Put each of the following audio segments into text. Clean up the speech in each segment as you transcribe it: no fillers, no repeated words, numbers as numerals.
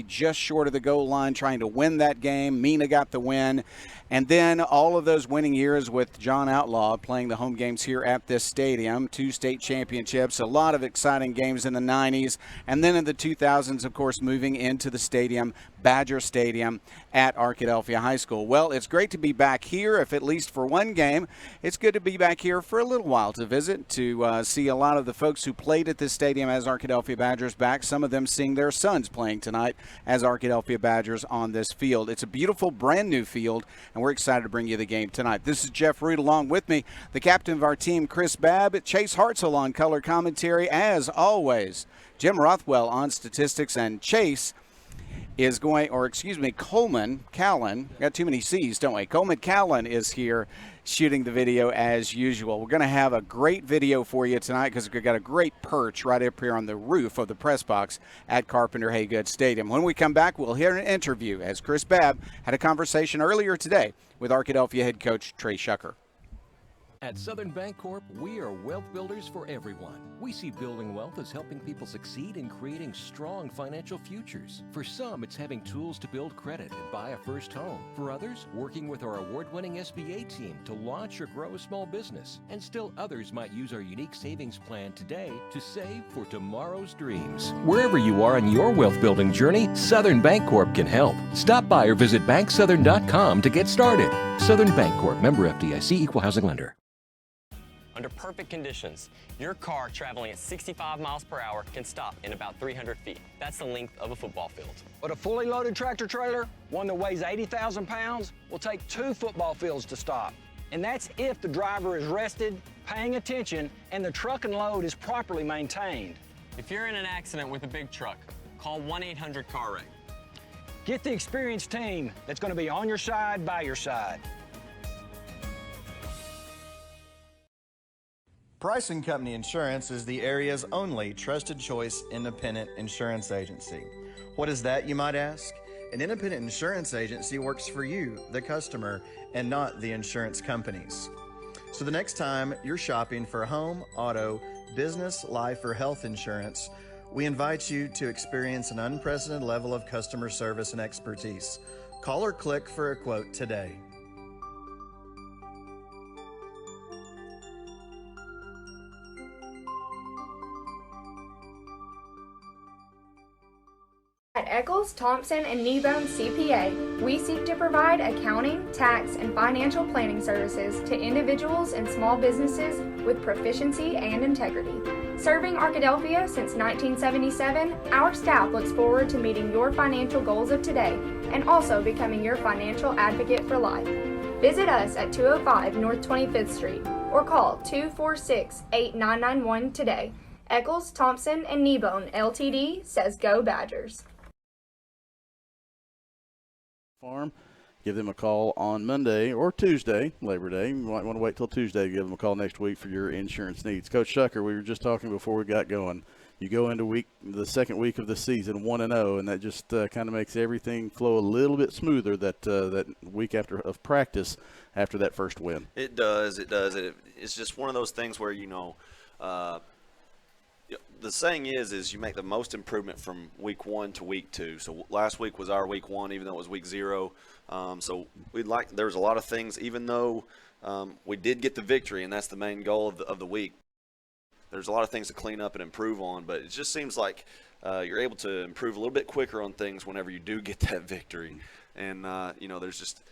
just short of the goal line trying to win that game. Mina got the win. And then all of those winning years with John Outlaw playing the home games here at this stadium, 2 state championships, a lot of exciting games in the 90s. And then in the 2000s, of course, moving into the stadium, Badger Stadium at Arkadelphia High School. Well, it's great to be back here, if at least for one game. It's good to be back here for a little while to visit, to see a lot of the folks who played at this stadium as Arkadelphia Badgers back, some of them seeing their sons playing tonight as Arkadelphia Badgers on this field. It's a beautiful, brand new field, and we're excited to bring you the game tonight. This is Jeff Root along with me, the captain of our team, Chris Babb, Chase Hartzell on color commentary, as always. Jim Rothwell on statistics, and Chase is going, or excuse me, Coleman Callan, got too many C's, don't we? Coleman Callan is here shooting the video as usual. We're going to have a great video for you tonight because we've got a great perch right up here on the roof of the press box at Carpenter Haygood Stadium. When we come back, we'll hear an interview as Chris Babb had a conversation earlier today with Arkadelphia head coach Trey Shucker. At Southern Bancorp, we are wealth builders for everyone. We see building wealth as helping people succeed in creating strong financial futures. For some, it's having tools to build credit and buy a first home. For others, working with our award-winning SBA team to launch or grow a small business. And still others might use our unique savings plan today to save for tomorrow's dreams. Wherever you are on your wealth building journey, Southern Bancorp can help. Stop by or visit banksouthern.com to get started. Southern Bancorp, member FDIC, equal housing lender. Under perfect conditions, your car traveling at 65 miles per hour can stop in about 300 feet. That's the length of a football field. But a fully loaded tractor trailer, one that weighs 80,000 pounds, will take 2 football fields to stop. And that's if the driver is rested, paying attention, and the truck and load is properly maintained. If you're in an accident with a big truck, call 1-800-CAR-WRECK. Get the experienced team that's going to be on your side, by your side. Price & Company Insurance is the area's only trusted choice independent insurance agency. What is that, you might ask? An independent insurance agency works for you, the customer, and not the insurance companies. So the next time you're shopping for home, auto, business, life, or health insurance, we invite you to experience an unprecedented level of customer service and expertise. Call or click for a quote today. At Eccles, Thompson, and Kneebone CPA, we seek to provide accounting, tax, and financial planning services to individuals and small businesses with proficiency and integrity. Serving Arkadelphia since 1977, our staff looks forward to meeting your financial goals of today and also becoming your financial advocate for life. Visit us at 205 North 25th Street or call 246-8991 today. Eccles, Thompson, and Kneebone LTD says go Badgers. Farm. Give them a call on Monday or Tuesday, Labor Day. You might want to wait till Tuesday to give them a call next week for your insurance needs. Coach Shucker, we were just talking before we got going. You go into the second week of the season 1-0, and that just kind of makes everything flow a little bit smoother that week after of practice after that first win. It does. It's just one of those things where, the saying is you make the most improvement from week 1 to week 2. So last week was our week 1, even though it was week 0. So there was a lot of things, even though we did get the victory, and that's the main goal of the week. There's a lot of things to clean up and improve on, but it just seems like you're able to improve a little bit quicker on things whenever you do get that victory. And, there's just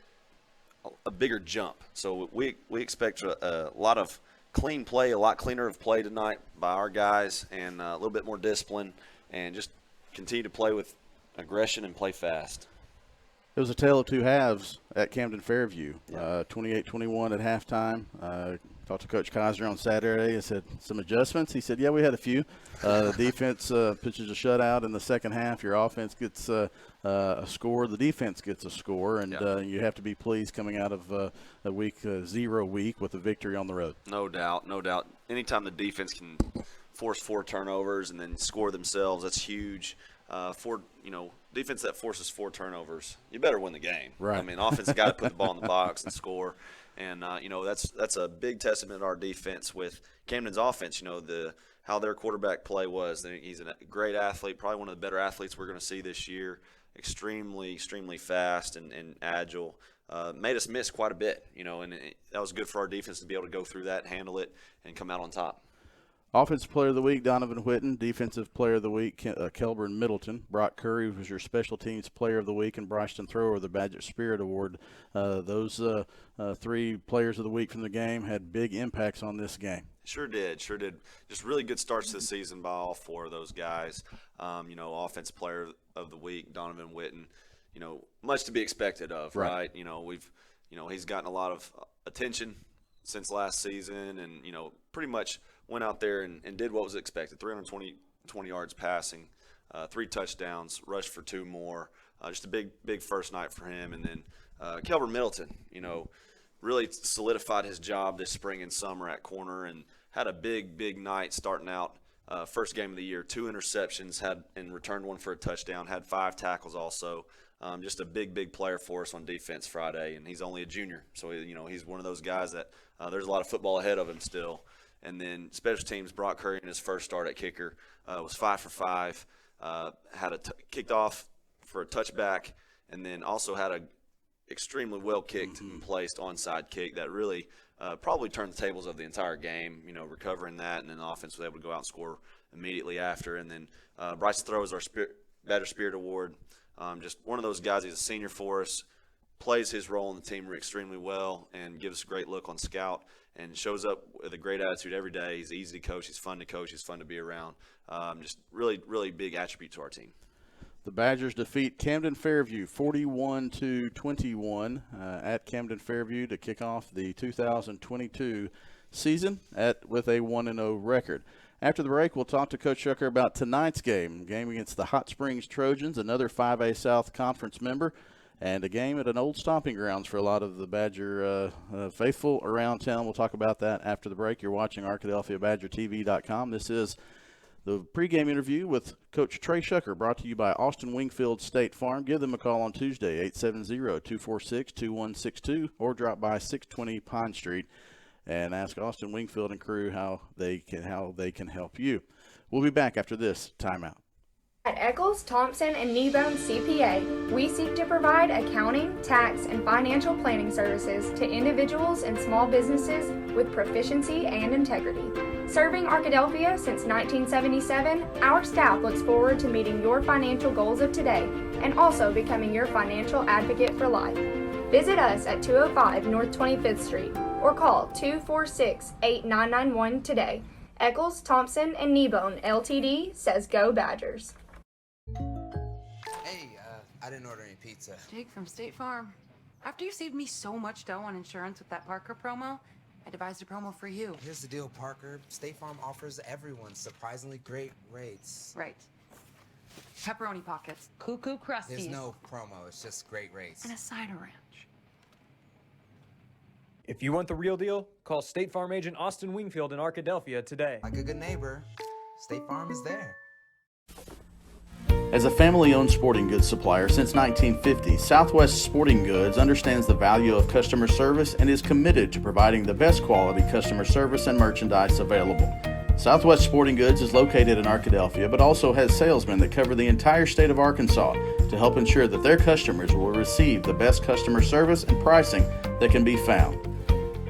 a bigger jump. So we expect a lot of clean play, a lot cleaner of play tonight by our guys, and a little bit more discipline, and just continue to play with aggression and play fast. It was a tale of two halves at Camden Fairview. Yeah. 28-21 at halftime. Talked to Coach Kaiser on Saturday and said, some adjustments. He said, yeah, we had a few. The defense pitches a shutout in the second half. Your offense gets a score. The defense gets a score. And you have to be pleased coming out of a week 0 week with a victory on the road. No doubt. Anytime the defense can force 4 turnovers and then score themselves, that's huge. Defense that forces 4 turnovers, you better win the game. Right. I mean, offense got to put the ball in the box and score. And, that's a big testament to our defense with Camden's offense. how their quarterback play was. He's a great athlete, probably one of the better athletes we're going to see this year. Extremely fast and agile. Made us miss quite a bit, and that was good for our defense to be able to go through that, handle it, and come out on top. Offensive Player of the Week, Donovan Whitten. Defensive Player of the Week, Kelburn Middleton. Brock Curry was your Special Teams Player of the Week, and Bryson Thrower the Badger Spirit Award. Those three Players of the Week from the game had big impacts on this game. Sure did. Just really good starts to the season by all four of those guys. Offensive Player of the Week, Donovan Whitten. Much to be expected of, right? He's gotten a lot of attention since last season, and pretty much went out there and did what was expected. 320 yards passing, 3 touchdowns, rushed for 2 more. Just a big first night for him. And then Kelburn Middleton, really solidified his job this spring and summer at corner and had a big night starting out. First game of the year, 2 interceptions, and returned 1 for a touchdown, had 5 tackles also. Just a big player for us on defense Friday, and he's only a junior. So, he's one of those guys that there's a lot of football ahead of him still. And then special teams, Brock Curry in his first start at kicker was 5 for 5, kicked off for a touchback, and then also had a extremely well kicked and placed onside kick that really probably turned the tables of the entire game, recovering that, and then the offense was able to go out and score immediately after. And then Bryson Thrower is our Badger Spirit Award. Just one of those guys, he's a senior for us, plays his role in the team extremely well and gives us a great look on scout and shows up with a great attitude every day. He's easy to coach. He's fun to coach. He's fun to be around. Just really big attribute to our team. The Badgers defeat Camden Fairview 41-21 at Camden Fairview to kick off the 2022 season with a 1-0 record. After the break, we'll talk to Coach Shucker about tonight's game against the Hot Springs Trojans, another 5A South Conference member, and a game at an old stomping grounds for a lot of the Badger faithful around town. We'll talk about that after the break. You're watching ArkadelphiaBadgerTV.com. This is the pregame interview with Coach Trey Shucker, brought to you by Austin Wingfield State Farm. Give them a call on Tuesday, 870-246-2162, or drop by 620 Pine Street and ask Austin Wingfield and crew how they can help you. We'll be back after this timeout. At Eccles, Thompson, and Kneebone CPA, we seek to provide accounting, tax, and financial planning services to individuals and small businesses with proficiency and integrity. Serving Arkadelphia since 1977, our staff looks forward to meeting your financial goals of today and also becoming your financial advocate for life. Visit us at 205 North 25th Street or call 246-8991 today. Eccles, Thompson, and Kneebone Ltd. says go Badgers. Hey, I didn't order any pizza. Jake from State Farm. After you saved me so much dough on insurance with that Parker promo, I devised a promo for you. Here's the deal, Parker. State Farm offers everyone surprisingly great rates. Right. Pepperoni pockets, cuckoo crusties. There's no promo, it's just great rates. And a cider ranch. If you want the real deal, call State Farm agent Austin Wingfield in Arkadelphia today. Like a good neighbor, State Farm is there. As a family-owned sporting goods supplier since 1950, Southwest Sporting Goods understands the value of customer service and is committed to providing the best quality customer service and merchandise available. Southwest Sporting Goods is located in Arkadelphia, but also has salesmen that cover the entire state of Arkansas to help ensure that their customers will receive the best customer service and pricing that can be found.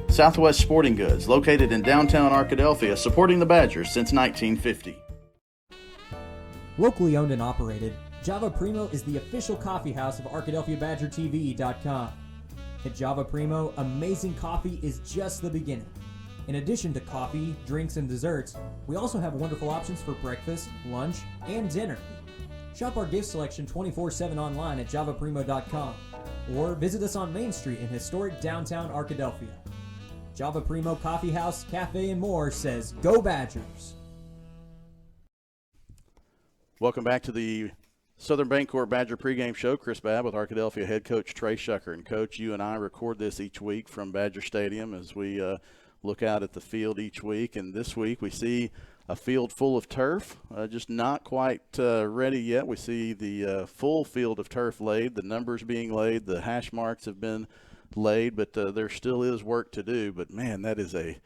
Southwest Sporting Goods, located in downtown Arkadelphia, supporting the Badgers since 1950. Locally owned and operated, Java Primo is the official coffee house of ArkadelphiaBadgerTV.com. At Java Primo, amazing coffee is just the beginning. In addition to coffee, drinks, and desserts, we also have wonderful options for breakfast, lunch, and dinner. Shop our gift selection 24/7 online at javaprimo.com or visit us on Main Street in historic downtown Arkadelphia. Java Primo Coffee House, Cafe, and more says go Badgers. Welcome back to the Southern Bancorp Badger pregame show. Chris Babb with Arkadelphia head coach Trey Shucker. And Coach, you and I record this each week from Badger Stadium as we look out at the field each week. And this week we see a field full of turf, just not quite ready yet. We see the full field of turf laid, the numbers being laid, the hash marks have been laid, but there still is work to do. But, man, that is a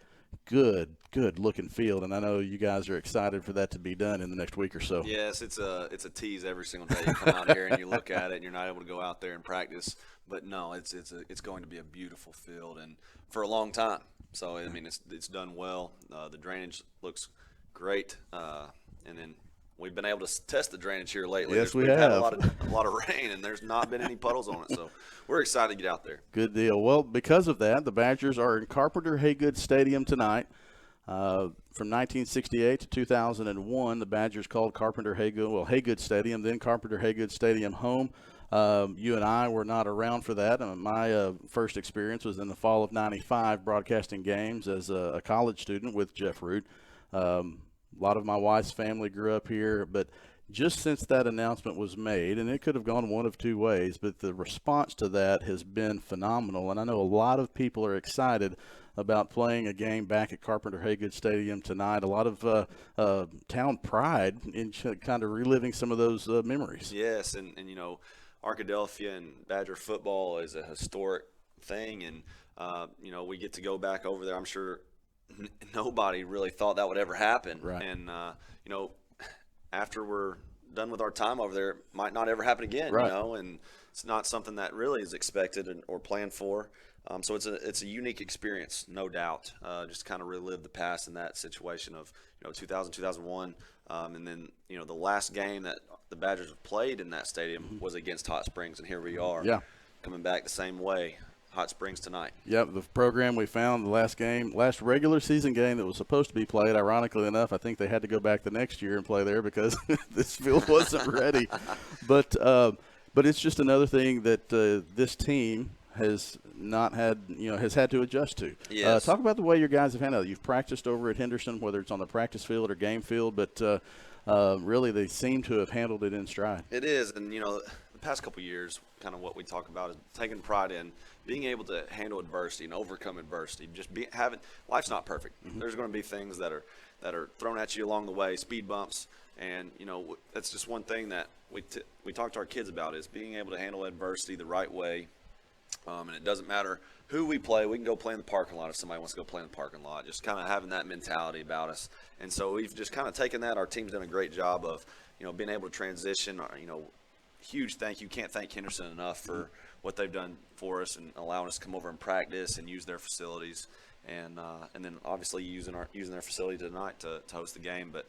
good looking field, and I know you guys are excited for that to be done in the next week or so. Yes, it's a tease every single day. You come out here and you look at it, and you're not able to go out there and practice. But no, it's going to be a beautiful field, and for a long time. So I mean, it's done well. The drainage looks great, and then we've been able to test the drainage here lately. Yes, we've have had a lot of rain, and there's not been any puddles on it. So we're excited to get out there. Good deal. Well, because of that, the Badgers are in Carpenter Haygood Stadium tonight. From 1968 to 2001, the Badgers called Haygood Stadium, then Carpenter Haygood Stadium home. You and I were not around for that. My first experience was in the fall of '95, broadcasting games as a college student with Jeff Root. A lot of my wife's family grew up here, but just since that announcement was made, and it could have gone one of two ways, but the response to that has been phenomenal, and I know a lot of people are excited about playing a game back at Carpenter Haygood Stadium tonight. A lot of town pride in kind of reliving some of those memories. Yes, and you know, Arkadelphia and Badger football is a historic thing, and you know, we get to go back over there. I'm sure nobody really thought that would ever happen, right. And you know, after we're done with our time over there, it might not ever happen again, right. You know, and it's not something that really is expected or planned for. So it's a unique experience, no doubt. Just kind of relive the past in that situation of 2000, 2001, and then the last game that the Badgers have played in that stadium was against Hot Springs, and here we are, coming back the same way. Hot Springs tonight. Yep, the program we found, the last regular season game that was supposed to be played, ironically enough, I think they had to go back the next year and play there because this field wasn't ready. But it's just another thing that this team has not had, has had to adjust to. Yes. Talk about the way your guys have handled it. You've practiced over at Henderson, whether it's on the practice field or game field, but really they seem to have handled it in stride. It is, and the past couple of years, kind of what we talk about is taking pride in being able to handle adversity and overcome adversity. Just life's not perfect. Mm-hmm. There's going to be things that are thrown at you along the way, speed bumps, and that's just one thing that we talk to our kids about is being able to handle adversity the right way. And it doesn't matter who we play. We can go play in the parking lot if somebody wants to go play in the parking lot. Just kind of having that mentality about us. And so we've just kind of taken that. Our team's done a great job of being able to transition. Huge thank you. Can't thank Henderson enough for what they've done for us and allowing us to come over and practice and use their facilities, and then obviously using their facility tonight to host the game. But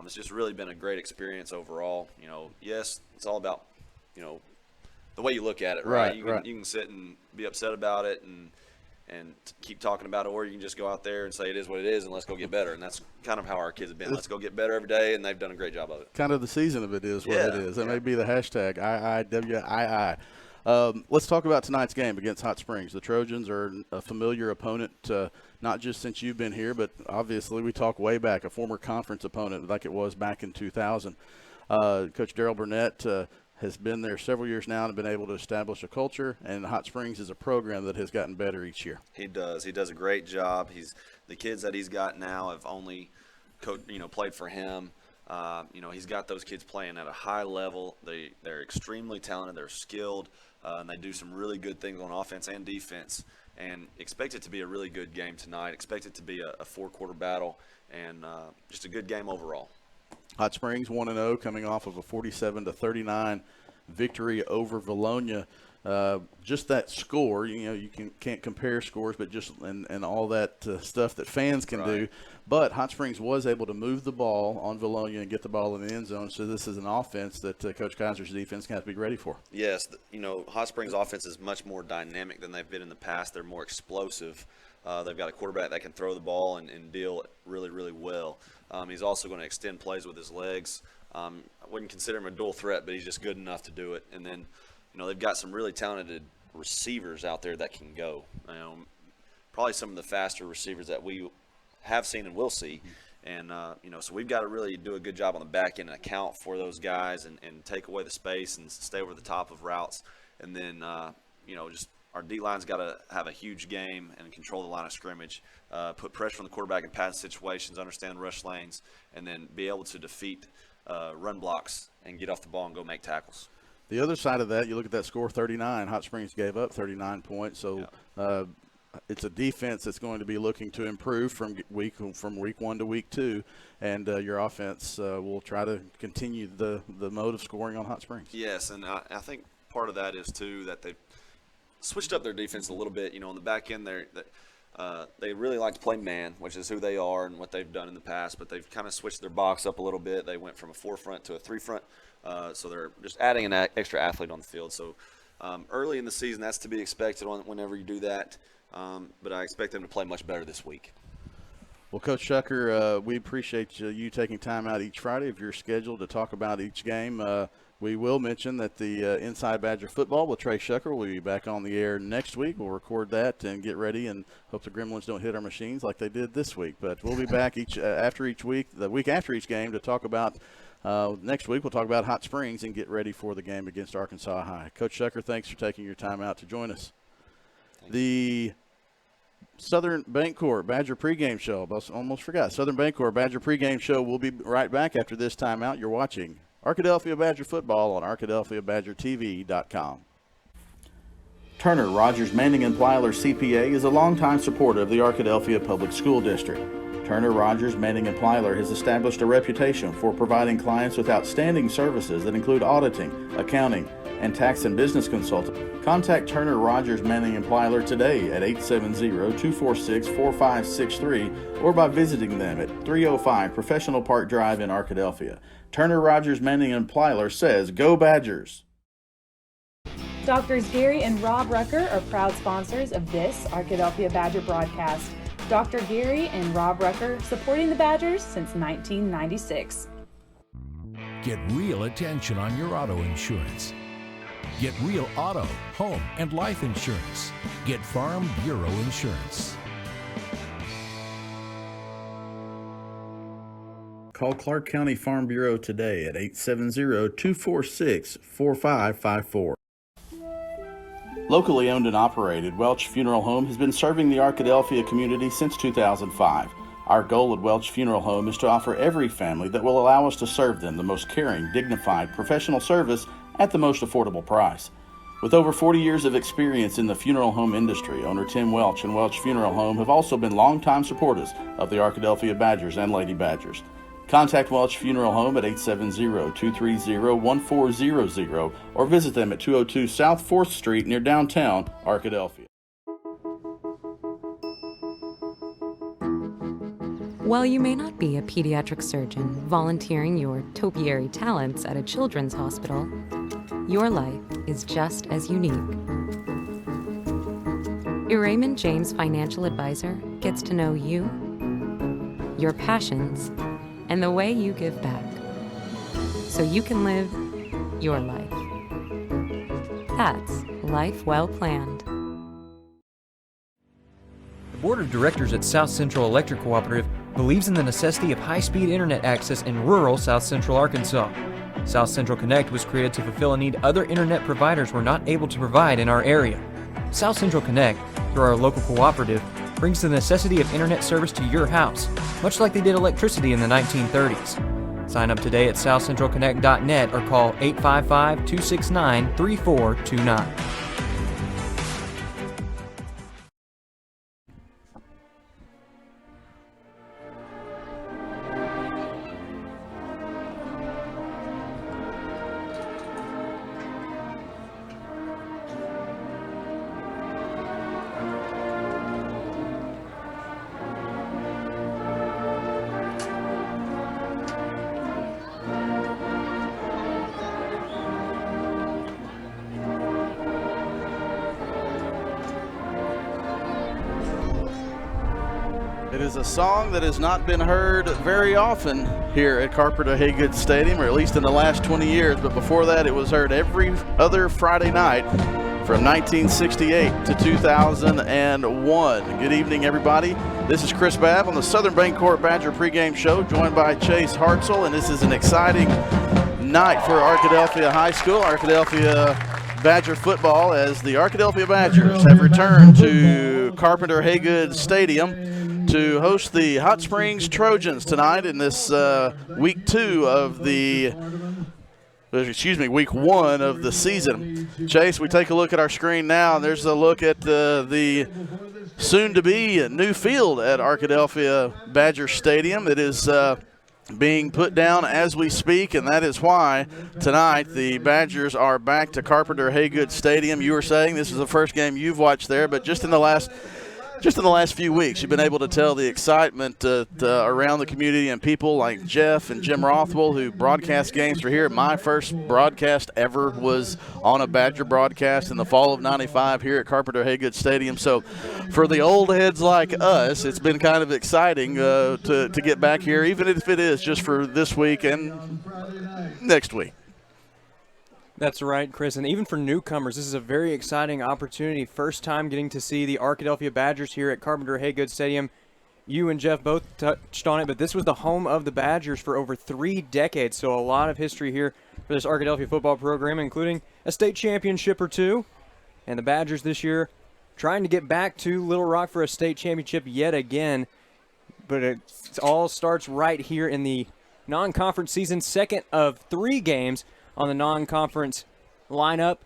it's just really been a great experience overall. Yes, it's all about the way you look at it, right? You can sit and be upset about it and keep talking about it, or you can just go out there and say it is what it is and let's go get better. And that's kind of how our kids have been. Let's go get better every day, and they've done a great job of it. Kind of the season of it is what it is. That may be the hashtag IIWII. Let's talk about tonight's game against Hot Springs. The Trojans are a familiar opponent, not just since you've been here, but obviously we talk way back, a former conference opponent like it was back in 2000. Coach Darrell Burnett has been there several years now and been able to establish a culture, and Hot Springs is a program that has gotten better each year. He does. He does a great job. The kids that he's got now have only played for him. He's got those kids playing at a high level. They're extremely talented. They're skilled, and they do some really good things on offense and defense. And expect it to be a really good game tonight. Expect it to be a four-quarter battle and just a good game overall. Hot Springs 1-0, coming off of a 47-39 victory over Vilonia. Just that score, you can't compare scores, but just and all that stuff that fans can do. But Hot Springs was able to move the ball on Vilonia and get the ball in the end zone. So this is an offense that Coach Kaiser's defense can have to be ready for. Yes, Hot Springs offense is much more dynamic than they've been in the past. They're more explosive. They've got a quarterback that can throw the ball and deal really, really well. He's also going to extend plays with his legs. I wouldn't consider him a dual threat, but he's just good enough to do it. And then, they've got some really talented receivers out there that can go. Probably some of the faster receivers that we have seen and will see. And, so we've got to really do a good job on the back end and account for those guys and take away the space and stay over the top of routes. And then, just our D-line's got to have a huge game and control the line of scrimmage, put pressure on the quarterback in pass situations, understand rush lanes, and then be able to defeat run blocks and get off the ball and go make tackles. The other side of that, you look at that score, 39. Hot Springs gave up 39 points. So it's a defense that's going to be looking to improve from week 1 to week 2, and your offense will try to continue the mode of scoring on Hot Springs. Yes, and I think part of that is too that they've switched up their defense a little bit. On the back end, they really like to play man, which is who they are and what they've done in the past. But they've kind of switched their box up a little bit. They went from a 4-front to a 3-front, so they're just adding an extra athlete on the field. So early in the season, that's to be expected whenever you do that. But I expect them to play much better this week. Well, Coach Shucker, we appreciate you taking time out each Friday of your schedule to talk about each game. We will mention that the Inside Badger Football with Trey Shucker will be back on the air next week. We'll record that and get ready and hope the Gremlins don't hit our machines like they did this week. But we'll be back after each week, the week after each game, to talk about next week. We'll talk about Hot Springs and get ready for the game against Arkansas High. Coach Shucker, thanks for taking your time out to join us. The Southern Bancorp Badger pregame show. Almost forgot. Southern Bancorp Badger pregame show. We'll be right back after this timeout. You're watching Arkadelphia Badger football on ArkadelphiaBadgerTV.com. Turner Rogers Manning & Plyler CPA is a longtime supporter of the Arkadelphia Public School District. Turner Rogers Manning & Plyler has established a reputation for providing clients with outstanding services that include auditing, accounting, and tax and business consulting. Contact Turner Rogers Manning & Plyler today at 870-246-4563 or by visiting them at 305 Professional Park Drive in Arkadelphia. Turner Rogers Manning & Plyler says, "Go Badgers!" Doctors Gary and Rob Rucker are proud sponsors of this Arkadelphia Badger broadcast. Dr. Gary and Rob Rucker supporting the Badgers since 1996. Get real attention on your auto insurance. Get real auto, home, and life insurance. Get Farm Bureau Insurance. Call Clark County Farm Bureau today at 870-246-4554. Locally owned and operated, Welch Funeral Home has been serving the Arkadelphia community since 2005. Our goal at Welch Funeral Home is to offer every family that will allow us to serve them the most caring, dignified, professional service at the most affordable price. With over 40 years of experience in the funeral home industry, owner Tim Welch and Welch Funeral Home have also been longtime supporters of the Arkadelphia Badgers and Lady Badgers. Contact Welch Funeral Home at 870-230-1400 or visit them at 202 South 4th Street near downtown Arkadelphia. While you may not be a pediatric surgeon volunteering your topiary talents at a children's hospital, your life is just as unique. Your Raymond James financial advisor gets to know you, your passions, and the way you give back, so you can live your life. That's life well planned. The Board of Directors at South Central Electric Cooperative believes in the necessity of high-speed internet access in rural South Central Arkansas. South Central Connect was created to fulfill a need other internet providers were not able to provide in our area. South Central Connect, through our local cooperative, brings the necessity of internet service to your house, much like they did electricity in the 1930s. Sign up today at southcentralconnect.net or call 855-269-3429. It is a song that has not been heard very often here at Carpenter Haygood Stadium, or at least in the last 20 years, but before that it was heard every other Friday night from 1968 to 2001. Good evening, everybody. This is Chris Babb on the Southern Bancorp Badger pregame show, joined by Chase Hartzell, and this is an exciting night for Arkadelphia High School, Arkadelphia Badger football, as the Arkadelphia Badgers have returned to Carpenter Haygood Stadium to host the Hot Springs Trojans tonight in this week one of the season. Chase, we take a look at our screen now, and there's a look at the soon to be a new field at Arkadelphia Badger Stadium. It is being put down as we speak, and that is why tonight the Badgers are back to Carpenter Haygood Stadium. You were saying this is the first game you've watched there, but just in the last few weeks, you've been able to tell the excitement around the community and people like Jeff and Jim Rothwell, who broadcast games for here. My first broadcast ever was on a Badger broadcast in the fall of '95 here at Carpenter Haygood Stadium. So for the old heads like us, it's been kind of exciting to get back here, even if it is just for this week and next week. That's right, Chris. And even for newcomers, this is a very exciting opportunity. First time getting to see the Arkadelphia Badgers here at Carpenter Haygood Stadium. You and Jeff both touched on it, but this was the home of the Badgers for over 3 decades. So a lot of history here for this Arkadelphia football program, including a state championship or 2. And the Badgers this year trying to get back to Little Rock for a state championship yet again. But it all starts right here in the non-conference season, second of 3 games on the non-conference lineup,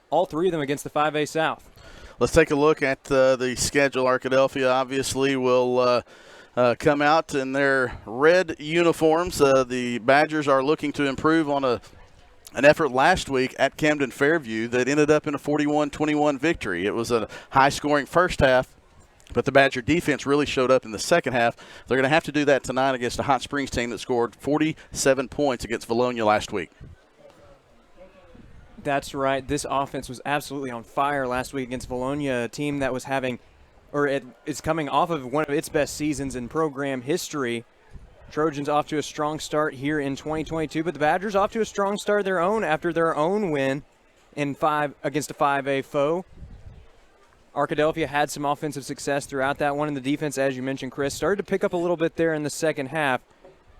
all 3 of them against the 5A South. Let's take a look at the schedule. Arkadelphia obviously will come out in their red uniforms. The Badgers are looking to improve on an effort last week at Camden Fairview that ended up in a 41-21 victory. It was a high-scoring first half, but the Badger defense really showed up in the second half. They're going to have to do that tonight against a Hot Springs team that scored 47 points against Valonia last week. That's right. This offense was absolutely on fire last week against Valonia, a team that was having, or it's coming off of one of its best seasons in program history. Trojans off to a strong start here in 2022, but the Badgers off to a strong start of their own after their own win against a 5A foe. Arkadelphia had some offensive success throughout that one, and the defense, as you mentioned, Chris, started to pick up a little bit there in the second half.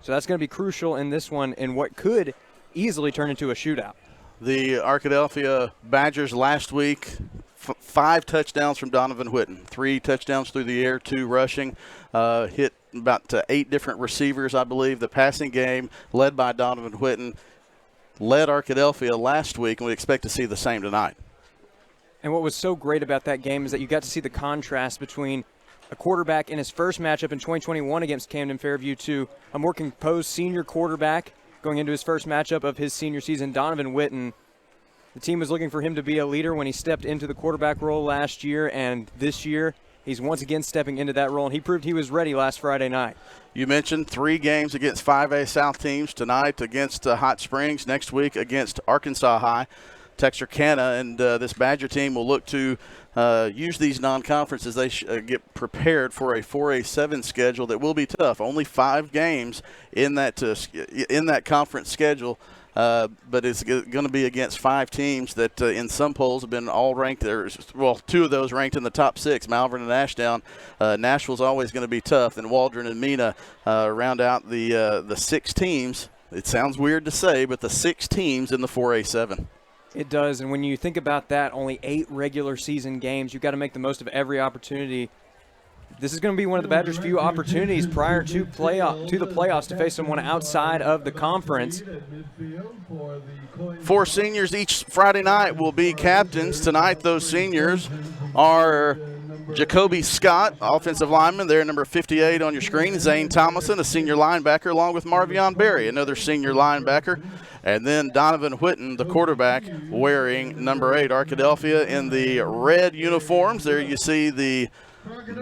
So that's going to be crucial in this one in what could easily turn into a shootout. The Arkadelphia Badgers last week, 5 touchdowns from Donovan Whitten, 3 touchdowns through the air, 2 rushing, hit about 8 different receivers, I believe. The passing game led by Donovan Whitten led Arkadelphia last week, and we expect to see the same tonight. And what was so great about that game is that you got to see the contrast between a quarterback in his first matchup in 2021 against Camden Fairview to a more composed senior quarterback going into his first matchup of his senior season, Donovan Whitten. The team was looking for him to be a leader when he stepped into the quarterback role last year, and this year he's once again stepping into that role, and he proved he was ready last Friday night. You mentioned 3 games against 5A South teams, tonight against Hot Springs, next week against Arkansas High, Texarkana, and this Badger team will look to use these non-conference as they get prepared for a 4A7 schedule that will be tough. Only 5 games in that conference schedule, but it's going to be against 5 teams that in some polls have been all ranked. Well, 2 of those ranked in the top 6, Malvern and Ashdown. Nashville's always going to be tough, and Waldron and Mena round out the 6 teams. It sounds weird to say, but the 6 teams in the 4A7. It does, and when you think about that, only 8 regular season games. You've got to make the most of every opportunity. This is going to be one of the Badgers' few opportunities prior to the playoffs to face someone outside of the conference. 4 seniors each Friday night will be captains. Tonight, those seniors are Jacoby Scott, offensive lineman, there, number 58 on your screen. Zane Thomason, a senior linebacker, along with Marvion Berry, another senior linebacker. And then Donovan Whitten, the quarterback, wearing number 8. Arkadelphia in the red uniforms. There you see the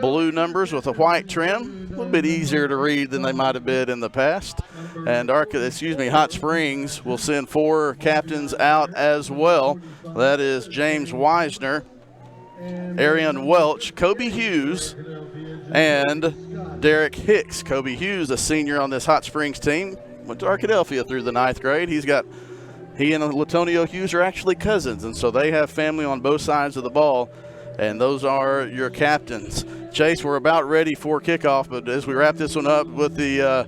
blue numbers with a white trim. A little bit easier to read than they might have been in the past. And Hot Springs will send 4 captains out as well. That is James Wisner, Arian Welch, Kobe Hughes, and Derek Hicks. Kobe Hughes, a senior on this Hot Springs team, went to Arkadelphia through the 9th grade. He and Latonio Hughes are actually cousins, and so they have family on both sides of the ball, and those are your captains. Chase, we're about ready for kickoff, but as we wrap this one up with the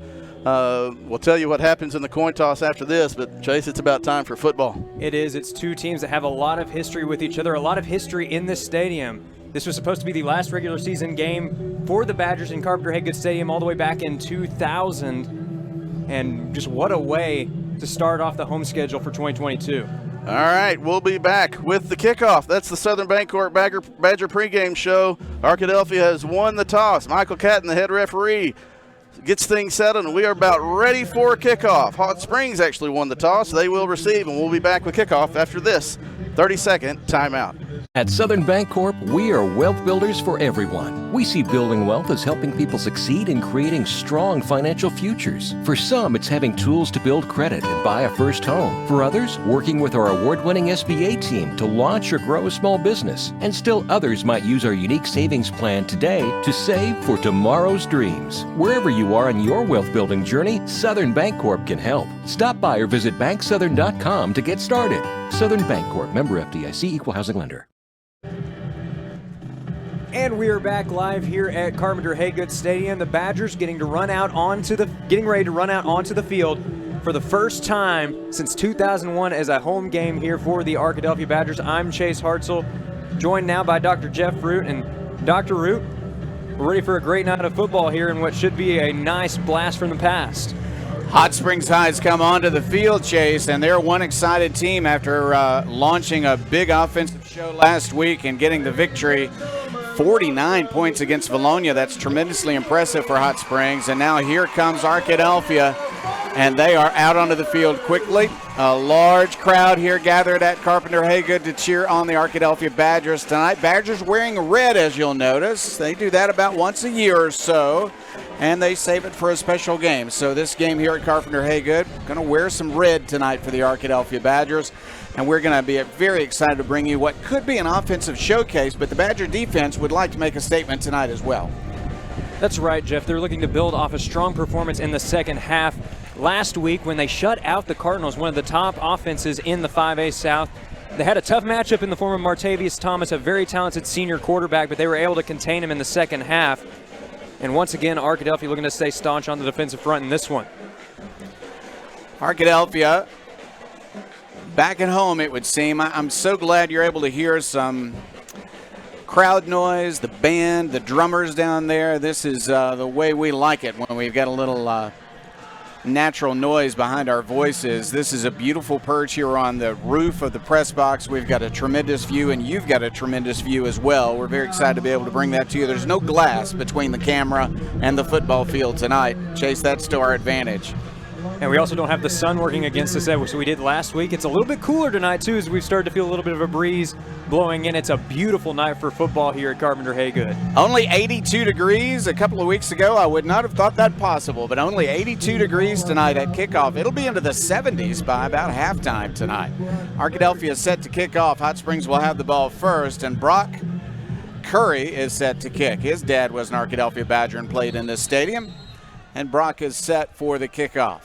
we'll tell you what happens in the coin toss after this, but Chase, it's about time for football. It is. It's 2 teams that have a lot of history with each other, a lot of history in this stadium. This was supposed to be the last regular season game for the Badgers in Carpenter Haygood Stadium all the way back in 2000. And just what a way to start off the home schedule for 2022. All right, we'll be back with the kickoff. That's the Southern Bancorp Badger pregame show. Arkadelphia has won the toss. Michael Catton, the head referee, gets things settled, and we are about ready for kickoff. Hot Springs actually won the toss. They will receive, and we'll be back with kickoff after this 30-second timeout. At Southern Bancorp, we are wealth builders for everyone. We see building wealth as helping people succeed in creating strong financial futures. For some, it's having tools to build credit and buy a first home. For others, working with our award-winning SBA team to launch or grow a small business. And still others might use our unique savings plan today to save for tomorrow's dreams. Wherever you are in your wealth building journey, Southern Bancorp can help. Stop by or visit banksouthern.com to get started. Southern Bancorp, member FDIC, equal housing lender. And we are back live here at Carpenter Haygood Stadium. The Badgers getting ready to run out onto the field for the first time since 2001 as a home game here for the Arkadelphia Badgers. I'm Chase Hartzell, joined now by Dr. Jeff Root. And Dr. Root, we're ready for a great night of football here in what should be a nice blast from the past. Hot Springs High's come onto the field, Chase, and they're one excited team after launching a big offensive show last week and getting the victory. 49 points against Valonia. That's tremendously impressive for Hot Springs. And now here comes Arkadelphia, and they are out onto the field quickly. A large crowd here gathered at Carpenter Haygood to cheer on the Arkadelphia Badgers tonight. Badgers wearing red, as you'll notice. They do that about once a year or so, and they save it for a special game. So this game here at Carpenter Haygood, going to wear some red tonight for the Arkadelphia Badgers. And we're going to be very excited to bring you what could be an offensive showcase, but the Badger defense would like to make a statement tonight as well. That's right, Jeff. They're looking to build off a strong performance in the second half. Last week, when they shut out the Cardinals, one of the top offenses in the 5A South, they had a tough matchup in the form of Martavius Thomas, a very talented senior quarterback, but they were able to contain him in the second half. And once again, Arkadelphia looking to stay staunch on the defensive front in this one. Arkadelphia back at home, it would seem. I'm so glad you're able to hear some crowd noise, the band, the drummers down there. This is the way we like it when we've got a little natural noise behind our voices. This is a beautiful perch here on the roof of the press box. We've got a tremendous view, and you've got a tremendous view as well. We're very excited to be able to bring that to you. There's no glass between the camera and the football field tonight. Chase, that's to our advantage. And we also don't have the sun working against us as we did last week. It's a little bit cooler tonight, too, as we've started to feel a little bit of a breeze blowing in. It's a beautiful night for football here at Carpenter Haygood. Only 82 degrees. A couple of weeks ago, I would not have thought that possible, but only 82 degrees tonight at kickoff. It'll be into the 70s by about halftime tonight. Arkadelphia is set to kick off. Hot Springs will have the ball first, and Brock Curry is set to kick. His dad was an Arkadelphia Badger and played in this stadium, and Brock is set for the kickoff.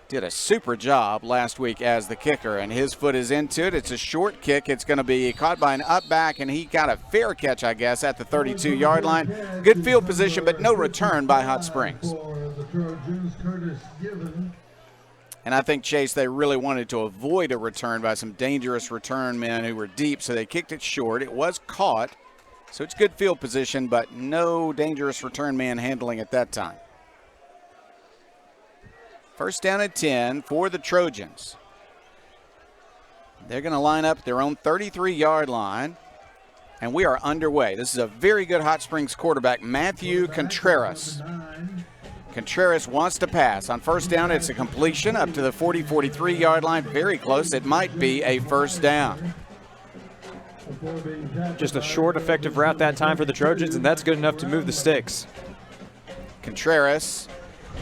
Did a super job last week as the kicker, and his foot is into it. It's a short kick. It's going to be caught by an up back, and he got a fair catch, I guess, at the 32-yard line. Good field position, but no return by Hot Springs. And I think, Chase, they really wanted to avoid a return by some dangerous return men who were deep, so they kicked it short. It was caught, so it's good field position, but no dangerous return man handling at that time. First down at 10 for the Trojans. They're going to line up their own 33-yard line, and we are underway. This is a very good Hot Springs quarterback, Matthew Contreras. Contreras wants to pass. On first down, it's a completion up to the 43-yard line. Very close. It might be a first down. Just a short, effective route that time for the Trojans, and that's good enough to move the sticks. Contreras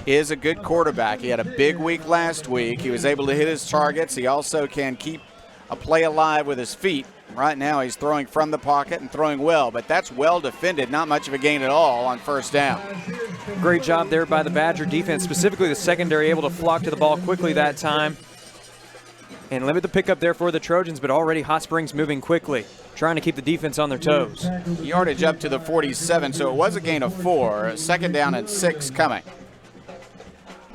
is a good quarterback. He had a big week last week. He was able to hit his targets. He also can keep a play alive with his feet. Right now he's throwing from the pocket and throwing well, but that's well defended. Not much of a gain at all on first down. Great job there by the Badger defense, specifically the secondary, able to flock to the ball quickly that time and limit the pickup there for the Trojans, but already Hot Springs moving quickly, trying to keep the defense on their toes. Yardage up to the 47, so it was a gain of 4. Second down and 6 coming.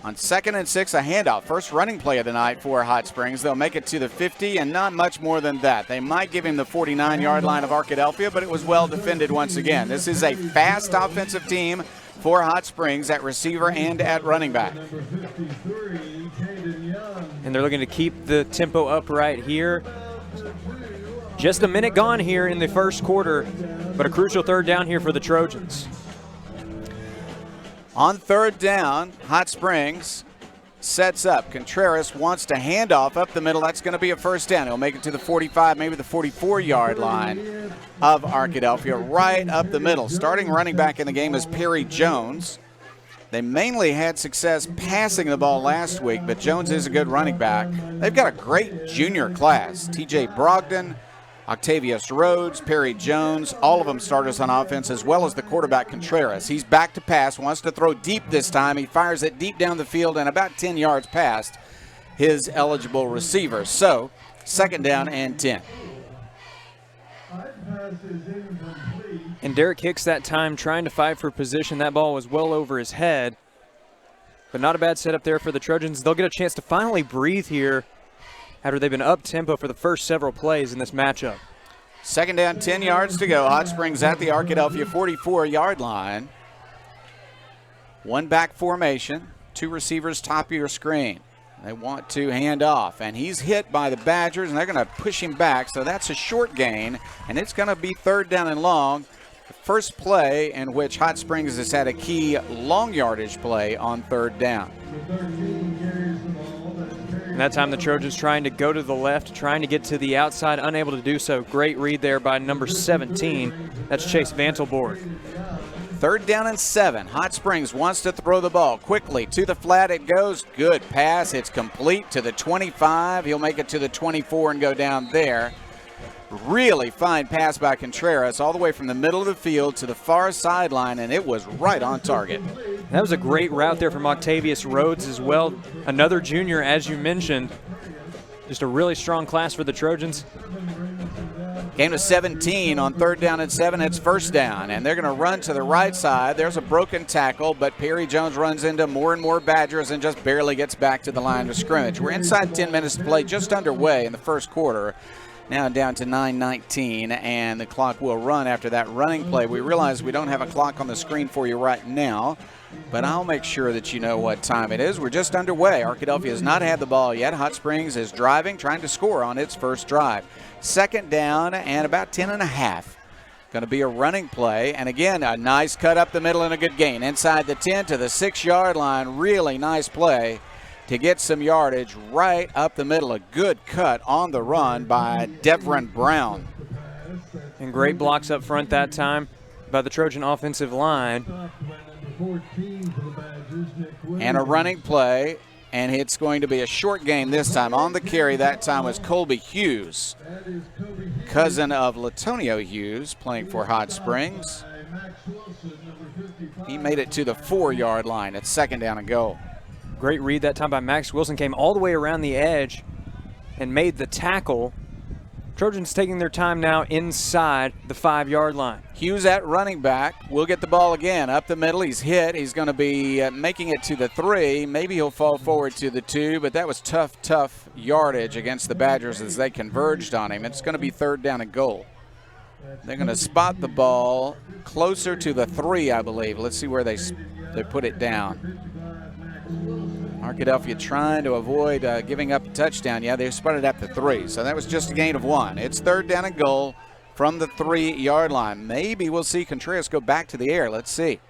On 2nd and 6, a handoff. First running play of the night for Hot Springs. They'll make it to the 50 and not much more than that. They might give him the 49-yard line of Arkadelphia, but it was well defended once again. This is a fast offensive team for Hot Springs at receiver and at running back. and they're looking to keep the tempo up right here. Just a minute gone here in the first quarter, but a crucial third down here for the Trojans. On third down, Hot Springs sets up. Contreras wants to hand off up the middle. That's going to be a first down. He'll make it to the 45, maybe the 44-yard line of Arkadelphia, right up the middle. Starting running back in the game is Perry Jones. They mainly had success passing the ball last week, but Jones is a good running back. They've got a great junior class. TJ Brogdon, Octavius Rhodes, Perry Jones, all of them starters on offense, as well as the quarterback Contreras. He's back to pass, wants to throw deep this time. He fires it deep down the field and about 10 yards past his eligible receiver. So, second down and 10. And Derek Hicks that time trying to fight for position. That ball was well over his head. But not a bad setup there for the Trojans. They'll get a chance to finally breathe here after they've been up-tempo for the first several plays in this matchup. Second down, 10 yards to go. Hot Springs at the Arkadelphia 44-yard line. One back formation, two receivers top of your screen. They want to hand off, and he's hit by the Badgers, and they're going to push him back, so that's a short gain, and it's going to be third down and long. The first play in which Hot Springs has had a key long yardage play on third down. And that time the Trojans trying to go to the left, trying to get to the outside, unable to do so. Great read there by number 17. That's Chase Vantelborg. Third down and 7. Hot Springs wants to throw the ball quickly. To the flat it goes. Good pass. It's complete to the 25. He'll make it to the 24 and go down there. Really fine pass by Contreras all the way from the middle of the field to the far sideline, and it was right on target. That was a great route there from Octavius Rhodes as well. Another junior, as you mentioned. Just a really strong class for the Trojans. Game to 17 on third down and 7. It's first down, and they're going to run to the right side. There's a broken tackle, but Perry Jones runs into more and more Badgers and just barely gets back to the line of scrimmage. We're inside 10 minutes to play, just underway in the first quarter. Now down to 9:19, and the clock will run after that running play. We realize we don't have a clock on the screen for you right now, but I'll make sure that you know what time it is. We're just underway. Arkadelphia has not had the ball yet. Hot Springs is driving, trying to score on its first drive. Second down and about 10 and a half. Going to be a running play, and again, a nice cut up the middle and a good gain. Inside the 10 to the 6-yard line. Really nice play to get some yardage right up the middle. A good cut on the run by Devron Brown. And great blocks up front that time by the Trojan offensive line. And a running play, and it's going to be a short gain this time. On the carry that time was Colby Hughes, cousin of Latonio Hughes, playing for Hot Springs. He made it to the 4-yard line. It's second down and goal. Great read that time by Max Wilson. Came all the way around the edge and made the tackle. Trojans taking their time now inside the 5-yard line. Hughes at running back. We'll get the ball again up the middle. He's hit. He's going to be making it to the 3. Maybe he'll fall forward to the 2, but that was tough yardage against the Badgers as they converged on him. It's going to be third down and goal. They're going to spot the ball closer to the 3, I believe. Let's see where they put it down. Arkadelphia trying to avoid giving up a touchdown. Yeah, they spotted at the 3, so that was just a gain of 1. It's third down and goal from the 3-yard line. Maybe we'll see Contreras go back to the air. Let's see.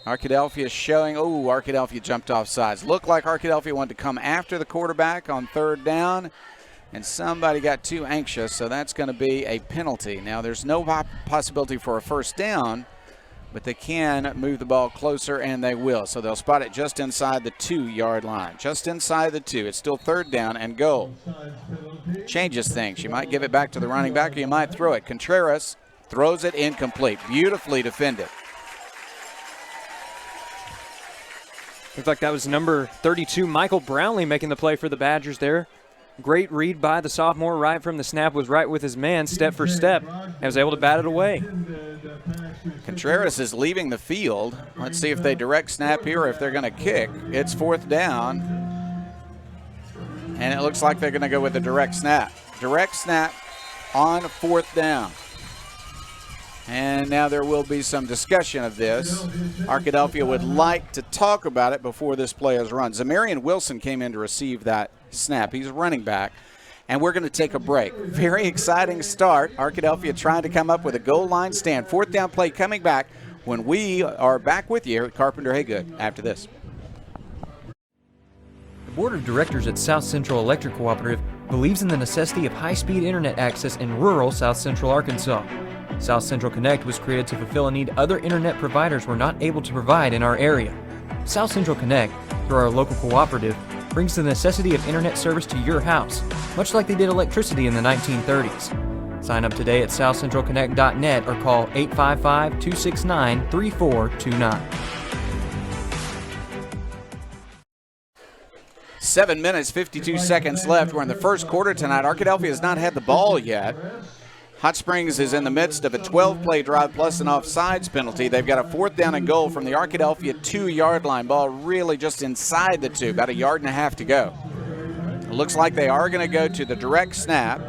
Arkadelphia showing, Arkadelphia jumped off sides. Looked like Arkadelphia wanted to come after the quarterback on third down, and somebody got too anxious, so that's going to be a penalty. Now, there's no possibility for a first down, but they can move the ball closer, and they will. So they'll spot it just inside the 2-yard line. Just inside the 2. It's still third down and goal. Changes things. You might give it back to the running back, or you might throw it. Contreras throws it incomplete. Beautifully defended. Looks like that was number 32, Michael Brownlee, making the play for the Badgers there. Great read by the sophomore right from the snap, was right with his man step for step, and was able to bat it away. Contreras is leaving the field. Let's see if they direct snap here or if they're going to kick. It's fourth down, and it looks like they're going to go with the direct snap. Direct snap on fourth down. And now there will be some discussion of this. Arkadelphia would like to talk about it before this play is run. Zamarian Wilson came in to receive that snap. He's a running back. And we're going to take a break. Very exciting start. Arkadelphia trying to come up with a goal line stand. 4th down play coming back when we are back with you at Carpenter Haygood after this. The Board of Directors at South Central Electric Cooperative believes in the necessity of high-speed internet access in rural South Central Arkansas. South Central Connect was created to fulfill a need other internet providers were not able to provide in our area. South Central Connect, through our local cooperative, brings the necessity of internet service to your house, much like they did electricity in the 1930s. Sign up today at southcentralconnect.net or call 855-269-3429. 7 minutes, 52 seconds left. We're in the first quarter tonight. Arkadelphia has not had the ball yet. Hot Springs is in the midst of a 12-play drive plus an offsides penalty. They've got a 4th down and goal from the Arkadelphia 2-yard line. Ball really just inside the 2, about 1.5 yards to go. It looks like they are going to go to the direct snap.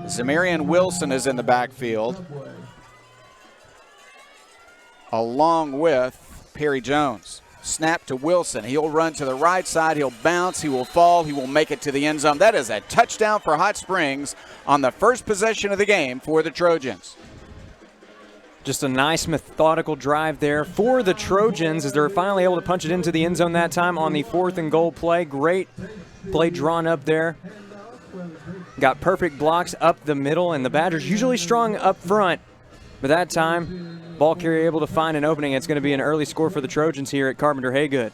Zamarian Wilson is in the backfield, along with Perry Jones. Snap to Wilson. He'll run to the right side. He'll bounce. He will fall. He will make it to the end zone. That is a touchdown for Hot Springs on the first possession of the game for the Trojans. Just a nice methodical drive there for the Trojans as they're finally able to punch it into the end zone that time on the 4th and goal play. Great play drawn up there. Got perfect blocks up the middle, and the Badgers usually strong up front, but that time ball carrier able to find an opening. It's going to be an early score for the Trojans here at Carpenter Haygood.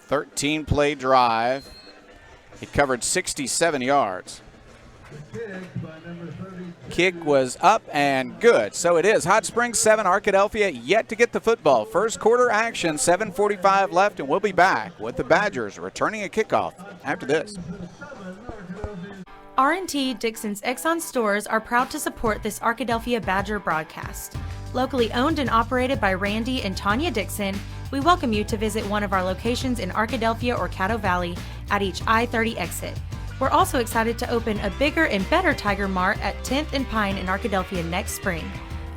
13-play drive. It covered 67 yards. Kick was up and good. So it is Hot Springs 7, Arkadelphia yet to get the football. First quarter action, 7:45 left, and we'll be back with the Badgers returning a kickoff after this. R&T Dixon's Exxon stores are proud to support this Arkadelphia Badger broadcast. Locally owned and operated by Randy and Tanya Dixon, we welcome you to visit one of our locations in Arkadelphia or Caddo Valley at each I-30 exit. We're also excited to open a bigger and better Tiger Mart at 10th and Pine in Arkadelphia next spring.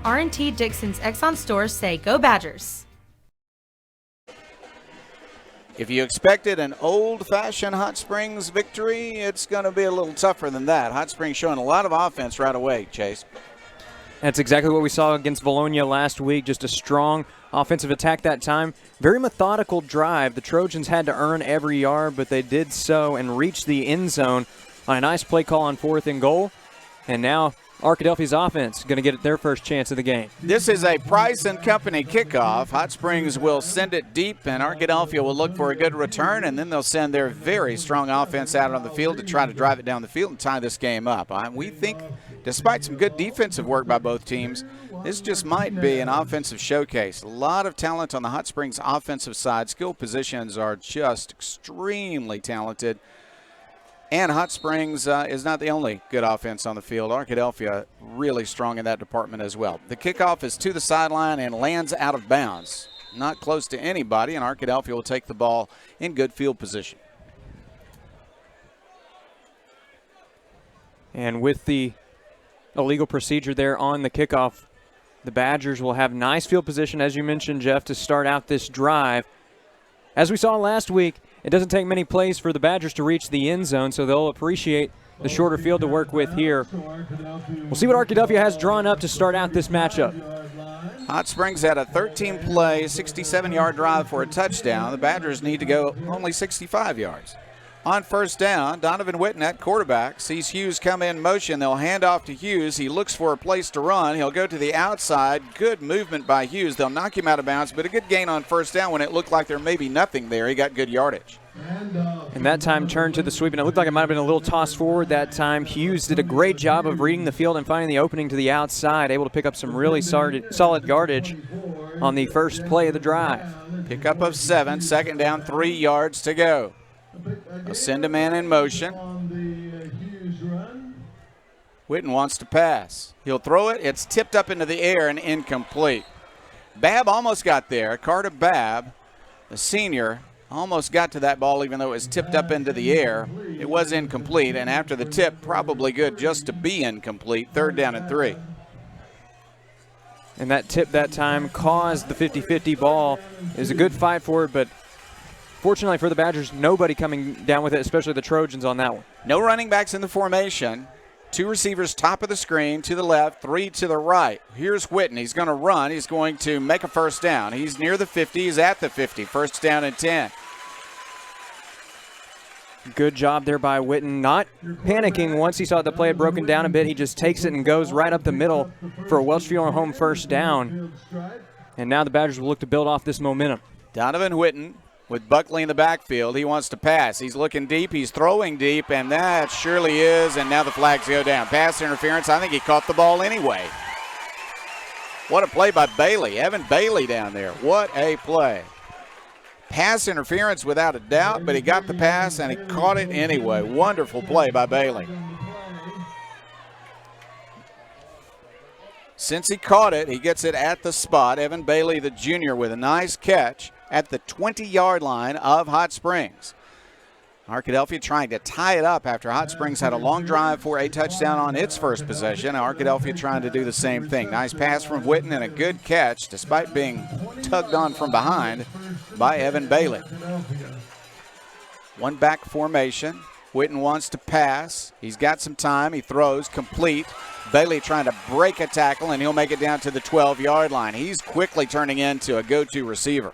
R&T Dixon's Exxon stores say, "Go Badgers!" If you expected an old-fashioned Hot Springs victory, it's going to be a little tougher than that. Hot Springs showing a lot of offense right away, Chase. That's exactly what we saw against Valonia last week, just a strong offensive attack that time. Very methodical drive. The Trojans had to earn every yard, but they did so and reached the end zone on a nice play call on 4th and goal. And now Arkadelphia's offense going to get their first chance of the game. This is a Price and Company kickoff. Hot Springs will send it deep, and Arkadelphia will look for a good return, and then they'll send their very strong offense out on the field to try to drive it down the field and tie this game up. We think, despite some good defensive work by both teams, this just might be an offensive showcase. A lot of talent on the Hot Springs offensive side. Skill positions are just extremely talented. And Hot Springs is not the only good offense on the field. Arkadelphia really strong in that department as well. The kickoff is to the sideline and lands out of bounds. Not close to anybody, and Arkadelphia will take the ball in good field position. And with the illegal procedure there on the kickoff, the Badgers will have nice field position, as you mentioned, Jeff, to start out this drive. As we saw last week, it doesn't take many plays for the Badgers to reach the end zone, so they'll appreciate the shorter field to work with here. We'll see what Arkadelphia has drawn up to start out this matchup. Hot Springs had a 13-play, 67-yard drive for a touchdown. The Badgers need to go only 65 yards. On first down, Donovan Witten at quarterback sees Hughes come in motion. They'll hand off to Hughes. He looks for a place to run. He'll go to the outside. Good movement by Hughes. They'll knock him out of bounds, but a good gain on first down when it looked like there may be nothing there. He got good yardage. And that time turned to the sweep, and it looked like it might have been a little toss forward that time. Hughes did a great job of reading the field and finding the opening to the outside, able to pick up some really solid yardage on the first play of the drive. Pickup of 7, second down, 3 yards to go. They'll send a man in motion. Witten wants to pass. He'll throw it. It's tipped up into the air and incomplete. Babb almost got there. Carter Babb, the senior, almost got to that ball even though it was tipped up into the air. It was incomplete, and after the tip, probably good just to be incomplete. 3rd down and 3. And that tip that time caused the 50-50 ball. It was a good fight for it, but Fortunately for the Badgers, nobody coming down with it, especially the Trojans on that one. No running backs in the formation. 2 receivers top of the screen, to the left, 3 to the right. Here's Whitten. He's going to run. He's going to make a first down. He's near the 50. He's at the 50. First down and 10. Good job there by Whitten. Not panicking once he saw the play had broken down a bit. He just takes it and goes right up the middle for a Welch Fueling home first down. And now the Badgers will look to build off this momentum. Donovan Whitten with Buckley in the backfield. He wants to pass. He's looking deep. He's throwing deep, and that surely is. And now the flags go down. Pass interference. I think he caught the ball anyway. What a play by Bailey. Evan Bailey down there. What a play. Pass interference without a doubt, but he got the pass and he caught it anyway. Wonderful play by Bailey. Since he caught it, he gets it at the spot. Evan Bailey, the junior, with a nice catch at the 20-yard line of Hot Springs. Arkadelphia trying to tie it up after Hot Springs had a long drive for a touchdown on its first possession. Arkadelphia trying to do the same thing. Nice pass from Whitten and a good catch despite being tugged on from behind by Evan Bailey. One back formation. Whitten wants to pass. He's got some time. He throws complete. Bailey trying to break a tackle, and he'll make it down to the 12-yard line. He's quickly turning into a go-to receiver.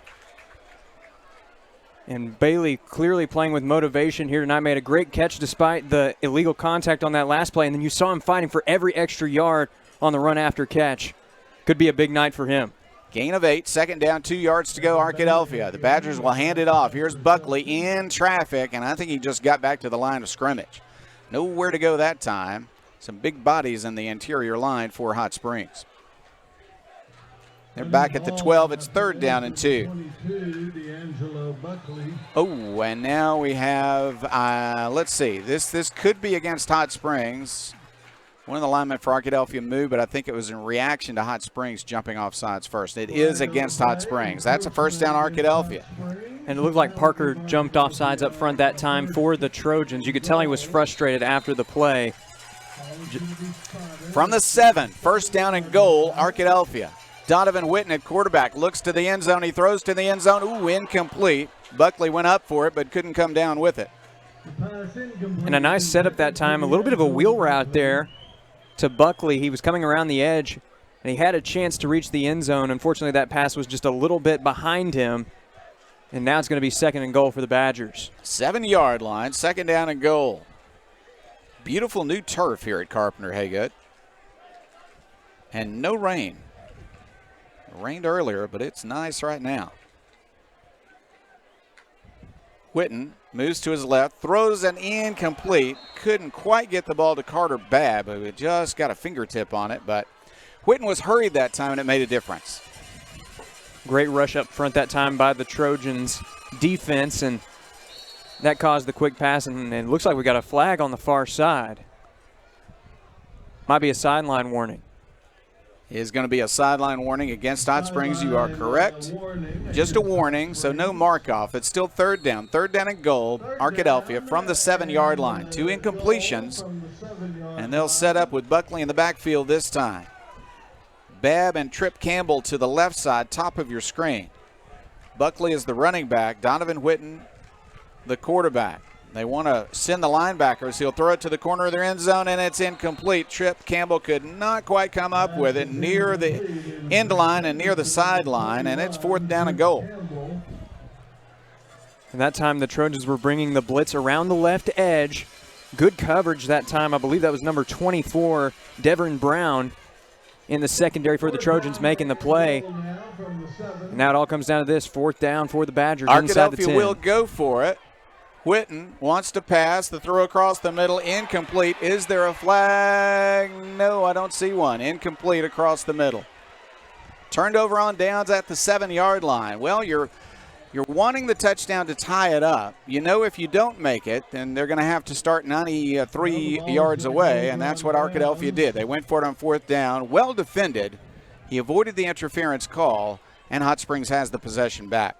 And Bailey clearly playing with motivation here tonight. Made a great catch despite the illegal contact on that last play. And then you saw him fighting for every extra yard on the run after catch. Could be a big night for him. Gain of 8, second down, 2 yards to go, Arkadelphia. The Badgers will hand it off. Here's Buckley in traffic, and I think he just got back to the line of scrimmage. Nowhere to go that time. Some big bodies in the interior line for Hot Springs. They're back at the 12. It's third down and 2. Oh, and now we have, let's see. This could be against Hot Springs. One of the linemen for Arkadelphia moved, but I think it was in reaction to Hot Springs jumping off sides first. It is against Hot Springs. That's a first down, Arkadelphia. And it looked like Parker jumped off sides up front that time for the Trojans. You could tell he was frustrated after the play. From the 7, first down and goal, Arkadelphia. Donovan Whitten at quarterback, looks to the end zone. He throws to the end zone. Ooh, incomplete. Buckley went up for it, but couldn't come down with it. And a nice setup that time. A little bit of a wheel route there to Buckley. He was coming around the edge, and he had a chance to reach the end zone. Unfortunately, that pass was just a little bit behind him. And now it's going to be second and goal for the Badgers. 7-yard line, second down and goal. Beautiful new turf here at Carpenter Haygood. And no rain. It rained earlier, but it's nice right now. Whitten moves to his left, throws an incomplete. Couldn't quite get the ball to Carter Babb, who had just got a fingertip on it, but Whitten was hurried that time, and it made a difference. Great rush up front that time by the Trojans defense, and that caused the quick pass, and it looks like we got a flag on the far side. Might be a sideline warning. Is going to be a sideline warning against Hot Springs. You are correct. Just a warning, so no mark-off. It's still third down and goal. Arkadelphia from the 7-yard line. 2 incompletions, and they'll set up with Buckley in the backfield this time. Babb and Trip Campbell to the left side, top of your screen. Buckley is the running back. Donovan Whitten, the quarterback. They want to send the linebackers. He'll throw it to the corner of their end zone, and it's incomplete. Trip Campbell could not quite come up with it near the end line and near the sideline, and it's fourth down and goal. And that time the Trojans were bringing the blitz around the left edge. Good coverage that time. I believe that was number 24, Devin Brown, in the secondary for the Trojans making the play. And now it all comes down to this, fourth down for the Badgers inside the 10. Arkadelphia will go for it. Whitten wants to pass. The throw across the middle, incomplete. Is there a flag? No, I don't see one. Incomplete across the middle. Turned over on downs at the 7-yard line. Well, you're wanting the touchdown to tie it up. You know if you don't make it, then they're going to have to start 93 yards away, and that's what Arkadelphia did. They went for it on fourth down. Well defended. He avoided the interference call, and Hot Springs has the possession back.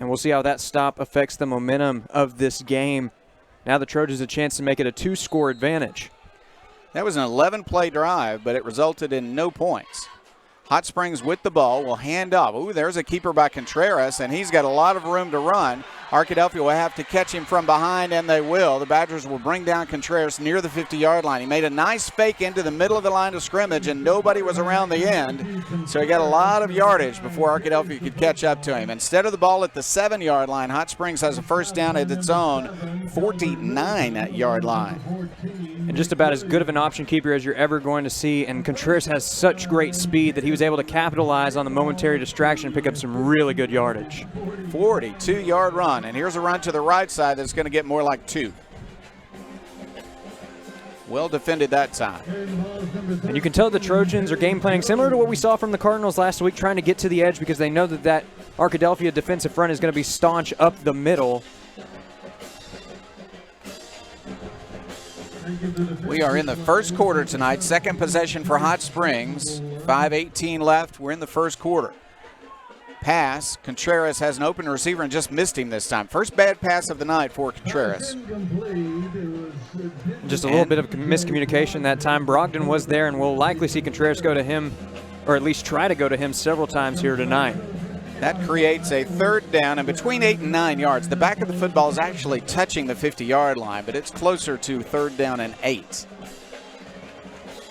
And we'll see how that stop affects the momentum of this game. Now the Trojans a chance to make it a 2-score advantage. That was an 11-play drive, but it resulted in no points. Hot Springs with the ball will hand off. Ooh, there's a keeper by Contreras, and he's got a lot of room to run. Arkadelphia will have to catch him from behind, and they will. The Badgers will bring down Contreras near the 50-yard line. He made a nice fake into the middle of the line of scrimmage, and nobody was around the end, so he got a lot of yardage before Arkadelphia could catch up to him. Instead of the ball at the 7-yard line, Hot Springs has a first down at its own 49-yard line. And just about as good of an option keeper as you're ever going to see, and Contreras has such great speed that he was able to capitalize on the momentary distraction and pick up some really good yardage. 42-yard run, and here's a run to the right side that's going to get more like 2. Well defended that time. And you can tell the Trojans are game planning similar to what we saw from the Cardinals last week, trying to get to the edge because they know that Arkadelphia defensive front is going to be staunch up the middle. We are in the first quarter tonight. Second possession for Hot Springs. 5:18 left. We're in the first quarter. Pass. Contreras has an open receiver and just missed him this time. First bad pass of the night for Contreras. Just a little bit of miscommunication that time. Brogdon was there, and we'll likely see Contreras go to him, or at least try to go to him several times here tonight. That creates a third down, and between 8 and 9 yards. The back of the football is actually touching the 50-yard line, but it's closer to third down and 8.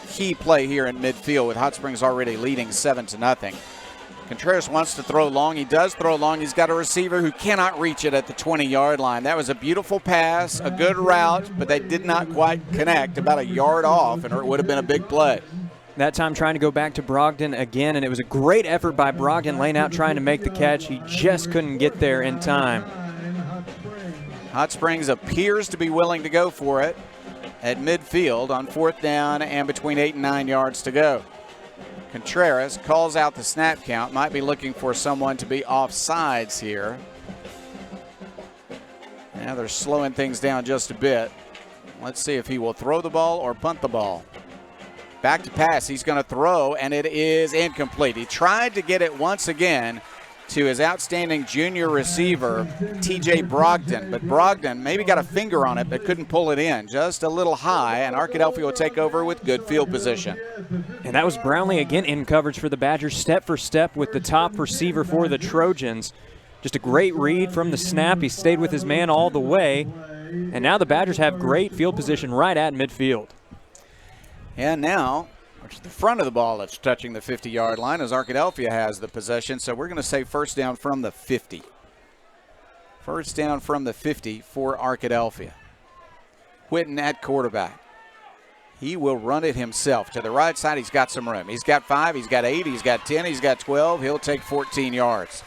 Key play here in midfield with Hot Springs already leading 7-0. Contreras wants to throw long. He does throw long. He's got a receiver who cannot reach it at the 20-yard line. That was a beautiful pass, a good route, but they did not quite connect, about a yard off, and it would have been a big play. That time trying to go back to Brogdon again, and it was a great effort by Brogdon laying out trying to make the catch. He just couldn't get there in time. Hot Springs appears to be willing to go for it at midfield on fourth down and between 8 and 9 yards to go. Contreras calls out the snap count, might be looking for someone to be offsides here. Now they're slowing things down just a bit. Let's see if he will throw the ball or punt the ball. Back to pass. He's going to throw, and it is incomplete. He tried to get it once again to his outstanding junior receiver, T.J. Brogdon. But Brogdon maybe got a finger on it but couldn't pull it in. Just a little high, and Arkadelphia will take over with good field position. And that was Brownlee again in coverage for the Badgers, step for step with the top receiver for the Trojans. Just a great read from the snap. He stayed with his man all the way. And now the Badgers have great field position right at midfield. And now, it's the front of the ball that's touching the 50-yard line as Arkadelphia has the possession. So we're going to say first down from the 50. First down from the 50 for Arkadelphia. Whitten at quarterback. He will run it himself. To the right side, he's got some room. He's got 5, he's got 8, he's got 10, he's got 12. He'll take 14 yards.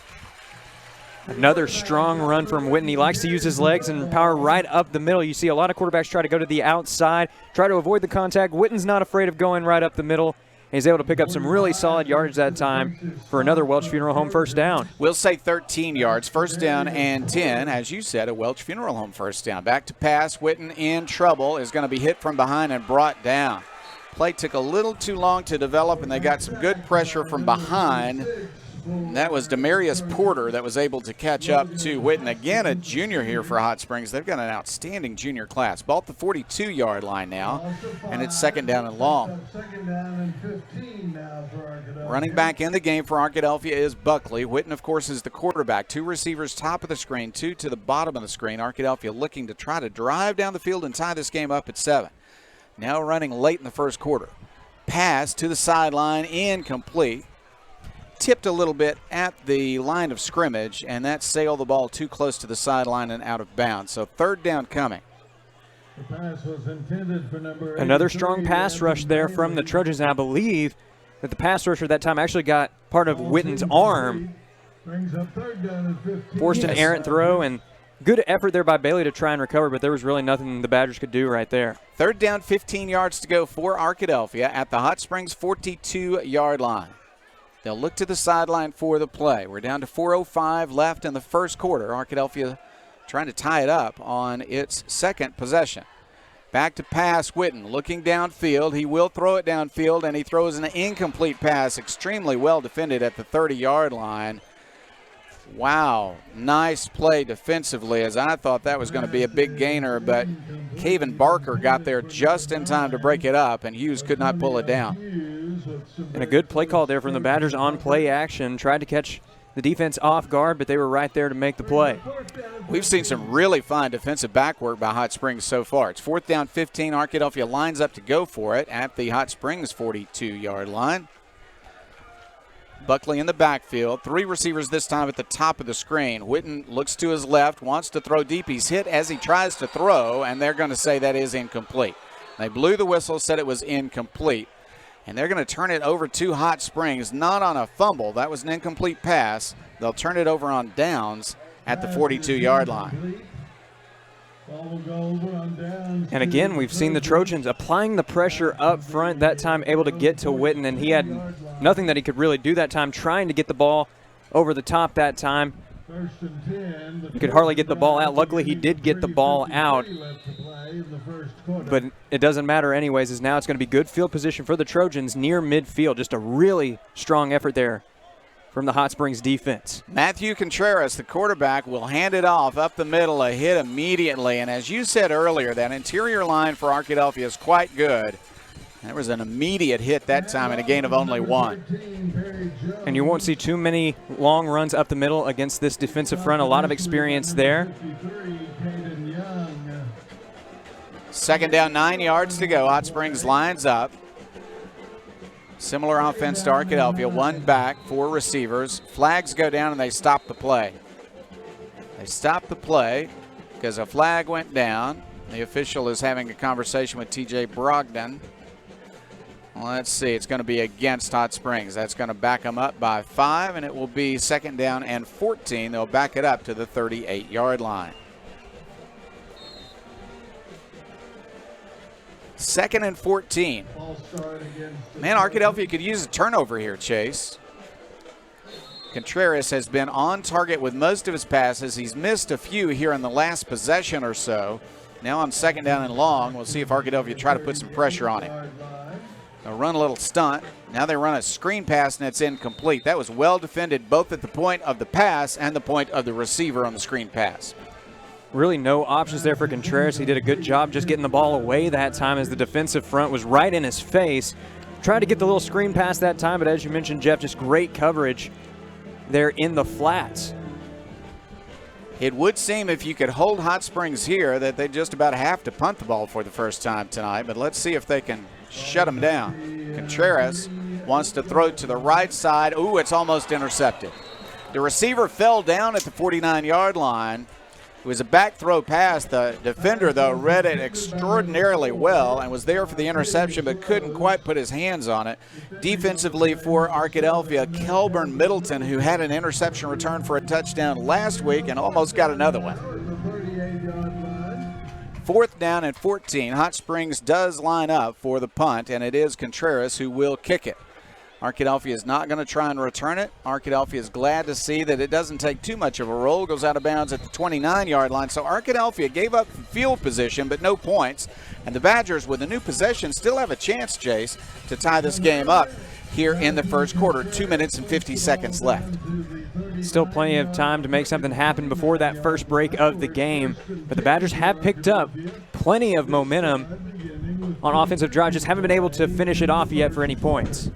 Another strong run from Whitten. He likes to use his legs and power right up the middle. You see a lot of quarterbacks try to go to the outside, try to avoid the contact. Whitten's not afraid of going right up the middle. He's able to pick up some really solid yardage that time for another Welch Funeral Home first down. We'll say 13 yards, first down and 10. As you said, a Welch Funeral Home first down. Back to pass. Whitten in trouble, is going to be hit from behind and brought down. Play took a little too long to develop, and they got some good pressure from behind. That was Demarius Porter that was able to catch up to Whitten. Again, a junior here for Hot Springs. They've got an outstanding junior class. Ball at the 42-yard line now, and it's second down and long. Running back in the game for Arkadelphia is Buckley. Whitten, of course, is the quarterback. 2 receivers top of the screen, 2 to the bottom of the screen. Arkadelphia looking to try to drive down the field and tie this game up at 7. Now running late in the first quarter. Pass to the sideline, incomplete. Tipped a little bit at the line of scrimmage, and that sailed the ball too close to the sideline and out of bounds. So third down coming. The pass was intended for number Another strong pass rush there from the Trojans, and I believe that the pass rusher that time actually got part of Whitten's arm. Brings up third down at 15. Forced an errant throw, and good effort there by Bailey to try and recover, but there was really nothing the Badgers could do right there. Third down, 15 yards to go for Arkadelphia at the Hot Springs 42-yard line. They'll look to the sideline for the play. We're down to 4:05 left in the first quarter. Arkadelphia trying to tie it up on its second possession. Back to pass, Whitten looking downfield. He will throw it downfield, and he throws an incomplete pass, extremely well defended at the 30-yard line. Wow, nice play defensively, as I thought that was going to be a big gainer, but Caven Barker got there just in time to break it up, and Hughes could not pull it down. And a good play call there from the Badgers on play action. Tried to catch the defense off guard, but they were right there to make the play. We've seen some really fine defensive back work by Hot Springs so far. It's 4th down 15. Arkadelphia lines up to go for it at the Hot Springs 42-yard line. Buckley in the backfield. 3 receivers this time at the top of the screen. Witten looks to his left, wants to throw deep. He's hit as he tries to throw, and they're going to say that is incomplete. They blew the whistle, said it was incomplete. And they're going to turn it over to Hot Springs, not on a fumble. That was an incomplete pass. They'll turn it over on downs at the 42-yard line. And again, we've seen the Trojans applying the pressure up front, that time able to get to Witten, and he had nothing that he could really do that time, trying to get the ball over the top that time. He could hardly get the ball out. Luckily, he did get the ball out, but it doesn't matter anyways, as now it's going to be good field position for the Trojans near midfield. Just a really strong effort there from the Hot Springs defense. Matthew Contreras, the quarterback, will hand it off up the middle, a hit immediately. And as you said earlier, that interior line for Arkadelphia is quite good. There was an immediate hit that time and a gain of only 1. And you won't see too many long runs up the middle against this defensive front. A lot of experience there. 2nd down, 9 yards to go. Hot Springs lines up. Similar offense to Arkadelphia. 1 back, 4 receivers. Flags go down and they stop the play. They stop the play because a flag went down. The official is having a conversation with TJ Brogdon. Well, let's see. It's going to be against Hot Springs. That's going to back them up by 5, and it will be 2nd down and 14. They'll back it up to the 38-yard line. 2nd and 14. Man, Arkadelphia could use a turnover here, Chase. Contreras has been on target with most of his passes. He's missed a few here in the last possession or so. Now on 2nd down and long, we'll see if Arkadelphia try to put some pressure on him. They'll run a little stunt. Now they run a screen pass, and it's incomplete. That was well defended both at the point of the pass and the point of the receiver on the screen pass. Really no options there for Contreras. He did a good job just getting the ball away that time as the defensive front was right in his face. Tried to get the little screen pass that time, but as you mentioned, Jeff, just great coverage there in the flats. It would seem if you could hold Hot Springs here that they just about have to punt the ball for the first time tonight, but let's see if they can shut them down. Contreras wants to throw to the right side. Ooh, it's almost intercepted. The receiver fell down at the 49-yard line. It was a back throw pass. The defender, though, read it extraordinarily well and was there for the interception but couldn't quite put his hands on it. Defensively for Arkadelphia, Kelburn Middleton, who had an interception return for a touchdown last week and almost got another one. 4th down and 14. Hot Springs does line up for the punt, and it is Contreras who will kick it. Arkadelphia is not going to try and return it. Arkadelphia is glad to see that it doesn't take too much of a roll. Goes out of bounds at the 29-yard line. So Arkadelphia gave up field position, but no points. And the Badgers, with a new possession, still have a chance, Chase, to tie this game up here in the first quarter. 2 minutes and 50 seconds left. Still plenty of time to make something happen before that first break of the game. But the Badgers have picked up plenty of momentum on offensive drive. Just haven't been able to finish it off yet for any points.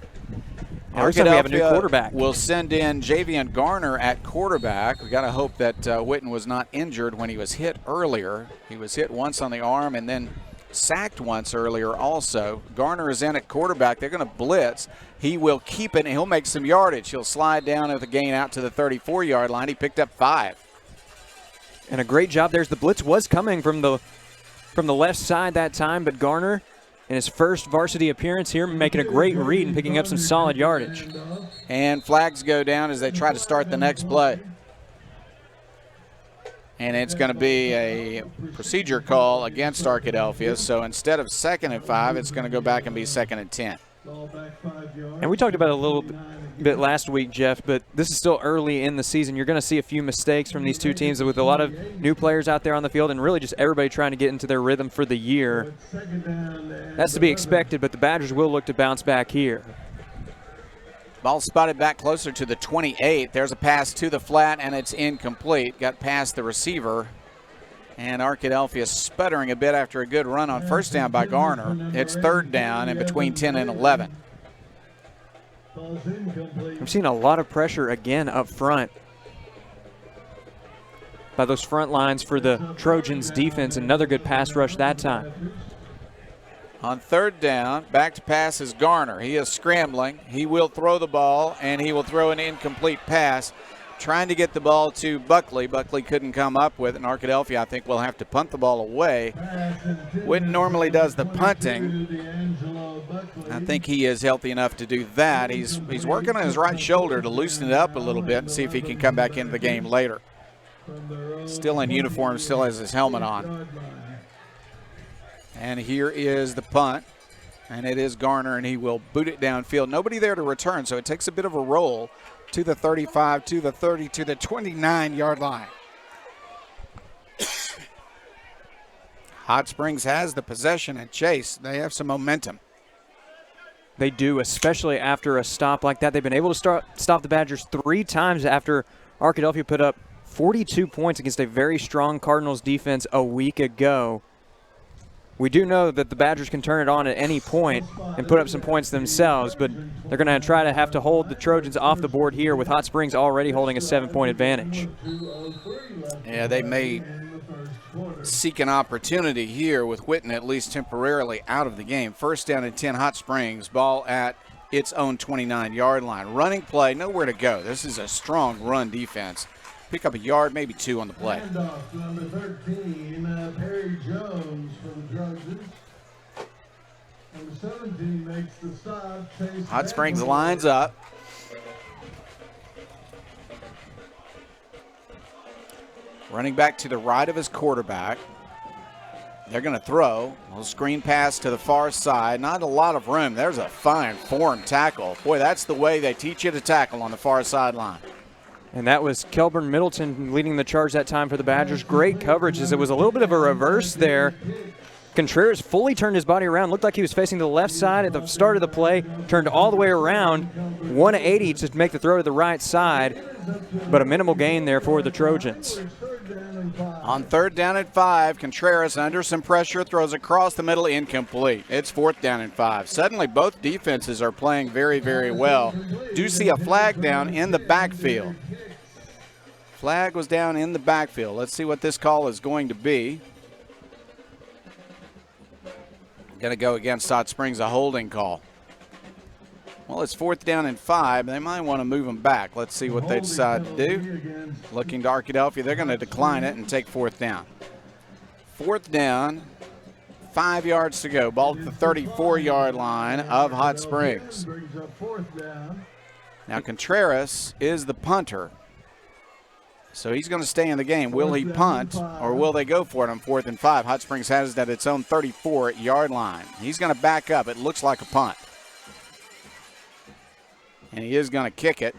Arkadelphia we have a new quarterback. Will send in Javian Garner at quarterback. We got to hope that Witten was not injured when he was hit earlier. He was hit once on the arm and then sacked once earlier also. Garner is in at quarterback. They're going to blitz. He will keep it, and he'll make some yardage. He'll slide down with a gain out to the 34-yard line. He picked up 5. And a great job. There's the blitz was coming from the left side that time, but Garner, in his first varsity appearance here, making a great read and picking up some solid yardage. And flags go down as they try to start the next play. And it's going to be a procedure call against Arkadelphia. So instead of 2nd and 5, it's going to go back and be 2nd and 10. And we talked about it a little bit last week, Jeff, but this is still early in the season. You're going to see a few mistakes from these two teams with a lot of new players out there on the field and really just everybody trying to get into their rhythm for the year. That's to be expected, but the Badgers will look to bounce back here. Ball spotted back closer to the 28. There's a pass to the flat, and it's incomplete. Got past the receiver. And Arkadelphia sputtering a bit after a good run on first down by Garner. It's 3rd down and between 10 and 11. Ball's incomplete. I'm seeing a lot of pressure again up front by those front lines for the Trojans defense. Another good pass rush that time. On third down, back to pass is Garner. He is scrambling. He will throw the ball, and he will throw an incomplete pass, trying to get the ball to Buckley. Buckley couldn't come up with it, and Arkadelphia, I think, will have to punt the ball away. Witten normally does the punting. I think he is healthy enough to do that. He's working on his right shoulder to loosen it up a little bit and see if he can come back into the game later. Still in uniform, still has his helmet on. And here is the punt, and it is Garner, and he will boot it downfield. Nobody there to return, so it takes a bit of a roll to the 35, to the 30, to the 29-yard line. Hot Springs has the possession and chase. They have some momentum. They do, especially after a stop like that. They've been able to stop the Badgers 3 times after Arkadelphia put up 42 points against a very strong Cardinals defense a week ago. We do know that the Badgers can turn it on at any point and put up some points themselves, but they're going to have to hold the Trojans off the board here with Hot Springs already holding a 7-point advantage. Yeah, they may seek an opportunity here with Witten at least temporarily out of the game. First down and 10, Hot Springs, ball at its own 29-yard line. Running play, nowhere to go. This is a strong run defense. Pick up a yard, maybe 2 on the play. Handoff to number 13, Perry Jones for the Trojans. Number 17 makes the stop. Chase Hot Springs lines up. Running back to the right of his quarterback. They're going to throw. A little screen pass to the far side. Not a lot of room. There's a fine form tackle. Boy, that's the way they teach you to tackle on the far sideline. And that was Kelburn Middleton leading the charge that time for the Badgers. Great coverage as it was a little bit of a reverse there. Contreras fully turned his body around. Looked like he was facing the left side at the start of the play. Turned all the way around, 180 to make the throw to the right side. But a minimal gain there for the Trojans. On third down and 5, Contreras under some pressure throws across the middle, incomplete. It's fourth down and 5. Suddenly both defenses are playing very, very well. Do see a flag down in the backfield. Flag was down in the backfield. Let's see what this call is going to be. Going to go against Hot Springs, a holding call. Well, it's fourth down and 5. They might want to move them back. Let's see what they decide to do. Looking to Arkadelphia, they're going to decline it and take fourth down. Fourth down, 5 yards to go. Ball at the 34-yard line of Hot Springs. Now Contreras is the punter, so he's going to stay in the game. Will he punt, or will they go for it on 4th and 5? Hot Springs has it at its own 34-yard line. He's going to back up. It looks like a punt. And he is going to kick it.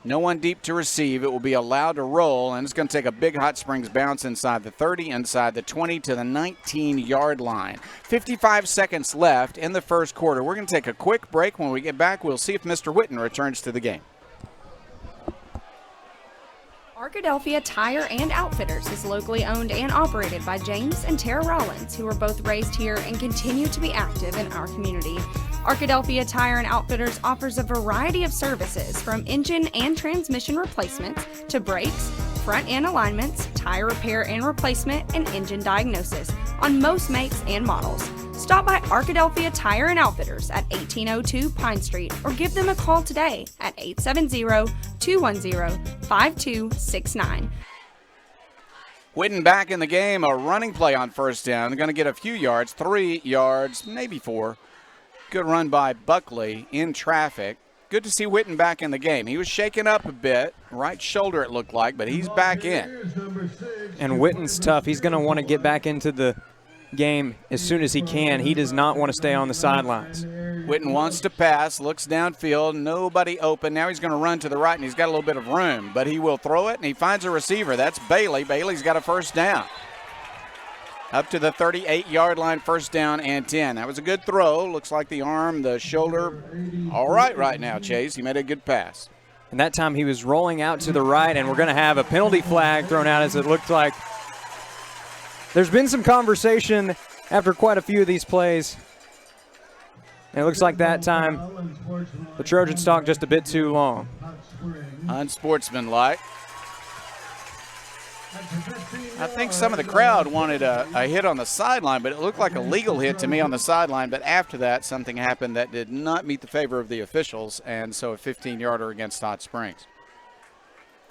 No one deep to receive. It will be allowed to roll, and it's going to take a big Hot Springs bounce inside the 30, inside the 20 to the 19-yard line. 55 seconds left in the first quarter. We're going to take a quick break. When we get back, we'll see if Mr. Witten returns to the game. Arkadelphia Tire and Outfitters is locally owned and operated by James and Tara Rollins, who were both raised here and continue to be active in our community. Arkadelphia Tire and Outfitters offers a variety of services from engine and transmission replacements to brakes, front end alignments, tire repair and replacement, and engine diagnosis on most makes and models. Stop by Arkadelphia Tire and Outfitters at 1802 Pine Street or give them a call today at 870-210-5269. Witten back in the game, a running play on first down. They're going to get a few yards, 3 yards, maybe 4. Good run by Buckley in traffic. Good to see Witten back in the game. He was shaken up a bit, right shoulder it looked like, but he's back in. And Witten's tough. He's going to want to get back into the game as soon as he can. He does not want to stay on the sidelines. Witten wants to pass, looks downfield, nobody open. Now he's going to run to the right, and he's got a little bit of room, but he will throw it, and he finds a receiver. That's Bailey. Bailey's got a first down. Up to the 38-yard line, first down and 10. That was a good throw. Looks like the arm, the shoulder, all right now, Chase. He made a good pass. And that time he was rolling out to the right, and we're going to have a penalty flag thrown out as it looked like. There's been some conversation after quite a few of these plays And it looks like that time the Trojans talked just a bit too long. Unsportsmanlike. I think some of the crowd wanted a hit on the sideline, but it looked like a legal hit to me on the sideline. But after that, something happened that did not meet the favor of the officials, and so a 15-yarder against Hot Springs.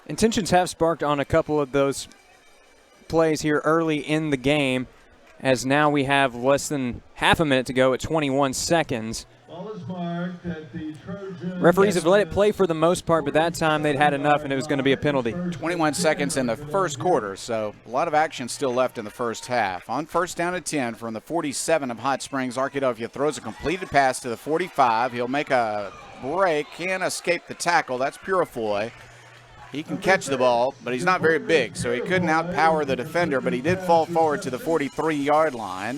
Intentions have sparked on a couple of those plays here early in the game, as now we have less than half a minute to go at 21 seconds. Referees have let it play for the most part, but that time they'd had enough and it was going to be a penalty. 21 seconds in the first quarter, so a lot of action still left in the first half. On first down at 10 from the 47 of Hot Springs, Arkadelphia throws a completed pass to the 45. He'll make a break, can't escape the tackle. That's Purifoy. He can catch the ball, but he's not very big, so he couldn't outpower the defender, but he did fall forward to the 43-yard line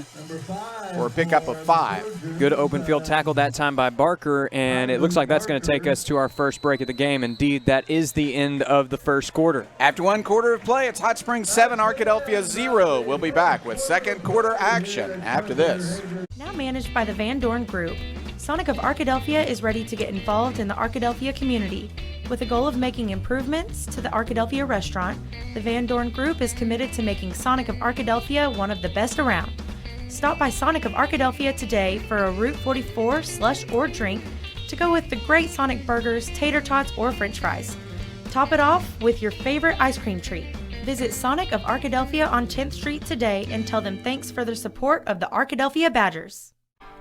for a pickup of 5. Good open field tackle that time by Barker, and it looks like that's going to take us to our first break of the game. Indeed, that is the end of the first quarter. After one quarter of play, it's Hot Springs 7, Arkadelphia 0. We'll be back with second quarter action after this. Now managed by the Van Dorn Group, Sonic of Arkadelphia is ready to get involved in the Arkadelphia community. With the goal of making improvements to the Arkadelphia restaurant, the Van Dorn Group is committed to making Sonic of Arkadelphia one of the best around. Stop by Sonic of Arkadelphia today for a Route 44 slush or drink to go with the great Sonic burgers, tater tots, or french fries. Top it off with your favorite ice cream treat. Visit Sonic of Arkadelphia on 10th Street today and tell them thanks for their support of the Arkadelphia Badgers.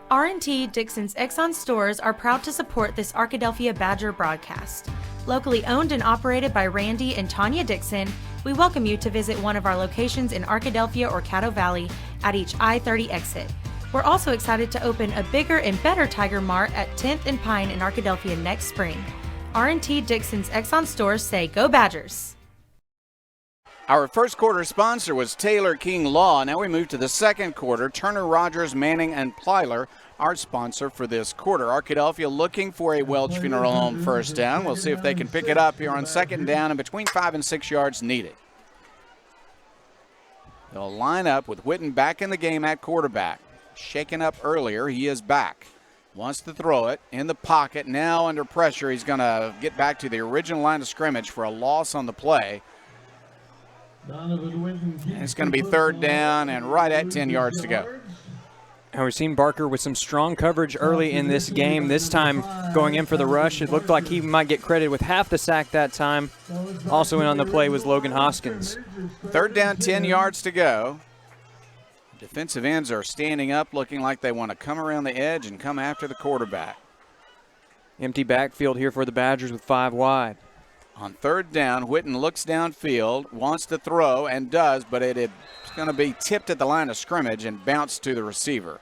R&T Dixon's Exxon stores are proud to support this Arkadelphia Badger broadcast. Locally owned and operated by Randy and Tanya Dixon, we welcome you to visit one of our locations in Arkadelphia or Caddo Valley at each I-30 exit. We're also excited to open a bigger and better Tiger Mart at 10th and Pine in Arkadelphia next spring. R&T Dixon's Exxon stores say, Go Badgers! Our first quarter sponsor was Taylor King Law. Now we move to the second quarter. Turner, Rogers, Manning, and Plyler, our sponsor for this quarter. Arkadelphia looking for a Welch Funeral Home first down. We'll see if they can pick it up here on second down and between 5 and 6 yards needed. They'll line up with Witten back in the game at quarterback. Shaken up earlier, he is back. Wants to throw it in the pocket. Now under pressure, he's going to get back to the original line of scrimmage for a loss on the play. And it's going to be third down and right at 10 yards to go. And we've seen Barker with some strong coverage early in this game. This time going in for the rush. It looked like he might get credit with half the sack that time. Also in on the play was Logan Hoskins. Third down, 10 yards to go. Defensive ends are standing up looking like they want to come around the edge and come after the quarterback. Empty backfield here for the Badgers with 5 wide. On third down, Witten looks downfield, wants to throw, and does, but it's going to be tipped at the line of scrimmage and bounced to the receiver.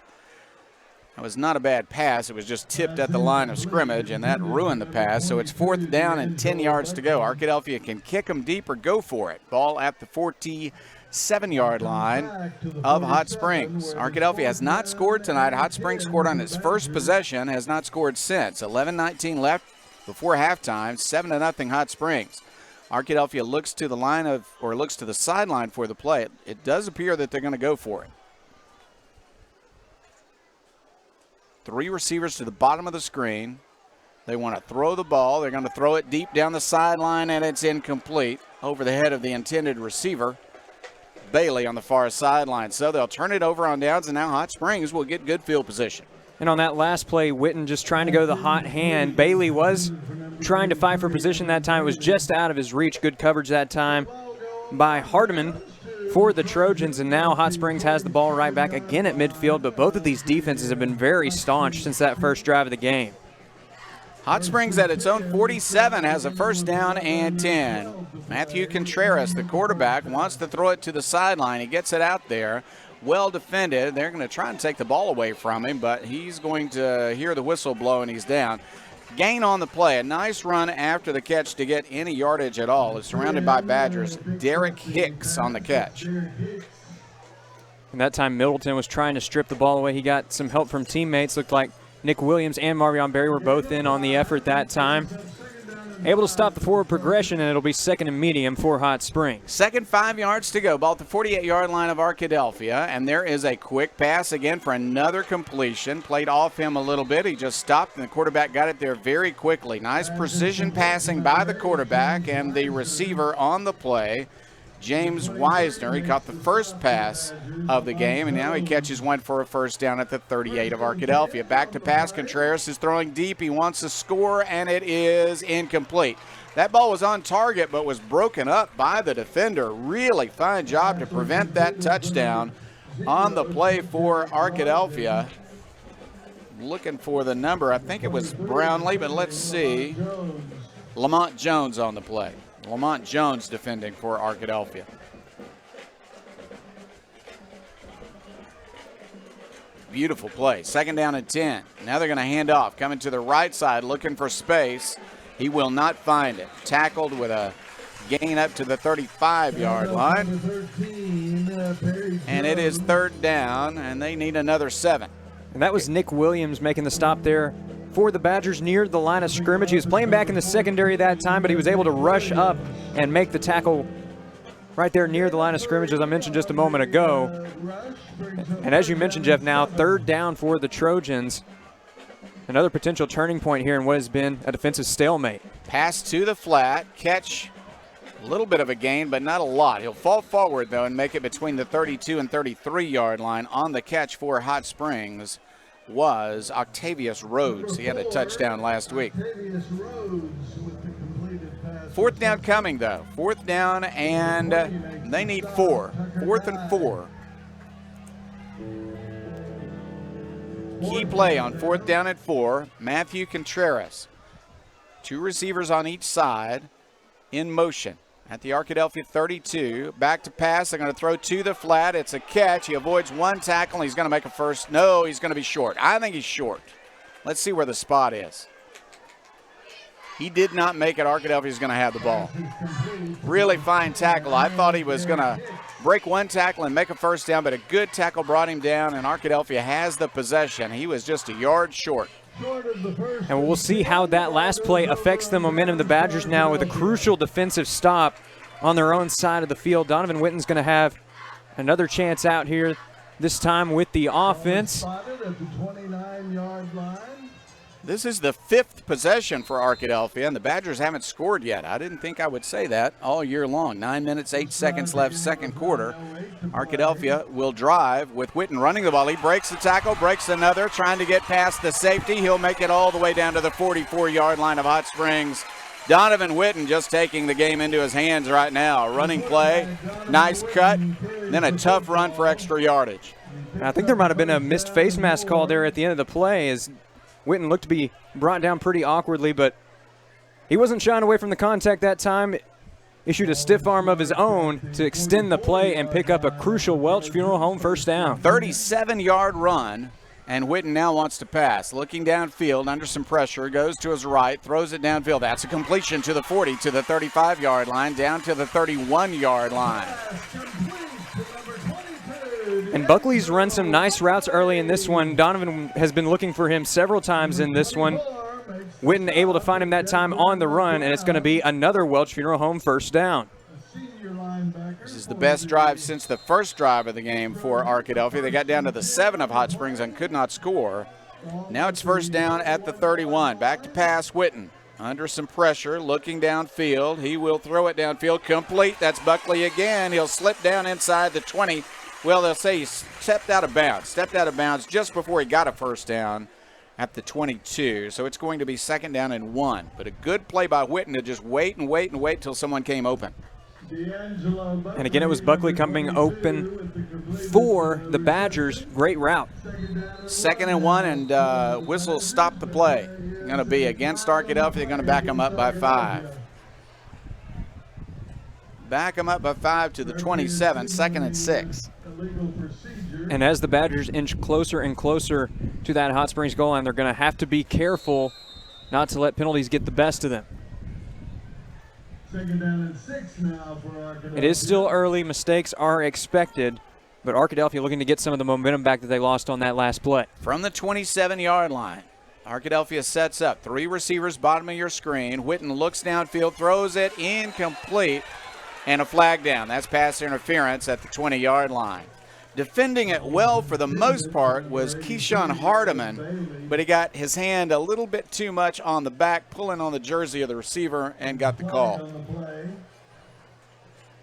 That was not a bad pass. It was just tipped at the line of scrimmage, and that ruined the pass. So it's fourth down and 10 yards to go. Arkadelphia can kick them deep or go for it. Ball at the 47-yard line of Hot Springs. Arkadelphia has not scored tonight. Hot Springs scored on its first possession, has not scored since. 11:19 left before halftime, 7-0 Hot Springs. Arkadelphia looks to the line of, or looks to the sideline for the play. It does appear that they're going to go for it. 3 receivers to the bottom of the screen. They want to throw the ball. They're going to throw it deep down the sideline, and it's incomplete over the head of the intended receiver, Bailey, on the far sideline. So they'll turn it over on downs, and now Hot Springs will get good field position. And on that last play, Witten just trying to go to the hot hand. Bailey was trying to fight for position that time. It was just out of his reach. Good coverage that time by Hardiman for the Trojans. And now Hot Springs has the ball right back again at midfield. But both of these defenses have been very staunch since that first drive of the game. Hot Springs at its own 47 has a first down and 10. Matthew Contreras, the quarterback, wants to throw it to the sideline. He gets it out there. Well defended. They're going to try and take the ball away from him, but he's going to hear the whistle blow and he's down. Gain on the play. A nice run after the catch to get any yardage at all. It's surrounded by Badgers. Derek Hicks on the catch. And that time Middleton was trying to strip the ball away. He got some help from teammates. Looked like Nick Williams and Marvion Berry were both in on the effort that time. able to stop the forward progression, and it'll be 2nd and medium for Hot Springs. Second 5 yards to go. Ball at the 48-yard line of Arkadelphia, and there is a quick pass again for another completion. Played off him a little bit. He just stopped, and the quarterback got it there very quickly. Nice precision passing by the quarterback and the receiver on the play, James Wisner. He caught the first pass of the game, and now he catches one for a first down at the 38 of Arkadelphia. Back to pass. Contreras is throwing deep. He wants to score, and it is incomplete. That ball was on target but was broken up by the defender. Really fine job to prevent that touchdown on the play for Arkadelphia. Looking for the number. I think it was Brownlee, but let's see. Lamont Jones on the play. Lamont Jones defending for Arkadelphia. Beautiful play. 2nd down and 10. Now they're going to hand off. Coming to the right side, looking for space. He will not find it. Tackled with a gain up to the 35-yard line. And it is 3rd down, and they need another 7. And that was Nick Williams making the stop there for the Badgers near the line of scrimmage. He was playing back in the secondary that time, but he was able to rush up and make the tackle right there near the line of scrimmage, as I mentioned just a moment ago. And as you mentioned, Jeff, now 3rd down for the Trojans. Another potential turning point here in what has been a defensive stalemate. Pass to the flat, catch a little bit of a gain, but not a lot. He'll fall forward, though, and make it between the 32 and 33-yard line. On the catch for Hot Springs was Octavius Rhodes. He had a touchdown last week. 4th down coming, though. 4th down, and they need 4. 4th and 4. Key play on 4th down and 4. Matthew Contreras. 2 receivers on each side in motion. At the Arkadelphia 32, back to pass. They're going to throw to the flat. It's a catch. He avoids one tackle. He's going to make a first. No, he's going to be short. I think he's short. Let's see where the spot is. He did not make it. Arkadelphia's going to have the ball. Really fine tackle. I thought he was going to break one tackle and make a first down, but a good tackle brought him down, and Arkadelphia has the possession. He was just a yard short. And we'll see how that last play affects the momentum of the Badgers now with a crucial defensive stop on their own side of the field. Donovan Witten's going to have another chance out here, this time with the offense. This is the 5th possession for Arkadelphia, and the Badgers haven't scored yet. I didn't think I would say that all year long. 9 minutes, 8 seconds left, 2nd quarter. Arkadelphia will drive with Witten running the ball. He breaks the tackle, breaks another, trying to get past the safety. He'll make it all the way down to the 44-yard line of Hot Springs. Donovan Witten just taking the game into his hands right now. Running play, nice cut, then a tough run for extra yardage. I think there might have been a missed face mask call there at the end of the play as Witten looked to be brought down pretty awkwardly, but he wasn't shying away from the contact that time. Issued a stiff arm of his own to extend the play and pick up a crucial Welch Funeral Home first down. 37-yard run, and Witten now wants to pass. Looking downfield under some pressure, goes to his right, throws it downfield. That's a completion to the 40, to the 35-yard line, down to the 31-yard line. And Buckley's run some nice routes early in this one. Donovan has been looking for him several times in this one. Witten able to find him that time on the run, and it's going to be another Welch Funeral Home first down. This is the best drive since the first drive of the game for Arkadelphia. They got down to the 7 of Hot Springs and could not score. Now it's first down at the 31. Back to pass, Witten. Under some pressure, looking downfield. He will throw it downfield, complete. That's Buckley again. He'll slip down inside the 20. Well, they'll say he stepped out of bounds just before he got a first down at the 22. So it's going to be 2nd down and 1. But a good play by Witten to just wait till someone came open. And again, it was Buckley coming open for the Badgers. Great route. 2nd and 1, and whistle stopped the play. Going to be against Arkadelphia. They're going to back them up by 5. Back them up by 5 to the 27, 2nd and 6. And as the Badgers inch closer and closer to that Hot Springs goal line, they're going to have to be careful not to let penalties get the best of them. 2nd down and 6 now for Arkadelphia. It is still early. Mistakes are expected, but Arkadelphia looking to get some of the momentum back that they lost on that last play. From the 27-yard line, Arkadelphia sets up. 3 receivers, bottom of your screen. Whitten looks downfield, throws it incomplete, and a flag down. That's pass interference at the 20-yard line. Defending it well for the most part was Keyshawn Hardiman, but he got his hand a little bit too much on the back, pulling on the jersey of the receiver, and got the call.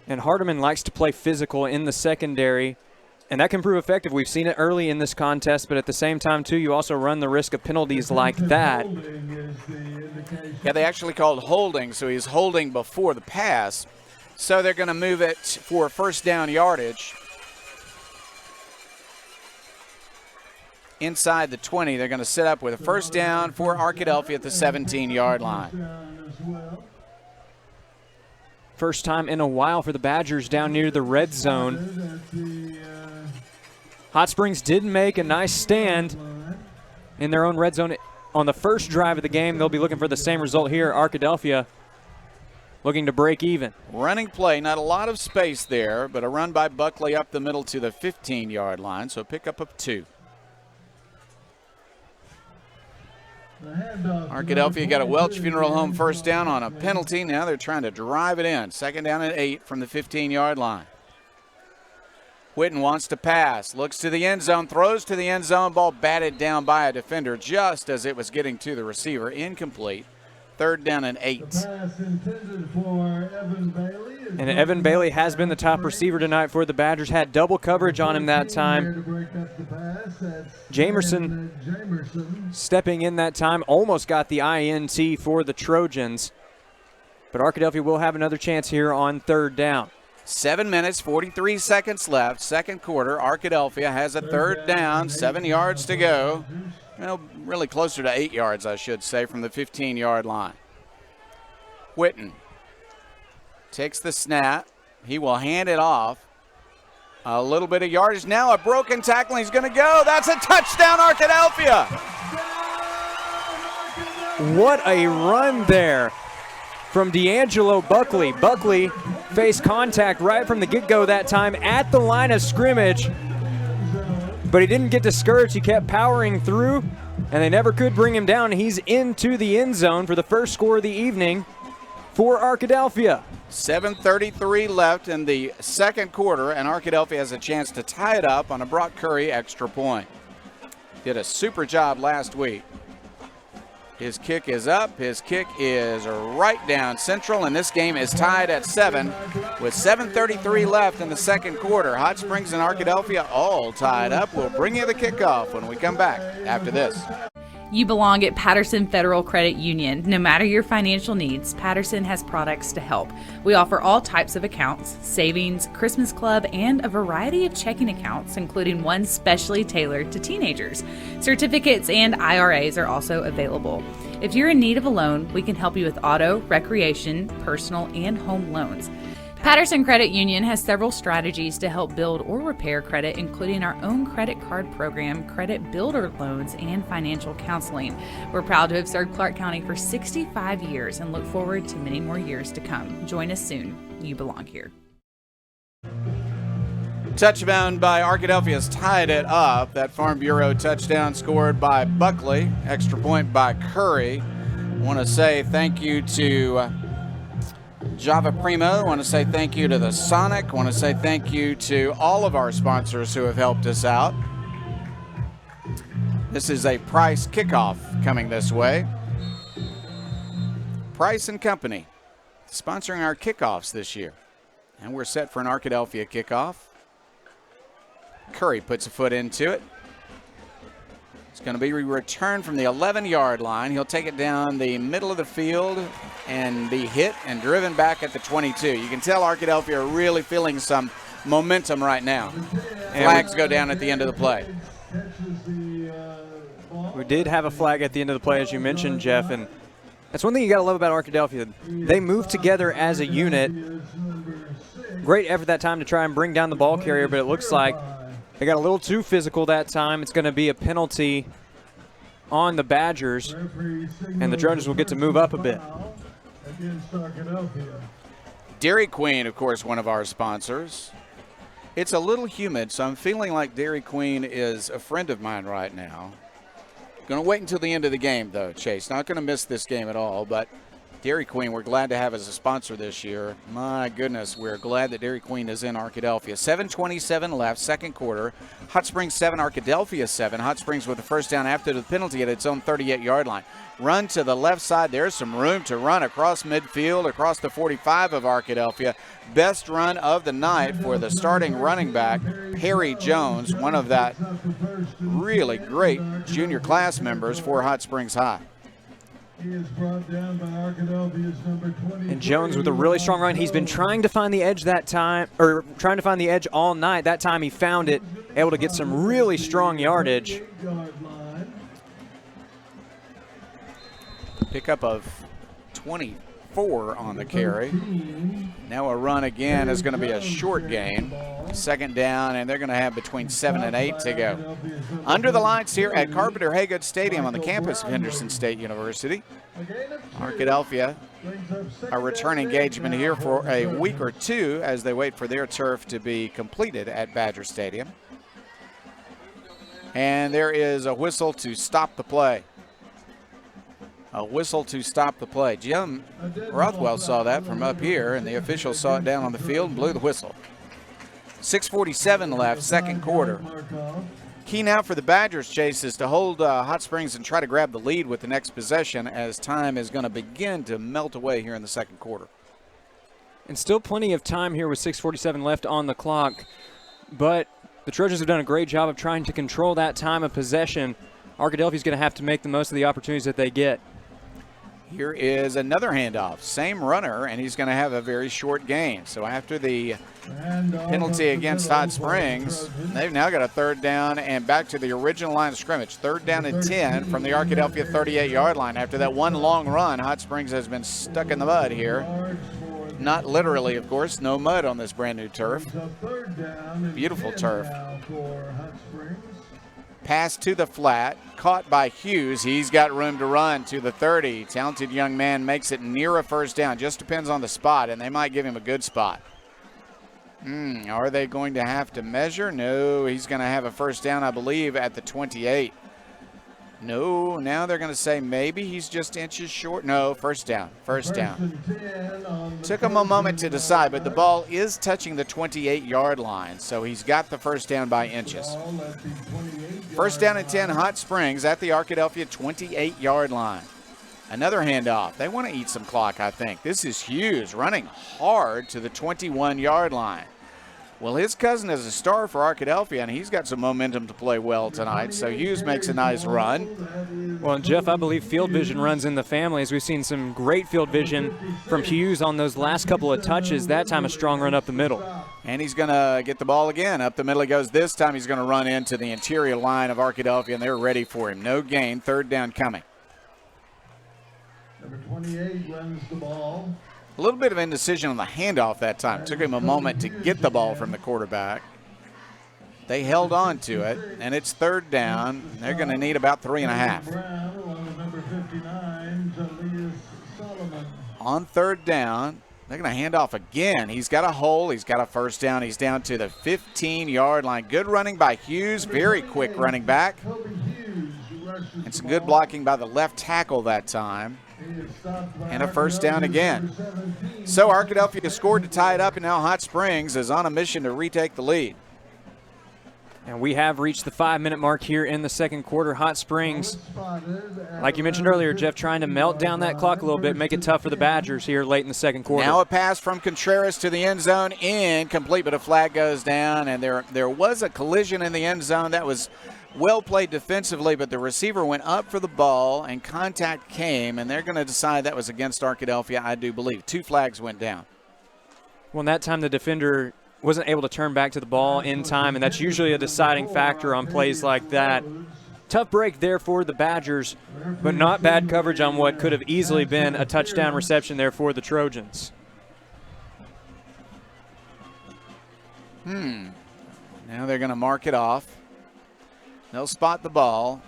And Hardiman likes to play physical in the secondary, and that can prove effective. We've seen it early in this contest, but at the same time, too, you also run the risk of penalties like that. Yeah, they actually called holding, so he's holding before the pass. So they're going to move it for first down yardage. Inside the 20, they're going to set up with a first down for Arkadelphia at the 17-yard line. First time in a while for the Badgers down near the red zone. Hot Springs did make a nice stand in their own red zone on the first drive of the game. They'll be looking for the same result here. Arkadelphia looking to break even. Running play, not a lot of space there, but a run by Buckley up the middle to the 15-yard line, so pickup of 2. Arkadelphia got a Welch Funeral Home first down on a penalty. Now they're trying to drive it in. Second down and 8 from the 15-yard line. Whitten wants to pass, looks to the end zone, throws to the end zone, ball batted down by a defender just as it was getting to the receiver. Incomplete. Third down and 8. And Evan Bailey has been the top receiver tonight for the Badgers. Had double coverage on him that time. Jamerson stepping in that time, almost got the INT for the Trojans. But Arkadelphia will have another chance here on third down. 7 minutes, 43 seconds left. Second quarter, Arkadelphia has a third down, 7 yards to go. Well, really closer to 8 yards, I should say, from the 15-yard line. Whitten takes the snap. He will hand it off. A little bit of yardage. Now a broken tackle. He's going to go. That's a touchdown, Arkadelphia. What a run there from D'Angelo Buckley. Buckley faced contact right from the get-go that time at the line of scrimmage, but he didn't get discouraged. He kept powering through, and they never could bring him down. He's into the end zone for the first score of the evening for Arkadelphia. 7:33 left in the second quarter, and Arkadelphia has a chance to tie it up on a Brock Curry extra point. Did a super job last week. His kick is up. His kick is right down central, and this game is tied at 7 with 7:33 left in the second quarter. Hot Springs and Arkadelphia all tied up. We'll bring you the kickoff when we come back after this. You belong at Patterson Federal Credit Union. No matter your financial needs, Patterson has products to help. We offer all types of accounts, savings, Christmas club, and a variety of checking accounts, including one specially tailored to teenagers. Certificates and IRAs are also available. If you're in need of a loan, we can help you with auto, recreation, personal, and home loans. Patterson Credit Union has several strategies to help build or repair credit, including our own credit card program, credit builder loans, and financial counseling. We're proud to have served Clark County for 65 years and look forward to many more years to come. Join us soon. You belong here. Touchdown by Arkadelphia has tied it up. That Farm Bureau touchdown scored by Buckley. Extra point by Curry. I want to say thank you to Java Primo. I want to say thank you to the Sonic. I want to say thank you to all of our sponsors who have helped us out. This is a Price kickoff coming this way. Price and Company sponsoring our kickoffs this year. And we're set for an Arkadelphia kickoff. Curry puts a foot into it. It's going to be returned from the 11-yard line. He'll take it down the middle of the field and be hit and driven back at the 22. You can tell Arkadelphia are really feeling some momentum right now. Flags go down at the end of the play. We did have a flag at the end of the play, as you mentioned, Jeff, and that's one thing you got to love about Arkadelphia. They move together as a unit. Great effort that time to try and bring down the ball carrier, but it looks like they got a little too physical that time. It's going to be a penalty on the Badgers, and the Trojans will get to move up a bit. Dairy Queen, of course, one of our sponsors. It's a little humid, so I'm feeling like Dairy Queen is a friend of mine right now. Going to wait until the end of the game, though, Chase. Not going to miss this game at all, but Dairy Queen, we're glad to have as a sponsor this year. My goodness, we're glad that Dairy Queen is in Arkadelphia. 7:27 left, second quarter. Hot Springs 7, Arkadelphia 7. Hot Springs with the first down after the penalty at its own 38-yard line. Run to the left side. There's some room to run across midfield, across the 45 of Arkadelphia. Best run of the night for the starting running back, Perry Jones, one of that really great junior class members for Hot Springs High. He is brought down by Arkadelphia's number 20. And Jones with a really strong run. He's been trying to find the edge that time, or trying to find the edge all night. That time he found it, able to get some really strong yardage. Pickup of 24 on the carry. Now a run again is going to be a short gain. Second down, and they're going to have between 7 and 8 to go. Under the lights here at Carpenter Haygood Stadium on the campus of Henderson State University. Arkadelphia, a return engagement here for a week or two as they wait for their turf to be completed at Badger Stadium. And there is a whistle to stop the play. A whistle to stop the play. Jim Rothwell saw that from up here, and the official saw it down on the field and blew the whistle. 6:47 left, second quarter. Key now for the Badgers, Chase, is to hold Hot Springs and try to grab the lead with the next possession as time is going to begin to melt away here in the second quarter. And still plenty of time here with 6:47 left on the clock, but the Trojans have done a great job of trying to control that time of possession. Arkadelphia is going to have to make the most of the opportunities that they get. Here is another handoff. Same runner, and he's going to have a very short gain. So after the penalty against Hot Springs, they've now got a third down and back to the original line of scrimmage. Third down and 10 from the Arkadelphia 38-yard line. After that one long run, Hot Springs has been stuck in the mud here. Not literally, of course. No mud on this brand new turf. Beautiful turf. Pass to the flat, caught by Hughes. He's got room to run to the 30. Talented young man makes it near a first down. Just depends on the spot, and they might give him a good spot. Are they going to have to measure? No, he's going to have a first down, I believe, at the 28. No, now they're going to say maybe he's just inches short. No, first down, first down. Took him a moment to decide, but the ball is touching the 28-yard line, so he's got the first down by inches. First down and 10, Hot Springs at the Arkadelphia 28-yard line. Another handoff. They want to eat some clock, I think. This is Hughes running hard to the 21-yard line. Well, his cousin is a star for Arkadelphia, and he's got some momentum to play well tonight, so Hughes makes a nice run. Well, Jeff, I believe field vision runs in the family, as we've seen some great field vision from Hughes on those last couple of touches. That time a strong run up the middle. And he's going to get the ball again. Up the middle he goes. This time he's going to run into the interior line of Arkadelphia, and they're ready for him. No gain, third down coming. Number 28 runs the ball. A little bit of indecision on the handoff that time. Took him a moment to get the ball from the quarterback. They held on to it, and it's third down. They're going to need about 3.5. On third down, they're going to hand off again. He's got a hole. He's got a first down. He's down to the 15-yard line. Good running by Hughes. Very quick running back. And some good blocking by the left tackle that time. And a first down again. So Arkadelphia scored to tie it up, and now Hot Springs is on a mission to retake the lead. And we have reached the 5-minute mark here in the second quarter. Hot Springs, like you mentioned earlier, Jeff, trying to melt down that clock a little bit, make it tough for the Badgers here late in the second quarter. Now a pass from Contreras to the end zone, incomplete, but a flag goes down, and there was a collision in the end zone. That was well played defensively, but the receiver went up for the ball, and contact came, and they're going to decide that was against Arkadelphia, I do believe. 2 flags went down. Well, in that time, the defender wasn't able to turn back to the ball in time, and that's usually a deciding factor on plays like that. Tough break there for the Badgers, but not bad coverage on what could have easily been a touchdown reception there for the Trojans. Now they're going to mark it off. They'll spot the ball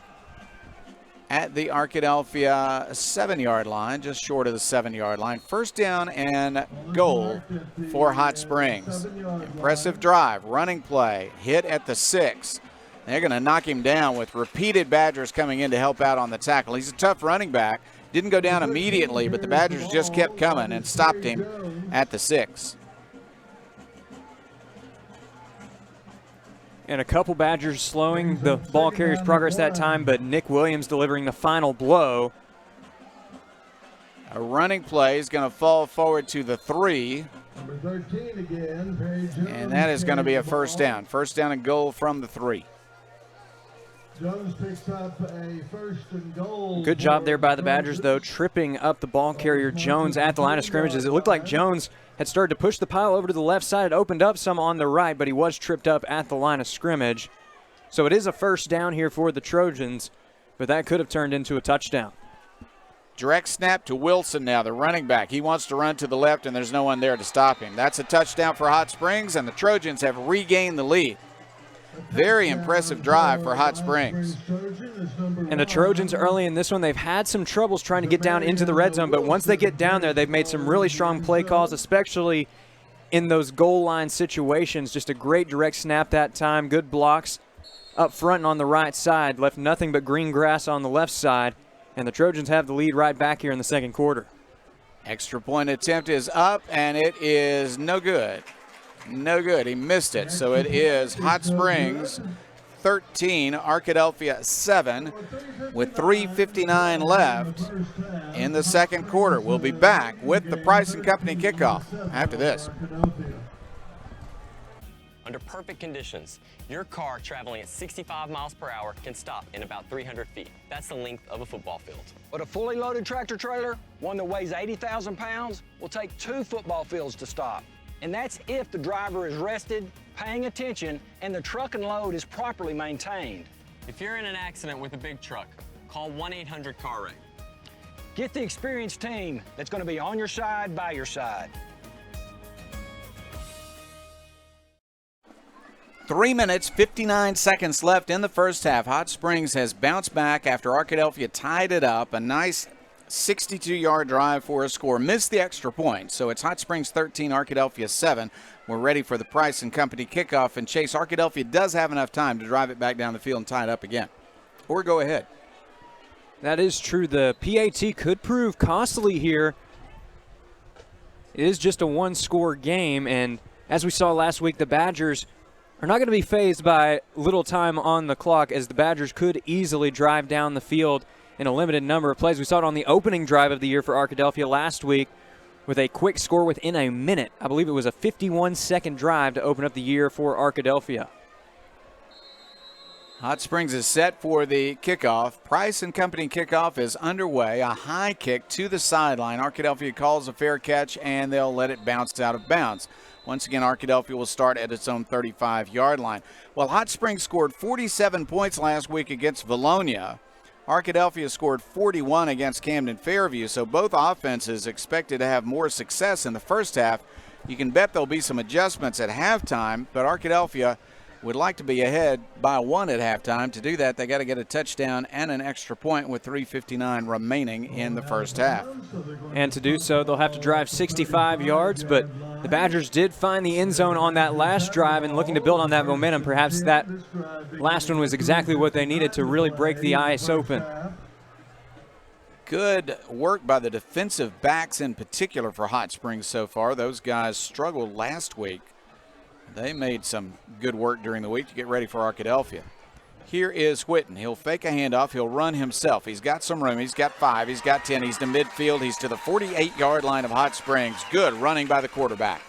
at the Arkadelphia 7-yard line, just short of the 7-yard line. First down and goal for Hot Springs. Impressive drive, running play, hit at the 6. They're going to knock him down with repeated Badgers coming in to help out on the tackle. He's a tough running back. Didn't go down immediately, but the Badgers just kept coming and stopped him at the 6. And a couple Badgers slowing the ball carrier's progress that time, but Nick Williams delivering the final blow. A running play is going to fall forward to the 3. Number 13 again, Perry Jones. And that is going to be a first down. First down and goal from the 3. Jones picks up a first and goal. Good job there by the Badgers, though, tripping up the ball carrier Jones at the line of scrimmage. As it looked like Jones had started to push the pile over to the left side. It opened up some on the right, but he was tripped up at the line of scrimmage. So it is a first down here for the Trojans, but that could have turned into a touchdown. Direct snap to Wilson now, the running back. He wants to run to the left, and there's no one there to stop him. That's a touchdown for Hot Springs, and the Trojans have regained the lead. Very impressive drive for Hot Springs. And the Trojans early in this one, they've had some troubles trying to get down into the red zone, but once they get down there, they've made some really strong play calls, especially in those goal line situations. Just a great direct snap that time. Good blocks up front and on the right side. Left nothing but green grass on the left side. And the Trojans have the lead right back here in the second quarter. Extra point attempt is up, and it is no good. No good. He missed it. So it is Hot Springs 13, Arkadelphia 7, with 3:59 left in the second quarter. We'll be back with the Price and Company kickoff after this. Under perfect conditions, your car traveling at 65 miles per hour can stop in about 300 feet. That's the length of a football field. But a fully loaded tractor trailer, one that weighs 80,000 pounds, will take 2 football fields to stop. And that's if the driver is rested, paying attention, and the truck and load is properly maintained. If you're in an accident with a big truck, call 1-800-CAR-WRECK. Get the experienced team that's going to be on your side, by your side. 3 minutes, 59 seconds left in the first half. Hot Springs has bounced back after Arkadelphia tied it up. A nice 62-yard drive for a score. Missed the extra point, so it's Hot Springs 13, Arkadelphia 7. We're ready for the Price and Company kickoff. And Chase, Arkadelphia does have enough time to drive it back down the field and tie it up again. Or go ahead. That is true. The PAT could prove costly here. It is just a one-score game, and as we saw last week, the Badgers are not going to be fazed by little time on the clock, as the Badgers could easily drive down the field in a limited number of plays. We saw it on the opening drive of the year for Arkadelphia last week with a quick score within a minute. I believe it was a 51-second drive to open up the year for Arkadelphia. Hot Springs is set for the kickoff. Price and Company kickoff is underway. A high kick to the sideline. Arkadelphia calls a fair catch, and they'll let it bounce out of bounds. Once again, Arkadelphia will start at its own 35-yard line. Well, Hot Springs scored 47 points last week against Valonia. Arkadelphia scored 41 against Camden Fairview, so both offenses expected to have more success in the first half. You can bet there'll be some adjustments at halftime, but Arkadelphia would like to be ahead by 1 at halftime. To do that, they got to get a touchdown and an extra point with 3:59 remaining in the first half. And to do so, they'll have to drive 65 yards, but the Badgers did find the end zone on that last drive, and looking to build on that momentum. Perhaps that last one was exactly what they needed to really break the ice open. Good work by the defensive backs in particular for Hot Springs so far. Those guys struggled last week. They made some good work during the week to get ready for Arkadelphia. Here is Whitten. He'll fake a handoff. He'll run himself. He's got some room. He's got 5. He's got 10. He's to midfield. He's to the 48-yard line of Hot Springs. Good running by the quarterback.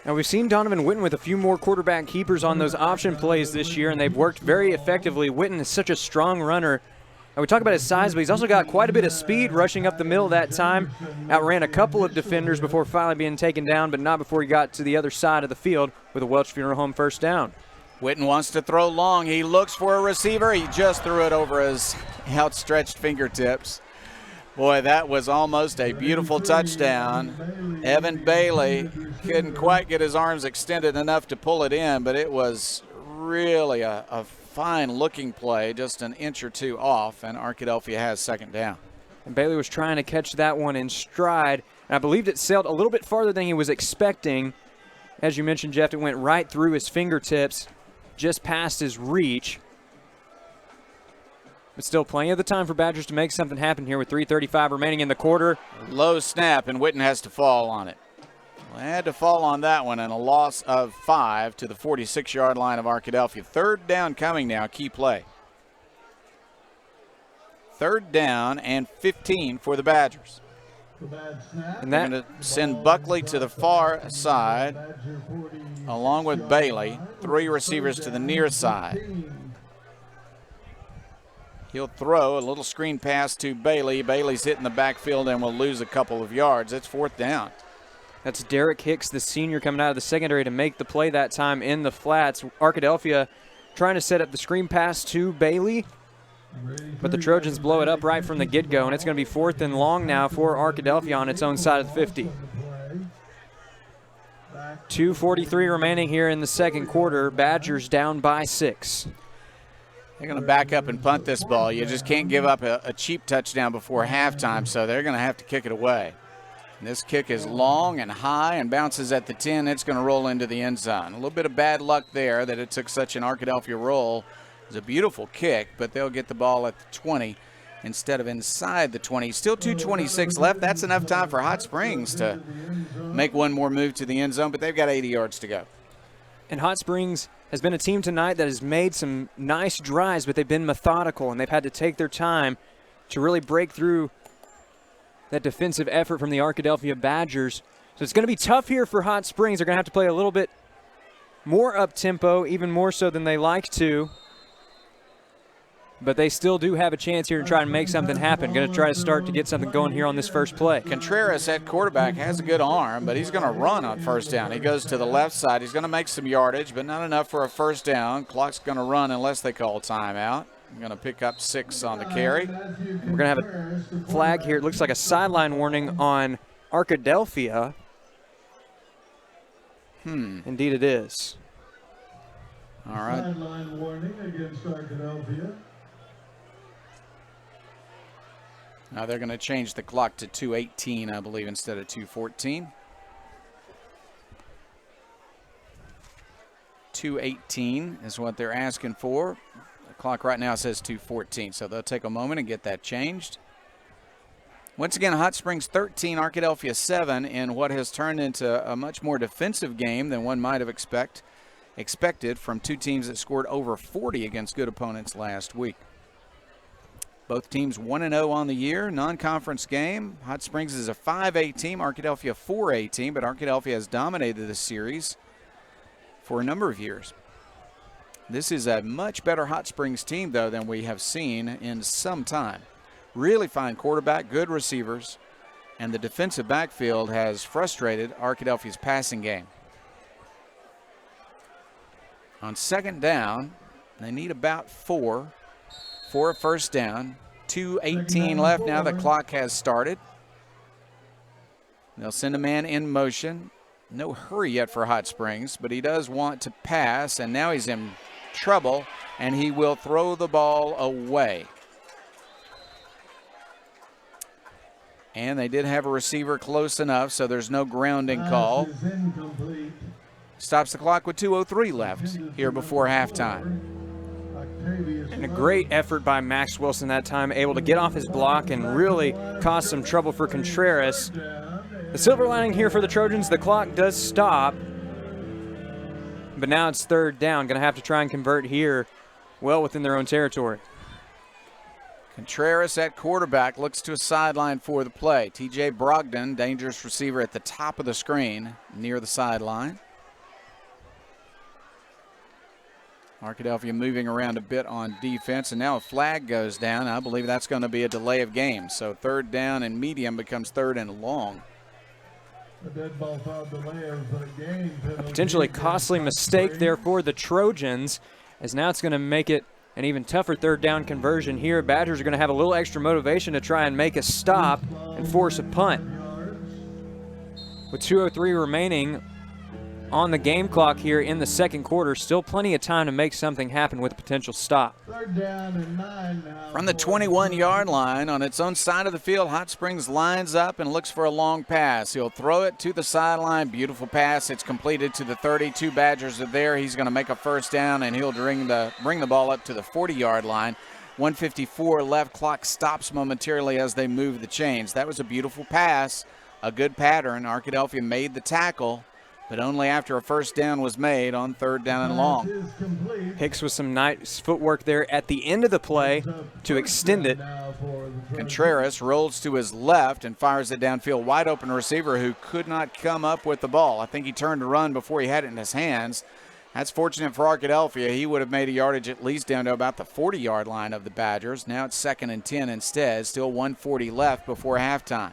Now, we've seen Donovan Whitten with a few more quarterback keepers on those option plays this year, and they've worked very effectively. Whitten is such a strong runner. And we talk about his size, but he's also got quite a bit of speed rushing up the middle that time. Outran a couple of defenders before finally being taken down, but not before he got to the other side of the field with a Welch Funeral Home first down. Whitten wants to throw long. He looks for a receiver. He just threw it over his outstretched fingertips. Boy, that was almost a beautiful touchdown. Evan Bailey couldn't quite get his arms extended enough to pull it in, but it was really a fine-looking play, just an inch or two off, and Arkadelphia has second down. And Bailey was trying to catch that one in stride, and I believed it sailed a little bit farther than he was expecting. As you mentioned, Jeff, it went right through his fingertips, just past his reach. But still plenty of the time for Badgers to make something happen here with 3:35 remaining in the quarter. Low snap, and Witten has to fall on it. Well, had to fall on that one, and a loss of 5 to the 46-yard line of Arkadelphia. Third down coming now, key play. Third down and 15 for the Badgers. And they're going to send Buckley to the far side along with Bailey. 3 receivers to the near side. He'll throw a little screen pass to Bailey. Bailey's hitting the backfield and will lose a couple of yards. It's 4th down. That's Derek Hicks, the senior, coming out of the secondary to make the play that time in the flats. Arkadelphia trying to set up the screen pass to Bailey, but the Trojans blow it up right from the get-go, and it's going to be 4th and long now for Arkadelphia on its own side of the 50. 2:43 remaining here in the second quarter. Badgers down by 6. They're going to back up and punt this ball. You just can't give up a cheap touchdown before halftime, so they're going to have to kick it away. And this kick is long and high and bounces at the 10. It's going to roll into the end zone. A little bit of bad luck there that it took such an Arkadelphia roll. It was a beautiful kick, but they'll get the ball at the 20 instead of inside the 20. Still 2:26 left. That's enough time for Hot Springs to make one more move to the end zone, but they've got 80 yards to go. And Hot Springs has been a team tonight that has made some nice drives, but they've been methodical, and they've had to take their time to really break through that defensive effort from the Arkadelphia Badgers. So it's going to be tough here for Hot Springs. They're going to have to play a little bit more up-tempo, even more so than they like to. But they still do have a chance here to try and make something happen. Going to try to start to get something going here on this first play. Contreras at quarterback has a good arm, but he's going to run on first down. He goes to the left side. He's going to make some yardage, but not enough for a first down. Clock's going to run unless they call timeout. I'm going to pick up 6 on the carry. We're going to have a flag here. It looks like a sideline warning on Arkadelphia. Indeed it is. All right. Sideline warning against Arkadelphia. Now they're going to change the clock to 2:18, I believe, instead of 2:14. 2:18 is what they're asking for. The clock right now says 2:14, so they'll take a moment and get that changed. Once again, Hot Springs 13, Arkadelphia 7, in what has turned into a much more defensive game than one might have expected from two teams that scored over 40 against good opponents last week. Both teams 1-0 on the year, non-conference game. Hot Springs is a 5A team, Arkadelphia a 4A team, but Arkadelphia has dominated the series for a number of years. This is a much better Hot Springs team, though, than we have seen in some time. Really fine quarterback, good receivers, and the defensive backfield has frustrated Arkadelphia's passing game. On second down, they need about 4 for a first down. 2:18 left now. The clock has started. They'll send a man in motion. No hurry yet for Hot Springs, but he does want to pass, and now he's in trouble, and he will throw the ball away. And they did have a receiver close enough, so there's no grounding call. Stops the clock with 2:03 left here before halftime. And a great effort by Max Wilson that time, able to get off his block and really cause some trouble for Contreras. The silver lining here for the Trojans, the clock does stop, but now it's third down. Going to have to try and convert here well within their own territory. Contreras at quarterback looks to a sideline for the play. TJ Brogdon, dangerous receiver at the top of the screen near the sideline. Arkadelphia moving around a bit on defense, and now a flag goes down. I believe that's going to be a delay of game. So third down and medium becomes third and long. A dead ball foul delay of game. A potentially costly mistake there for the Trojans, as now it's going to make it an even tougher third down conversion here. Badgers are going to have a little extra motivation to try and make a stop and force a punt. With 2:03 remaining on the game clock here in the second quarter, still plenty of time to make something happen with a potential stop. Third down and 9 now. From the 21-yard line on its own side of the field, Hot Springs lines up and looks for a long pass. He'll throw it to the sideline. Beautiful pass. It's completed to the 32. Badgers are there. He's going to make a first down, and he'll bring the ball up to the 40-yard line. 1:54 left. Clock stops momentarily as they move the chains. That was a beautiful pass, a good pattern. Arkadelphia made the tackle, but only after a first down was made on 3rd down and long. Hicks with some nice footwork there at the end of the play to extend it. Contreras rolls to his left and fires it downfield. Wide open receiver who could not come up with the ball. I think he turned to run before he had it in his hands. That's fortunate for Arkadelphia. He would have made a yardage at least down to about the 40-yard line of the Badgers. Now it's 2nd and 10 instead. Still 1:40 left before halftime.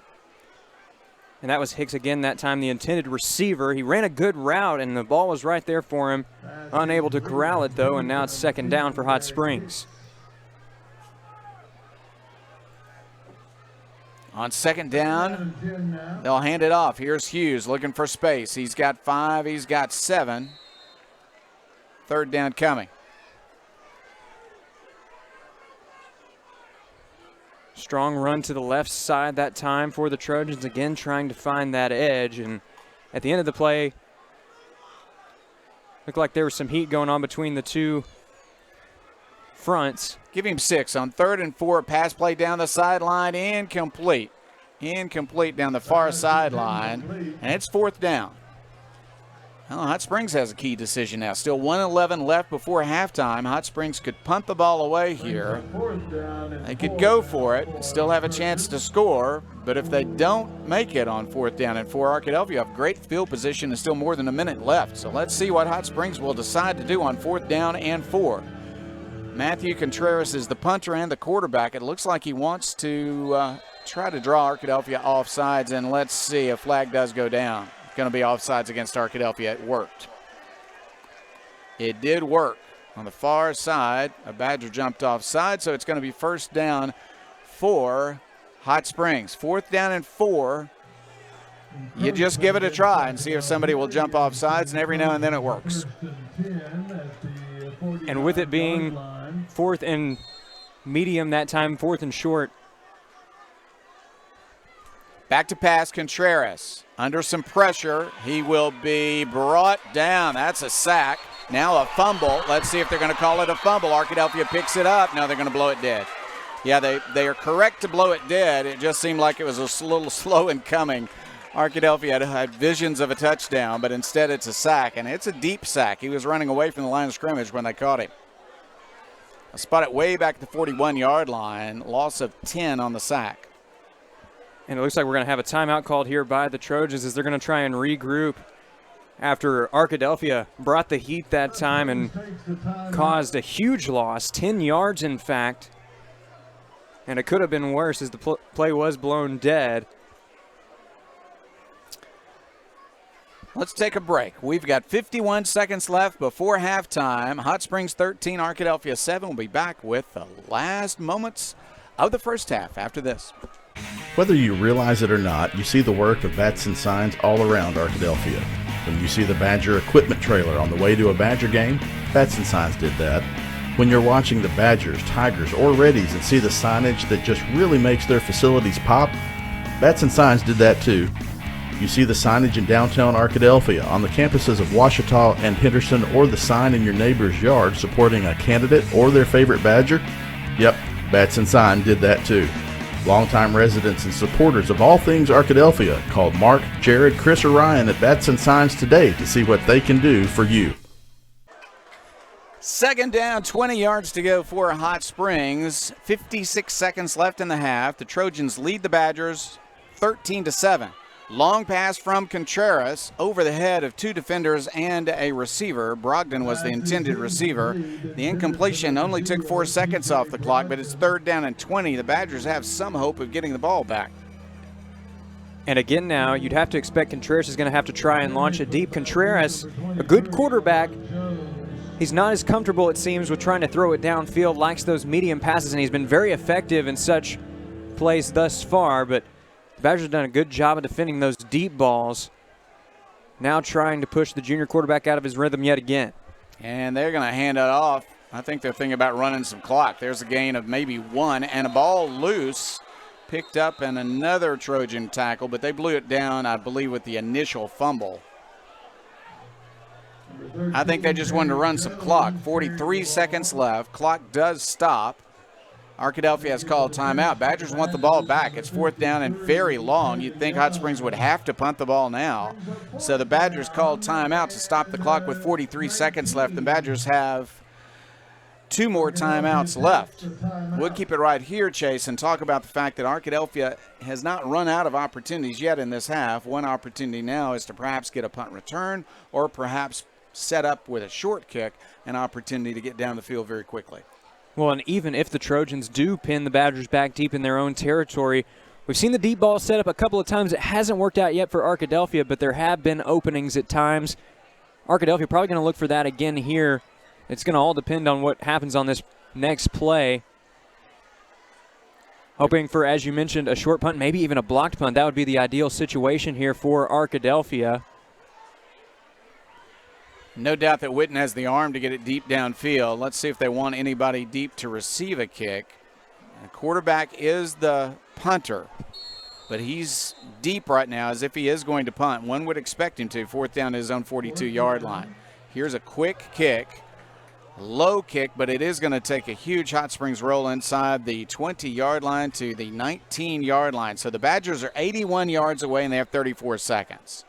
And that was Hicks again that time, the intended receiver. He ran a good route, and the ball was right there for him. Unable to corral it, though, and now it's 2nd down for Hot Springs. On 2nd down, they'll hand it off. Here's Hughes looking for space. He's got 5, he's got 7. 3rd down coming. Strong run to the left side that time for the Trojans, again trying to find that edge. And at the end of the play, looked like there was some heat going on between the two fronts. Give him 6 on 3rd and 4. Pass play down the sideline, incomplete. Incomplete down the far sideline, and it's 4th down. Well, Hot Springs has a key decision now. Still 1:11 left before halftime. Hot Springs could punt the ball away here. They could go for it and still have a chance to score, but if they don't make it on 4th down and 4, Arkadelphia have great field position and still more than a minute left. So let's see what Hot Springs will decide to do on 4th down and 4. Matthew Contreras is the punter and the quarterback. It looks like he wants to try to draw Arkadelphia off sides, and let's see if flag does go down. Going to be offsides against Arkadelphia. It worked. It did work. On the far side, a Badger jumped offside, so it's going to be 1st down for Hot Springs. 4th down and 4. You just give it a try and see if somebody will jump off sides, and every now and then it works. And with it being 4th and medium that time, 4th and short. Back to pass, Contreras. Under some pressure, he will be brought down. That's a sack. Now a fumble. Let's see if they're going to call it a fumble. Arkadelphia picks it up. No, they're going to blow it dead. Yeah, they are correct to blow it dead. It just seemed like it was a little slow in coming. Arkadelphia had visions of a touchdown, but instead it's a sack, and it's a deep sack. He was running away from the line of scrimmage when they caught him. I spot it way back at the 41-yard line. Loss of 10 on the sack. And it looks like we're going to have a timeout called here by the Trojans as they're going to try and regroup after Arkadelphia brought the heat that time and caused a huge loss, 10 yards in fact. And it could have been worse as the play was blown dead. Let's take a break. We've got 51 seconds left before halftime. Hot Springs 13, Arkadelphia 7. We'll be back with the last moments of the first half after this. Whether you realize it or not, you see the work of bats and signs all around Arkadelphia. When you see the Badger equipment trailer on the way to a Badger game, Bats and Signs did that. When you're watching the Badgers, Tigers, or Reddies and see the signage that just really makes their facilities pop, Bats and Signs did that too. You see the signage in downtown Arkadelphia, on the campuses of Ouachita and Henderson, or the sign in your neighbor's yard supporting a candidate or their favorite Badger? Yep, Bats and Sign did that too. Longtime residents and supporters of all things Arkadelphia called Mark, Jared, Chris, or Ryan at Bats and Signs today to see what they can do for you. 2nd down, 20 yards to go for Hot Springs. 56 seconds left in the half. The Trojans lead the Badgers 13-7. Long pass from Contreras over the head of 2 defenders and a receiver. Brogdon was the intended receiver. The incompletion only took 4 seconds off the clock, but it's 3rd down and 20. The Badgers have some hope of getting the ball back. And again now, you'd have to expect Contreras is going to have to try and launch it deep. Contreras, a good quarterback. He's not as comfortable, it seems, with trying to throw it downfield, likes those medium passes, and he's been very effective in such plays thus far, but the Badgers have done a good job of defending those deep balls. Now trying to push the junior quarterback out of his rhythm yet again. And they're going to hand it off. I think they're thinking about running some clock. There's a gain of maybe 1, and a ball loose. Picked up in another Trojan tackle, but they blew it down, I believe, with the initial fumble. I think they just wanted to run some clock. 43 seconds left. Clock does stop. Arkadelphia has called timeout. Badgers want the ball back. It's 4th down and very long. You'd think Hot Springs would have to punt the ball now. So the Badgers called timeout to stop the clock with 43 seconds left. The Badgers have 2 more timeouts left. We'll keep it right here, Chase, and talk about the fact that Arkadelphia has not run out of opportunities yet in this half. One opportunity now is to perhaps get a punt return or perhaps set up with a short kick an opportunity to get down the field very quickly. Well, and even if the Trojans do pin the Badgers back deep in their own territory, we've seen the deep ball set up a couple of times. It hasn't worked out yet for Arkadelphia, but there have been openings at times. Arkadelphia probably going to look for that again here. It's going to all depend on what happens on this next play. Hoping for, as you mentioned, a short punt, maybe even a blocked punt. That would be the ideal situation here for Arkadelphia. No doubt that Whitten has the arm to get it deep downfield. Let's see if they want anybody deep to receive a kick. The quarterback is the punter, but he's deep right now as if he is going to punt. One would expect him to. 4th down to his own 42-yard line. Here's a quick kick, low kick, but it is going to take a huge Hot Springs roll inside the 20-yard line to the 19-yard line. So the Badgers are 81 yards away and they have 34 seconds.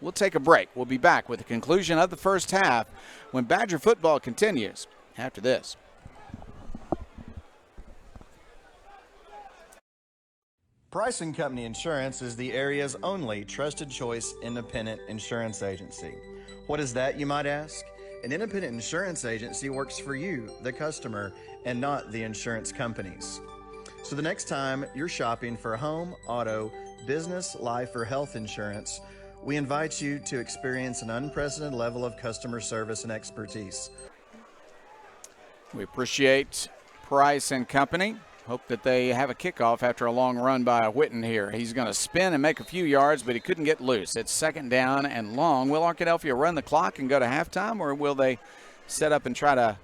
We'll take a break. We'll be back with the conclusion of the first half when Badger football continues after this. Price & Company Insurance is the area's only trusted choice independent insurance agency. What is that, you might ask? An independent insurance agency works for you, the customer, and not the insurance companies. So the next time you're shopping for home, auto, business, life, or health insurance, we invite you to experience an unprecedented level of customer service and expertise. We appreciate Price and Company. Hope that they have a kickoff after a long run by Whitten here. He's going to spin and make a few yards, but he couldn't get loose. It's 2nd down and long. Will Arkadelphia run the clock and go to halftime, or will they set up and try to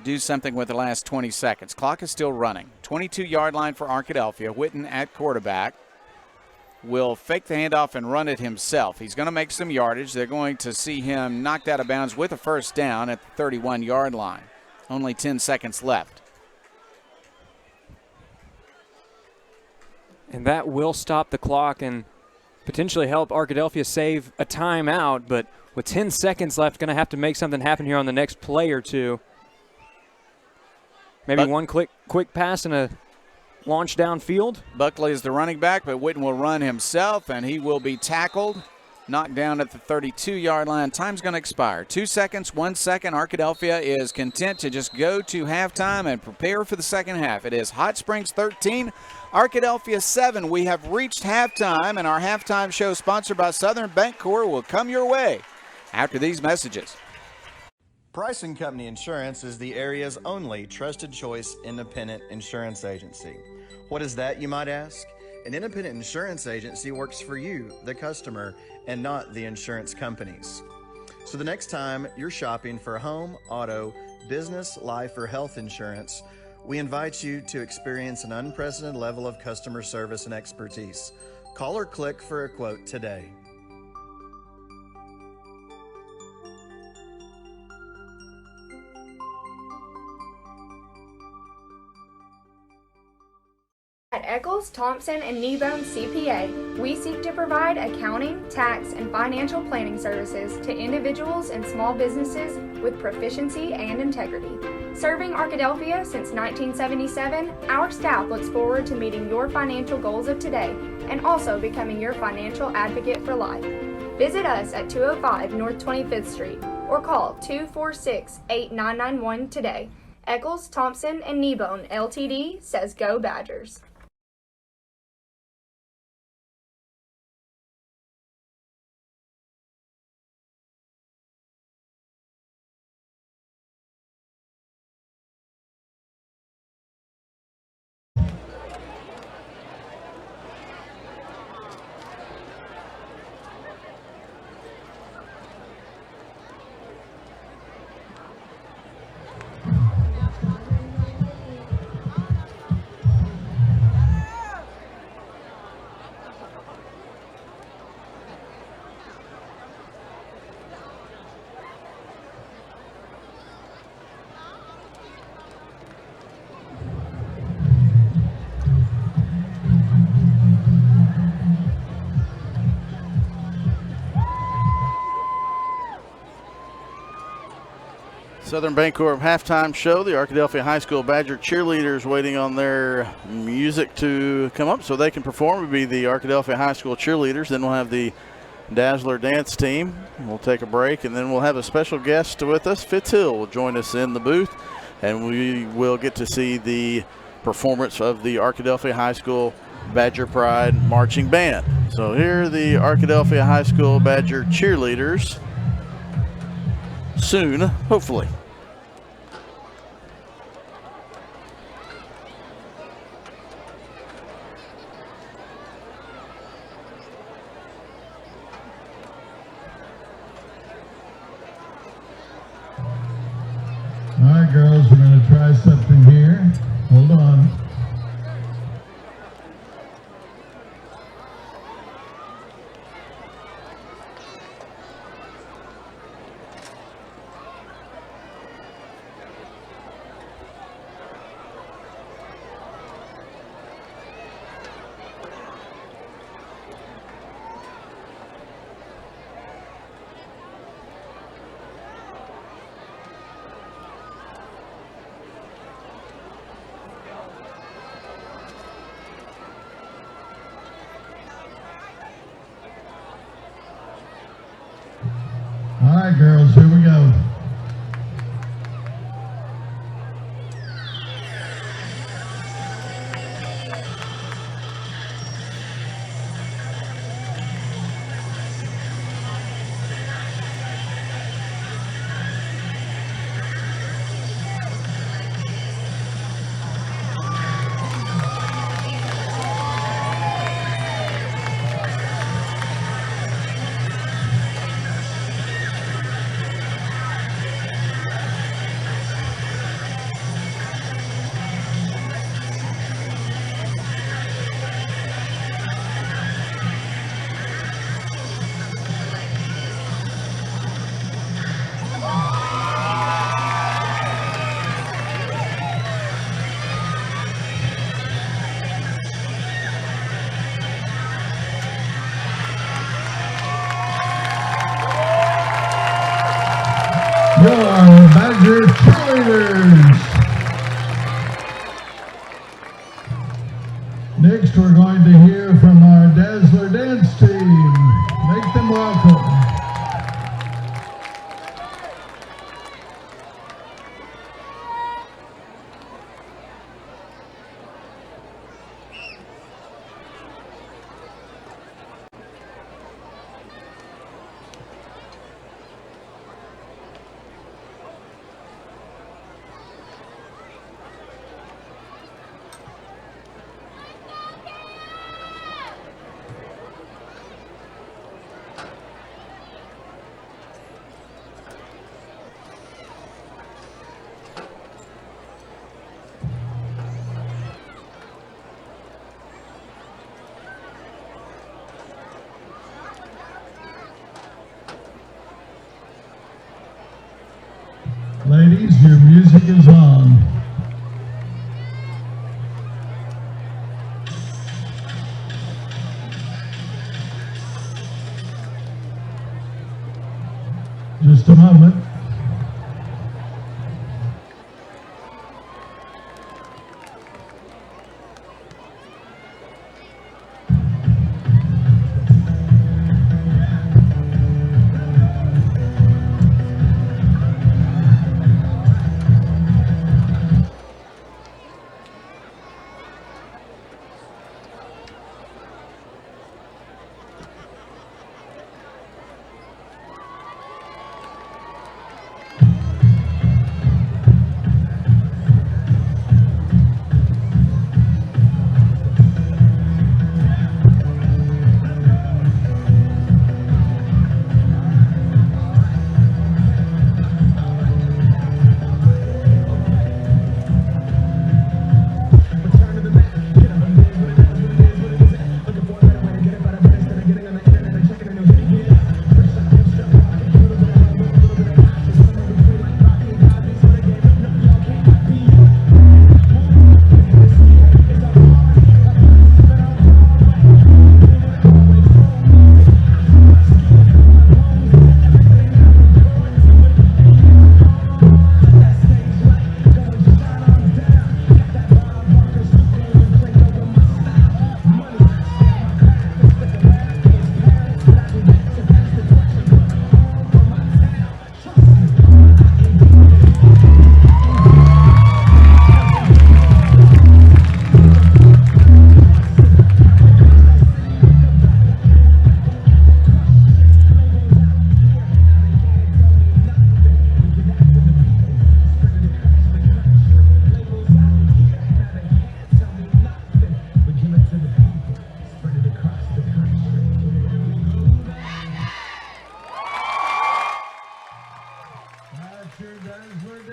do something with the last 20 seconds? Clock is still running. 22-yard line for Arkadelphia. Whitten at quarterback will fake the handoff and run it himself. He's going to make some yardage. They're going to see him knocked out of bounds with a 1st down at the 31-yard line. Only 10 seconds left. And that will stop the clock and potentially help Arkadelphia save a timeout, but with 10 seconds left, going to have to make something happen here on the next play or two. Maybe one quick pass and a launch downfield. Buckley is the running back, but Whitten will run himself, and he will be tackled, knocked down at the 32-yard line. Time's going to expire. 2 seconds, 1 second. Arkadelphia is content to just go to halftime and prepare for the second half. It is Hot Springs 13, Arkadelphia 7. We have reached halftime, and our halftime show sponsored by Southern Bancorp will come your way after these messages. Price & Company Insurance is the area's only trusted choice independent insurance agency. What is that, you might ask? An independent insurance agency works for you, the customer, and not the insurance companies. So the next time you're shopping for home, auto, business, life, or health insurance, we invite you to experience an unprecedented level of customer service and expertise. Call or click for a quote today. At Eccles, Thompson, and Kneebone CPA, we seek to provide accounting, tax, and financial planning services to individuals and small businesses with proficiency and integrity. Serving Arkadelphia since 1977, our staff looks forward to meeting your financial goals of today and also becoming your financial advocate for life. Visit us at 205 North 25th Street or call 246-8991 today. Eccles, Thompson, and Kneebone LTD says Go Badgers. Southern Bancorp halftime show. The Arkadelphia High School Badger cheerleaders waiting on their music to come up so they can perform. It'll be the Arkadelphia High School cheerleaders. Then we'll have the Dazzler dance team. We'll take a break, and then we'll have a special guest with us. Fitz Hill will join us in the booth, and we will get to see the performance of the Arkadelphia High School Badger Pride Marching Band. So here are the Arkadelphia High School Badger cheerleaders. Soon, hopefully. All right, girls, we're going to try something here. Hold on. All right, girls, here we go. Your Badger cheerleaders. Next, we're going to hear from our Dazzler dance team. Make them welcome. Ladies, your music is on. Just a moment.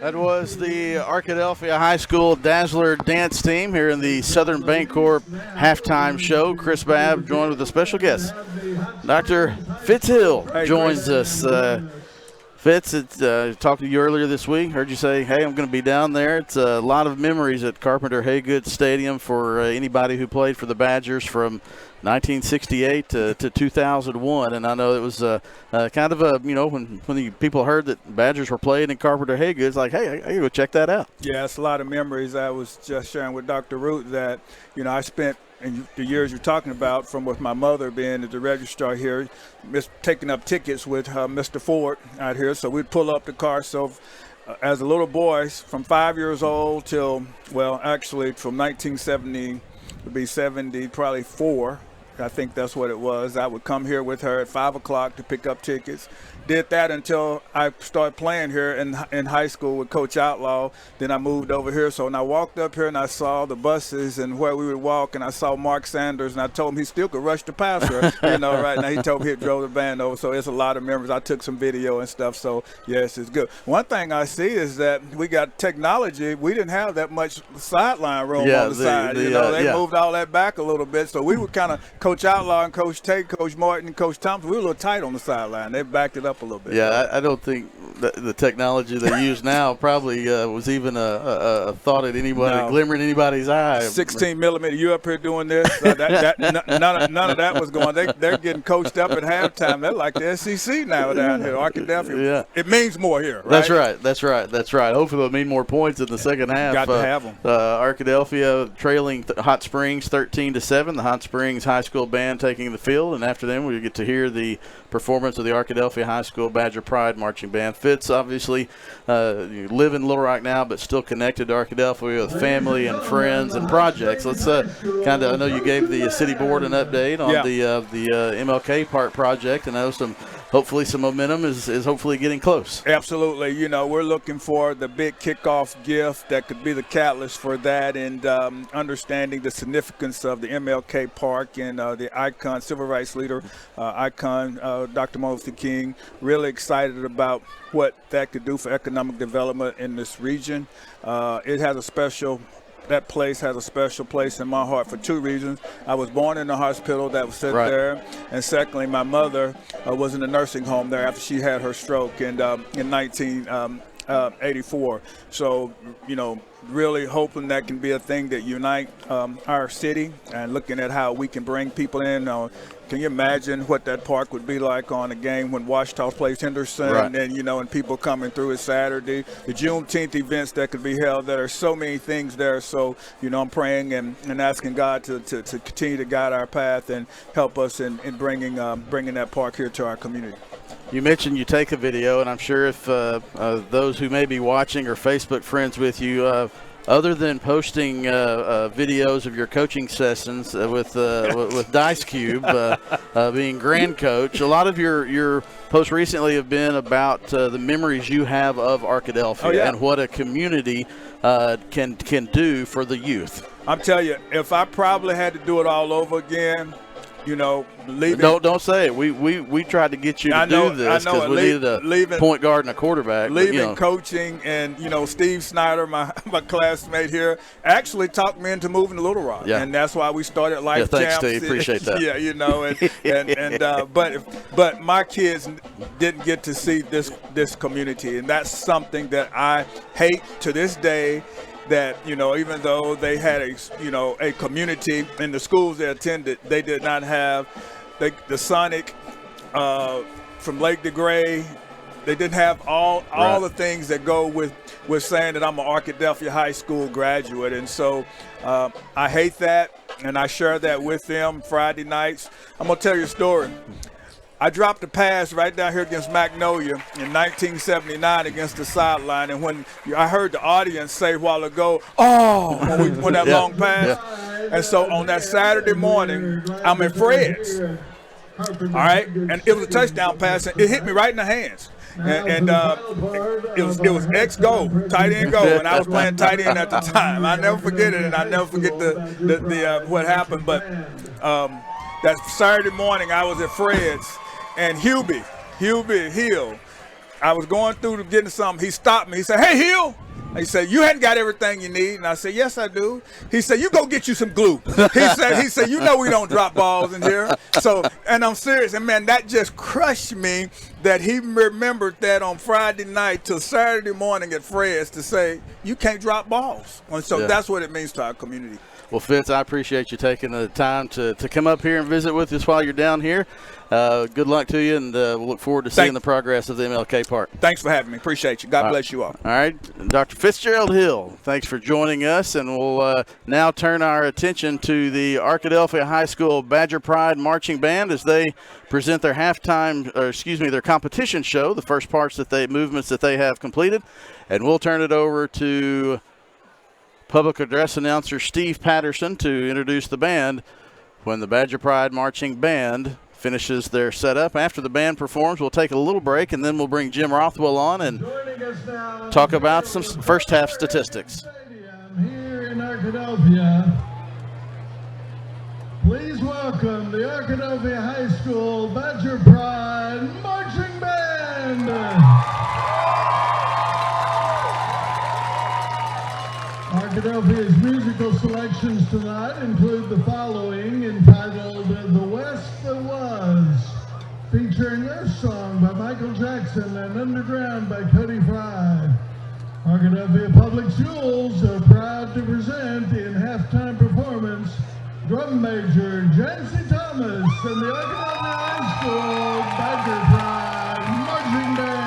That was the Arkadelphia High School Dazzler dance team here in the Southern Bancorp halftime show. Chris Babb joined with a special guest. Dr. Fitzhill joins us. Fitz, talked to you earlier this week. Heard you say, hey, I'm going to be down there. It's a lot of memories at Carpenter Haygood Stadium for anybody who played for the Badgers from 1968 to 2001. And I know it was kind of a, when the people heard that Badgers were playing in Carpenter Haygood, it's like, hey, I got to go check that out. Yeah, it's a lot of memories. I was just sharing with Dr. Root that, I spent in the years you're talking about, from with my mother being at the registrar here, taking up tickets with Mr. Ford out here. So we'd pull up the car. So as a little boy, from 5 years old till, actually from 1970 to be 70, probably 4, I think that's what it was. I would come here with her at 5 o'clock to pick up tickets. Did that until I started playing here in high school with Coach Outlaw. Then I moved over here. So when I walked up here and I saw the buses and where we would walk, and I saw Mark Sanders, and I told him he still could rush the passer. Right now he told me he drove the band over. So it's a lot of memories. I took some video and stuff. So yes, it's good. One thing I see is that we got technology. We didn't have that much sideline room on the side. They moved all that back a little bit. So we were kind of Coach Outlaw and Coach Tate, Coach Martin, and Coach Thompson. We were a little tight on the sideline. They backed it up a little bit. Yeah, I don't think the technology they use now probably was even a thought at anybody, glimmer in anybody's eye. 16 millimeter, you up here doing this? None of that was going. They're getting coached up at halftime. They're like the SEC now down here. Arkadelphia. Yeah. It means more here, right? That's right. Hopefully it'll mean more points in the second half. Got to have them. Arkadelphia trailing Hot Springs 13-7. The Hot Springs High School band taking the field, and after them we get to hear the performance of the Arkadelphia High School Badger Pride Marching Band. Fitz, obviously, you live in Little Rock now, but still connected to Arkadelphia with family and friends and projects. Let's I know you gave the city board an update on the MLK Park project, and I know hopefully some momentum is hopefully getting close. Absolutely. We're looking for the big kickoff gift that could be the catalyst for that, and understanding the significance of the MLK Park and the icon, civil rights leader, icon, Dr. Martin Luther King. Really excited about what that could do for economic development in this region. That place has a special place in my heart for two reasons. I was born in the hospital that was set there, and secondly, my mother was in a nursing home there after she had her stroke in 1984. So, really hoping that can be a thing that unite our city, and looking at how we can bring people in. Can you imagine what that park would be like on a game when Washita plays Henderson, and and people coming through it Saturday, the Juneteenth events that could be held? There are so many things there. So, I'm praying and asking God to continue to guide our path and help us in bringing that park here to our community. You mentioned you take a video, and I'm sure if those who may be watching are Facebook friends with you, other than posting videos of your coaching sessions with Dice Cube being grand coach, a lot of your posts recently have been about the memories you have of Arkadelphia and what a community can do for the youth. I'm telling you, if I probably had to do it all over again, leaving. Don't say it. We tried to get you to do this because we needed a point guard and a quarterback. Leaving coaching, and Steve Snyder, my classmate here, actually talked me into moving to Little Rock, and that's why we started Life Thanks, Champs. Steve. Appreciate that. But my kids didn't get to see this community, and that's something that I hate to this day. That even though they had a community in the schools they attended, they did not have the Sonic from Lake DeGray. They didn't have all the things that go with saying that I'm an Arkadelphia High School graduate, and so I hate that, and I share that with them Friday nights. I'm gonna tell you a story. I dropped a pass right down here against Magnolia in 1979 against the sideline, and when I heard the audience say a while ago, when that long pass, and so on that Saturday morning, I'm at Fred's, all right, and it was a touchdown pass, and it hit me right in the hands. And it was ex-go, tight end go, and I was playing tight end at the time. I never forget it, and I never forget the what happened. But that Saturday morning, I was at Fred's, and Hubie Hill I was going through to getting something. He stopped me. He said, "Hey, Hill." He said, "You hadn't got everything you need." And I said, "Yes, I do." He said, "You go get you some glue." He said, "You know we don't drop balls in here." So, and I'm serious. And man, that just crushed me that he remembered that on Friday night till Saturday morning at Fred's to say, you can't drop balls. And so that's what it means to our community. Well, Fitz, I appreciate you taking the time to come up here and visit with us while you're down here. Good luck to you, and we'll look forward to seeing the progress of the MLK Park. Thanks for having me. Appreciate you. God bless you all. All right, Dr. Fitzgerald Hill, thanks for joining us, and we'll now turn our attention to the Arkadelphia High School Badger Pride Marching Band as they present their their competition show, the first movements that they have completed, and we'll turn it over to public address announcer Steve Patterson to introduce the band when the Badger Pride Marching Band finishes their setup. After the band performs, we'll take a little break, and then we'll bring Jim Rothwell on and talk about some first half statistics. Here in Arkadelphia, please welcome the Arkadelphia High School Badger Pride Marching Band. Arkadelphia's musical selections tonight include the following, entitled The West That Was, featuring Earth Song by Michael Jackson and Underground by Cody Fry. Arkadelphia Public Schools are proud to present in halftime performance drum major Jancy Thomas and the Arkadelphia High School Badger Pride Marching Band.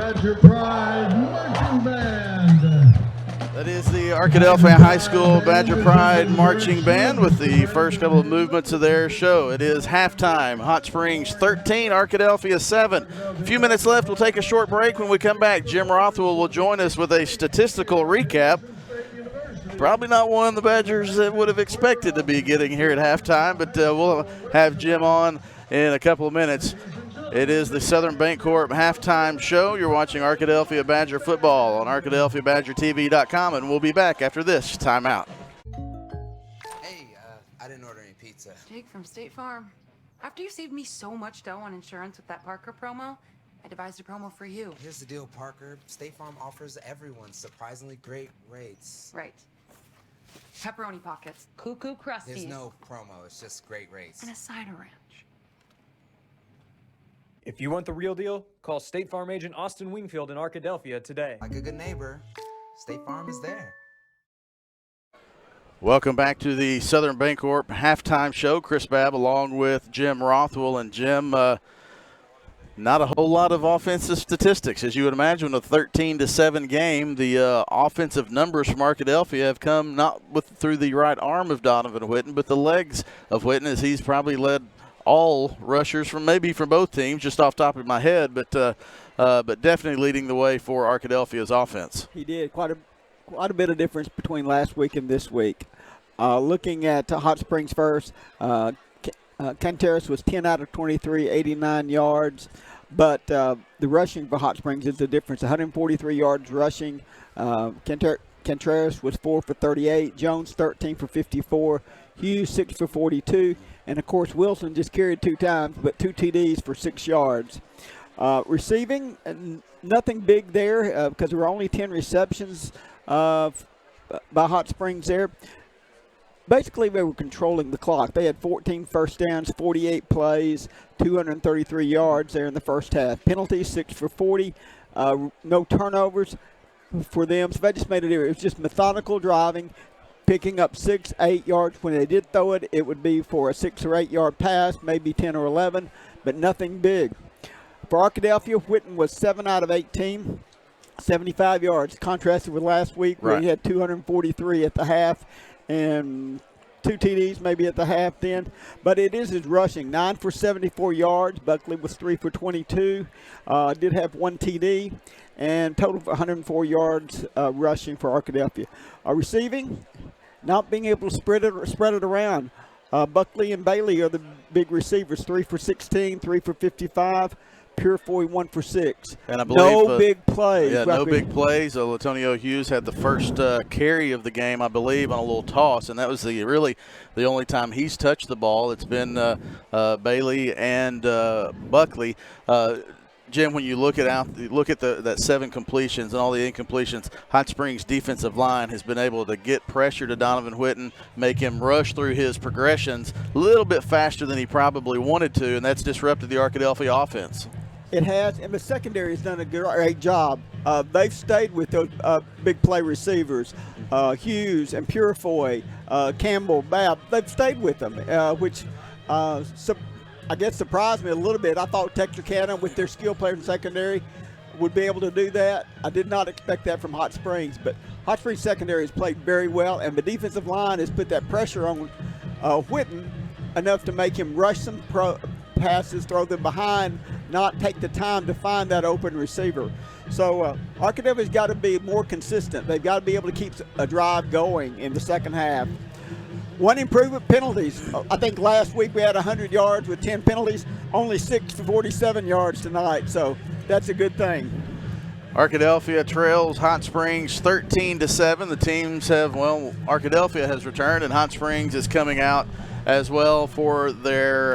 Badger Pride Marching Band. That is the Arkadelphia High School Badger Pride Marching Band with the first couple of movements of their show. It is halftime. Hot Springs 13, Arkadelphia 7. A few minutes left. We'll take a short break. When we come back, Jim Rothwell will join us with a statistical recap. Probably not one the Badgers would have expected to be getting here at halftime, but we'll have Jim on in a couple of minutes. It is the Southern Bancorp halftime show. You're watching Arkadelphia Badger football on ArkadelphiaBadgerTV.com, and we'll be back after this timeout. Hey, I didn't order any pizza. Jake from State Farm. After you saved me so much dough on insurance with that Parker promo, I devised a promo for you. Here's the deal, Parker. State Farm offers everyone surprisingly great rates. Right. Pepperoni pockets. Cuckoo crusties. There's no promo. It's just great rates. And a cider ranch. If you want the real deal, call State Farm agent Austin Wingfield in Arkadelphia today. Like a good neighbor, State Farm is there. Welcome back to the Southern Bancorp halftime show. Chris Babb along with Jim Rothwell. And Jim, not a whole lot of offensive statistics. As you would imagine, a 13-7 game, the offensive numbers from Arkadelphia have come not through the right arm of Donovan Whitten, but the legs of Whitten, as he's probably led all rushers from both teams, just off the top of my head, but definitely leading the way for Arkadelphia's offense. He did quite a bit of difference between last week and this week. Looking at Hot Springs first, Canteras was 10 out of 23, 89 yards, but the rushing for Hot Springs is the difference. 143 yards rushing. Canteras was 4 for 38, Jones 13 for 54, Hughes 6 for 42. And, of course, Wilson just carried 2 times, but 2 TDs for 6 yards. Receiving, nothing big there because there were only 10 receptions by Hot Springs there. Basically, they were controlling the clock. They had 14 first downs, 48 plays, 233 yards there in the first half. Penalties, 6 for 40. No turnovers for them. So they just made it here. It was just methodical driving, picking up 6, 8 yards. When they did throw it, it would be for a 6 or 8 yard pass, maybe 10 or 11, but nothing big. For Arkadelphia, Whitten was 7 out of 18, 75 yards, contrasted with last week where he had 243 at the half and 2 TDs maybe at the half then. But it is his rushing, 9 for 74 yards. Buckley was 3 for 22, did have 1 TD, and total of 104 yards rushing for Arkadelphia. Receiving, not being able to spread it around. Buckley and Bailey are the big receivers, 3 for 16, 3 for 55. Purefoy 1 for 6. And I believe, no big plays. Yeah, no big plays. Latonio Hughes had the first carry of the game, I believe, on a little toss, and that was really the only time he's touched the ball. It's been Bailey and Buckley. Jim, when you look at that 7 completions and all the incompletions, Hot Springs defensive line has been able to get pressure to Donovan Whitten, make him rush through his progressions a little bit faster than he probably wanted to, and that's disrupted the Arkadelphia offense. It has, and the secondary has done a great job. They've stayed with those big play receivers, Hughes and Purefoy, Campbell, Babb. They've stayed with them, which I guess surprised me a little bit. I thought Texarkana, with their skill players in secondary, would be able to do that. I did not expect that from Hot Springs, but Hot Springs secondary has played very well, and the defensive line has put that pressure on Whitten enough to make him rush some passes, throw them behind, not take the time to find that open receiver. So Arkadelphia's got to be more consistent. They've got to be able to keep a drive going in the second half. One improvement, penalties. I think last week we had 100 yards with 10 penalties, only 6 for 47 yards tonight, so that's a good thing. Arkadelphia trails Hot Springs 13-7. The teams have, Arkadelphia has returned, and Hot Springs is coming out as well for their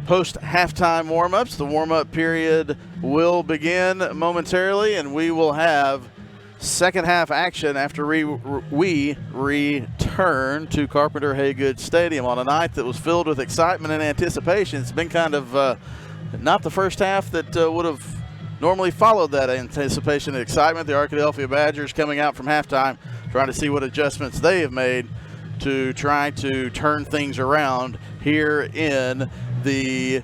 post-halftime warm-ups. The warm-up period will begin momentarily, and we will have second half action after we return to Carpenter Haygood Stadium on a night that was filled with excitement and anticipation. It's been kind of not the first half that would have normally followed that anticipation and excitement. The Arkadelphia Badgers coming out from halftime trying to see what adjustments they have made to try to turn things around here in the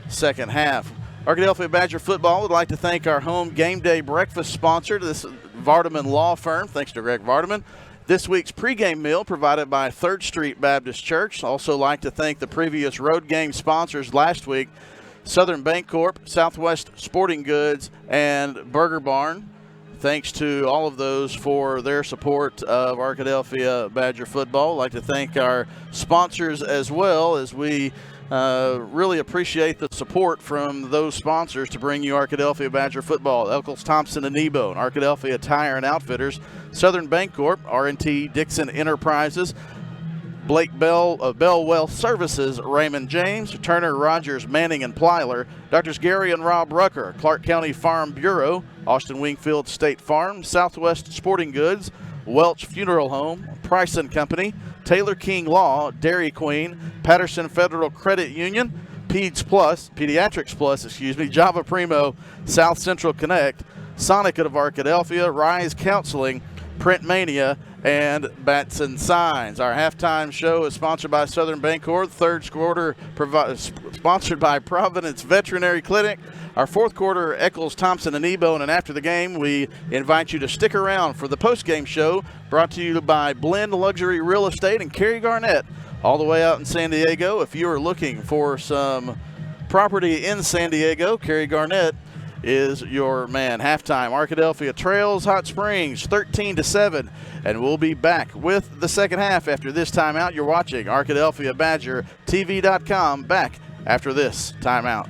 second half. Arkadelphia Badger football would like to thank our home game day breakfast sponsor, this Vardaman Law Firm. Thanks to Greg Vardaman. This week's pregame meal provided by 3rd Street Baptist Church. Also like to thank the previous road game sponsors last week, Southern Bancorp, Southwest Sporting Goods, and Burger Barn. Thanks to all of those for their support of Arkadelphia Badger football. I'd like to thank our sponsors as well, as we really appreciate the support from those sponsors to bring you Arkadelphia Badger football. Eccles Thompson and Nebo, Arkadelphia Tire and Outfitters, Southern Bancorp, R&T Dixon Enterprises, Blake Bell of Bell Wealth Services, Raymond James, Turner, Rogers, Manning, and Plyler, Drs. Gary and Rob Rucker, Clark County Farm Bureau, Austin Wingfield State Farm, Southwest Sporting Goods, Welch Funeral Home, Price & Company, Taylor King Law, Dairy Queen, Patterson Federal Credit Union, Pediatrics Plus, Java Primo, South Central Connect, Sonic of Arkadelphia, Rise Counseling, Print Mania, and Bats and Signs. Our halftime show is sponsored by Southern Bancorp. Third quarter sponsored by Providence Veterinary Clinic. Our fourth quarter, Eccles Thompson and Ebone. And after the game, we invite you to stick around for the post-game show brought to you by Blend Luxury Real Estate and Kerry Garnett, all the way out in San Diego. If you are looking for some property in San Diego, Kerry Garnett is your man. Halftime, Arkadelphia trails Hot Springs 13-7, and we'll be back with the second half after this timeout. You're watching Arkadelphia Badger TV.com, back after this timeout.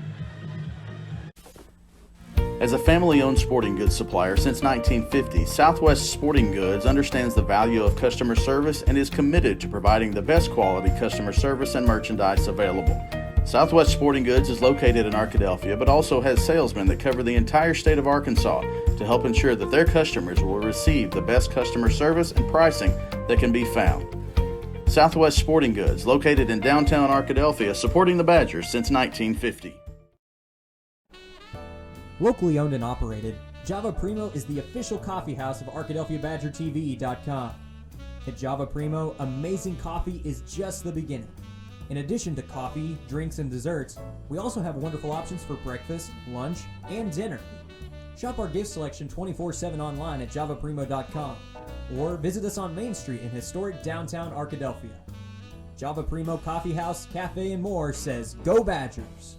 As a family-owned sporting goods supplier since 1950, Southwest Sporting Goods understands the value of customer service and is committed to providing the best quality customer service and merchandise available. Southwest Sporting Goods is located in Arkadelphia, but also has salesmen that cover the entire state of Arkansas to help ensure that their customers will receive the best customer service and pricing that can be found. Southwest Sporting Goods, located in downtown Arkadelphia, supporting the Badgers since 1950. Locally owned and operated, Java Primo is the official coffee house of ArkadelphiaBadgerTV.com. At Java Primo, amazing coffee is just the beginning. In addition to coffee, drinks, and desserts, we also have wonderful options for breakfast, lunch, and dinner. Shop our gift selection 24/7 online at javaprimo.com or visit us on Main Street in historic downtown Arkadelphia. Java Primo Coffee House, Cafe, and more says, Go Badgers!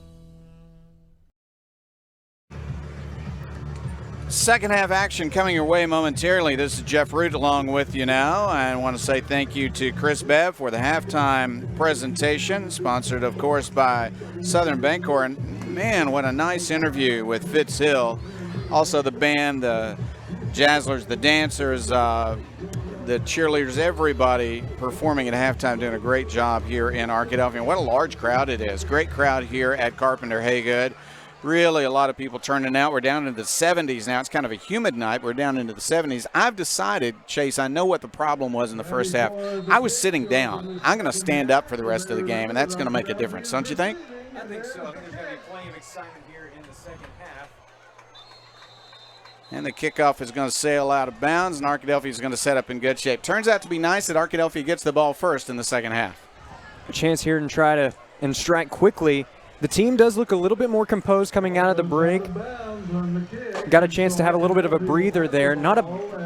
Second half action coming your way momentarily. This is Jeff Root along with you now. I want to say thank you to Chris Bev for the halftime presentation, sponsored, of course, by Southern Bancorp. And man, what a nice interview with Fitz Hill. Also the band, the Jazzlers, the dancers, the cheerleaders, everybody performing at halftime, doing a great job here in Arkadelphia. And what a large crowd it is. Great crowd here at Carpenter Haygood. Really a lot of people turning out. We're down into the 70s now. It's kind of a humid night. We're down into the 70s. I've decided, Chase, I know what the problem was in the first half. I was sitting down. I'm going to stand up for the rest of the game, and that's going to make a difference, don't you think? I think so. I think there's going to be plenty of excitement here in the second half. And the kickoff is going to sail out of bounds, and Arkadelphia is going to set up in good shape. Turns out to be nice that Arkadelphia gets the ball first in the second half. A chance here to try to strike quickly. The team does look a little bit more composed coming out of the break. Got a chance to have a little bit of a breather there. Not a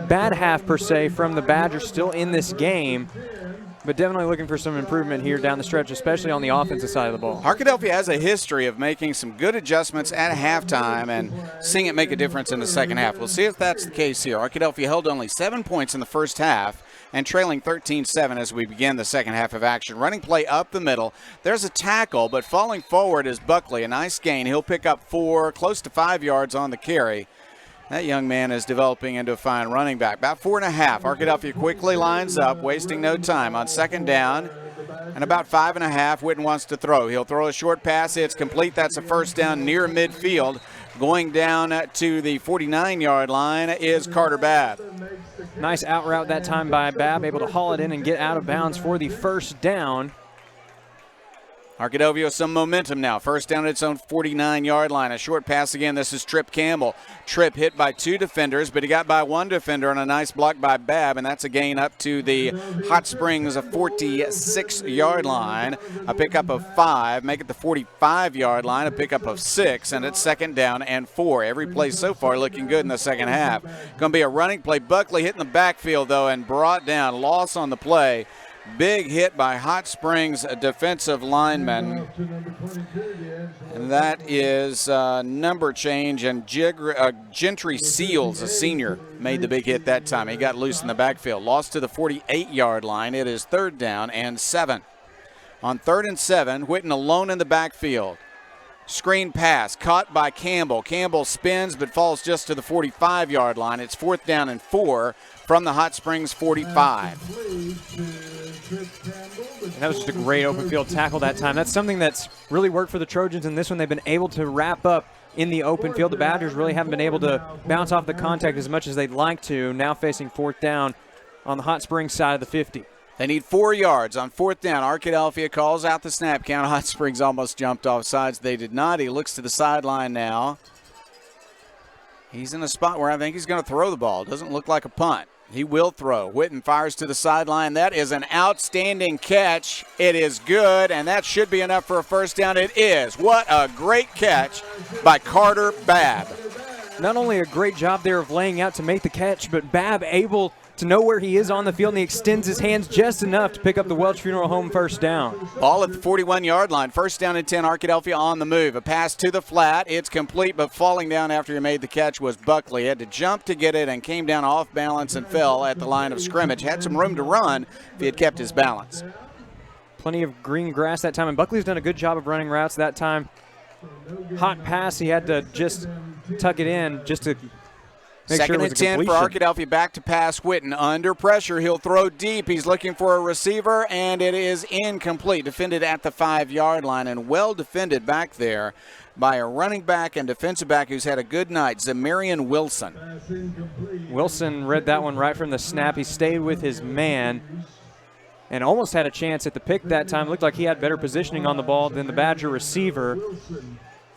bad half per se from the Badgers still in this game, but definitely looking for some improvement here down the stretch, especially on the offensive side of the ball. Arkadelphia has a history of making some good adjustments at halftime and seeing it make a difference in the second half. We'll see if that's the case here. Arkadelphia held only 7 points in the first half and trailing 13-7 as we begin the second half of action. Running play up the middle. There's a tackle, but falling forward is Buckley. A nice gain. He'll pick up 4, close to 5 yards on the carry. That young man is developing into a fine running back. About 4.5. Arkadelphia quickly lines up, wasting no time on second down. And about 5.5, Witten wants to throw. He'll throw a short pass. It's complete. That's a first down near midfield. Going down to the 49-yard line is Carter Babb. Nice out route that time by Babb, able to haul it in and get out of bounds for the first down. Arkadelphia with some momentum now. First down at its own 49-yard line. A short pass again. This is Tripp Campbell. Tripp hit by 2 defenders, but he got by 1 defender on a nice block by Babb, and that's a gain up to the Hot Springs 46-yard line. A pickup of 5. Make it the 45-yard line. A pickup of 6, and it's 2nd down and 4. Every play so far looking good in the second half. Going to be a running play. Buckley hitting the backfield, though, and brought down. Loss on the play. Big hit by Hot Springs defensive lineman. And that is number change, and Gentry Seals, a senior, made the big hit that time. He got loose in the backfield. Lost to the 48-yard line. It is 3rd down and 7. On 3rd and 7, Whitten alone in the backfield. Screen pass caught by Campbell. Campbell spins but falls just to the 45-yard line. It's 4th down and 4 from the Hot Springs 45. And that was just a great open field tackle that time. That's something that's really worked for the Trojans in this one. They've been able to wrap up in the open field. The Badgers really haven't been able to bounce off the contact as much as they'd like to. Now facing 4th down on the Hot Springs side of the 50. They need 4 yards on 4th down. Arkadelphia calls out the snap count. Hot Springs almost jumped off sides. They did not. He looks to the sideline now. He's in a spot where I think he's going to throw the ball. Doesn't look like a punt. He will throw. Whitten fires to the sideline. That is an outstanding catch. It is good, and that should be enough for a first down. It is. What a great catch by Carter Babb. Not only a great job there of laying out to make the catch, but Babb able to know where he is on the field, and he extends his hands just enough to pick up the Welch Funeral Home first down. Ball at the 41-yard line. First down and 10, Arkadelphia on the move. A pass to the flat. It's complete, but falling down after he made the catch was Buckley. He had to jump to get it and came down off balance and fell at the line of scrimmage. Had some room to run if he had kept his balance. Plenty of green grass that time, and Buckley's done a good job of running routes that time. Hot pass, he had to just tuck it in just to make sure it was a completion. 2nd and 10 for Arkadelphia. Back to pass. Whitten under pressure. He'll throw deep. He's looking for a receiver, and it is incomplete. Defended at the 5-yard line, and well defended back there by a running back and defensive back who's had a good night, Zamarian Wilson. Wilson read that one right from the snap. He stayed with his man and almost had a chance at the pick that time. Looked like he had better positioning on the ball than the Badger receiver.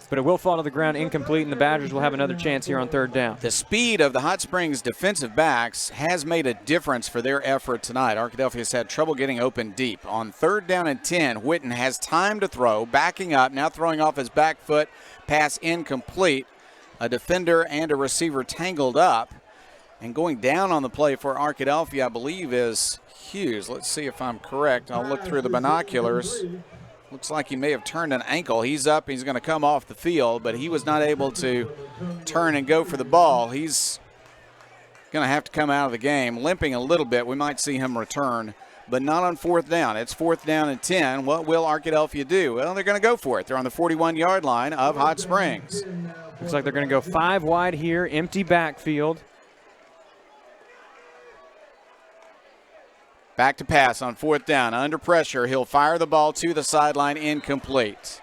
But it will fall to the ground incomplete, and the Badgers will have another chance here on 3rd down. The speed of the Hot Springs defensive backs has made a difference for their effort tonight. Arkadelphia has had trouble getting open deep. On 3rd down and 10, Whitten has time to throw, backing up, now throwing off his back foot, pass incomplete. A defender and a receiver tangled up. And going down on the play for Arkadelphia, I believe, is Hughes. Let's see if I'm correct. I'll look through the binoculars. Looks like he may have turned an ankle. He's up. He's going to come off the field, but he was not able to turn and go for the ball. He's going to have to come out of the game, limping a little bit. We might see him return, but not on 4th down. It's 4th down and 10. What will Arkadelphia do? Well, they're going to go for it. They're on the 41-yard line of Hot Springs. Looks like they're going to go 5 wide here, empty backfield. Back to pass on 4th down. Under pressure, he'll fire the ball to the sideline, incomplete.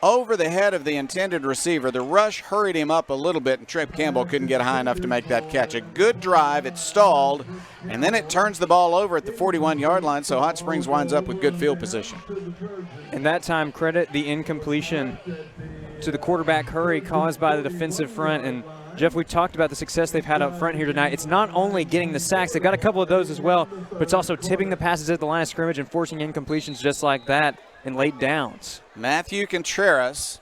Over the head of the intended receiver, the rush hurried him up a little bit, and Tripp Campbell couldn't get high enough to make that catch. A good drive, it stalled, and then it turns the ball over at the 41-yard line, so Hot Springs winds up with good field position. And that time, credit the incompletion to the quarterback hurry caused by the defensive front. And Jeff, we talked about the success they've had up front here tonight. It's not only getting the sacks, they've got a couple of those as well, but it's also tipping the passes at the line of scrimmage and forcing incompletions just like that in late downs. Matthew Contreras,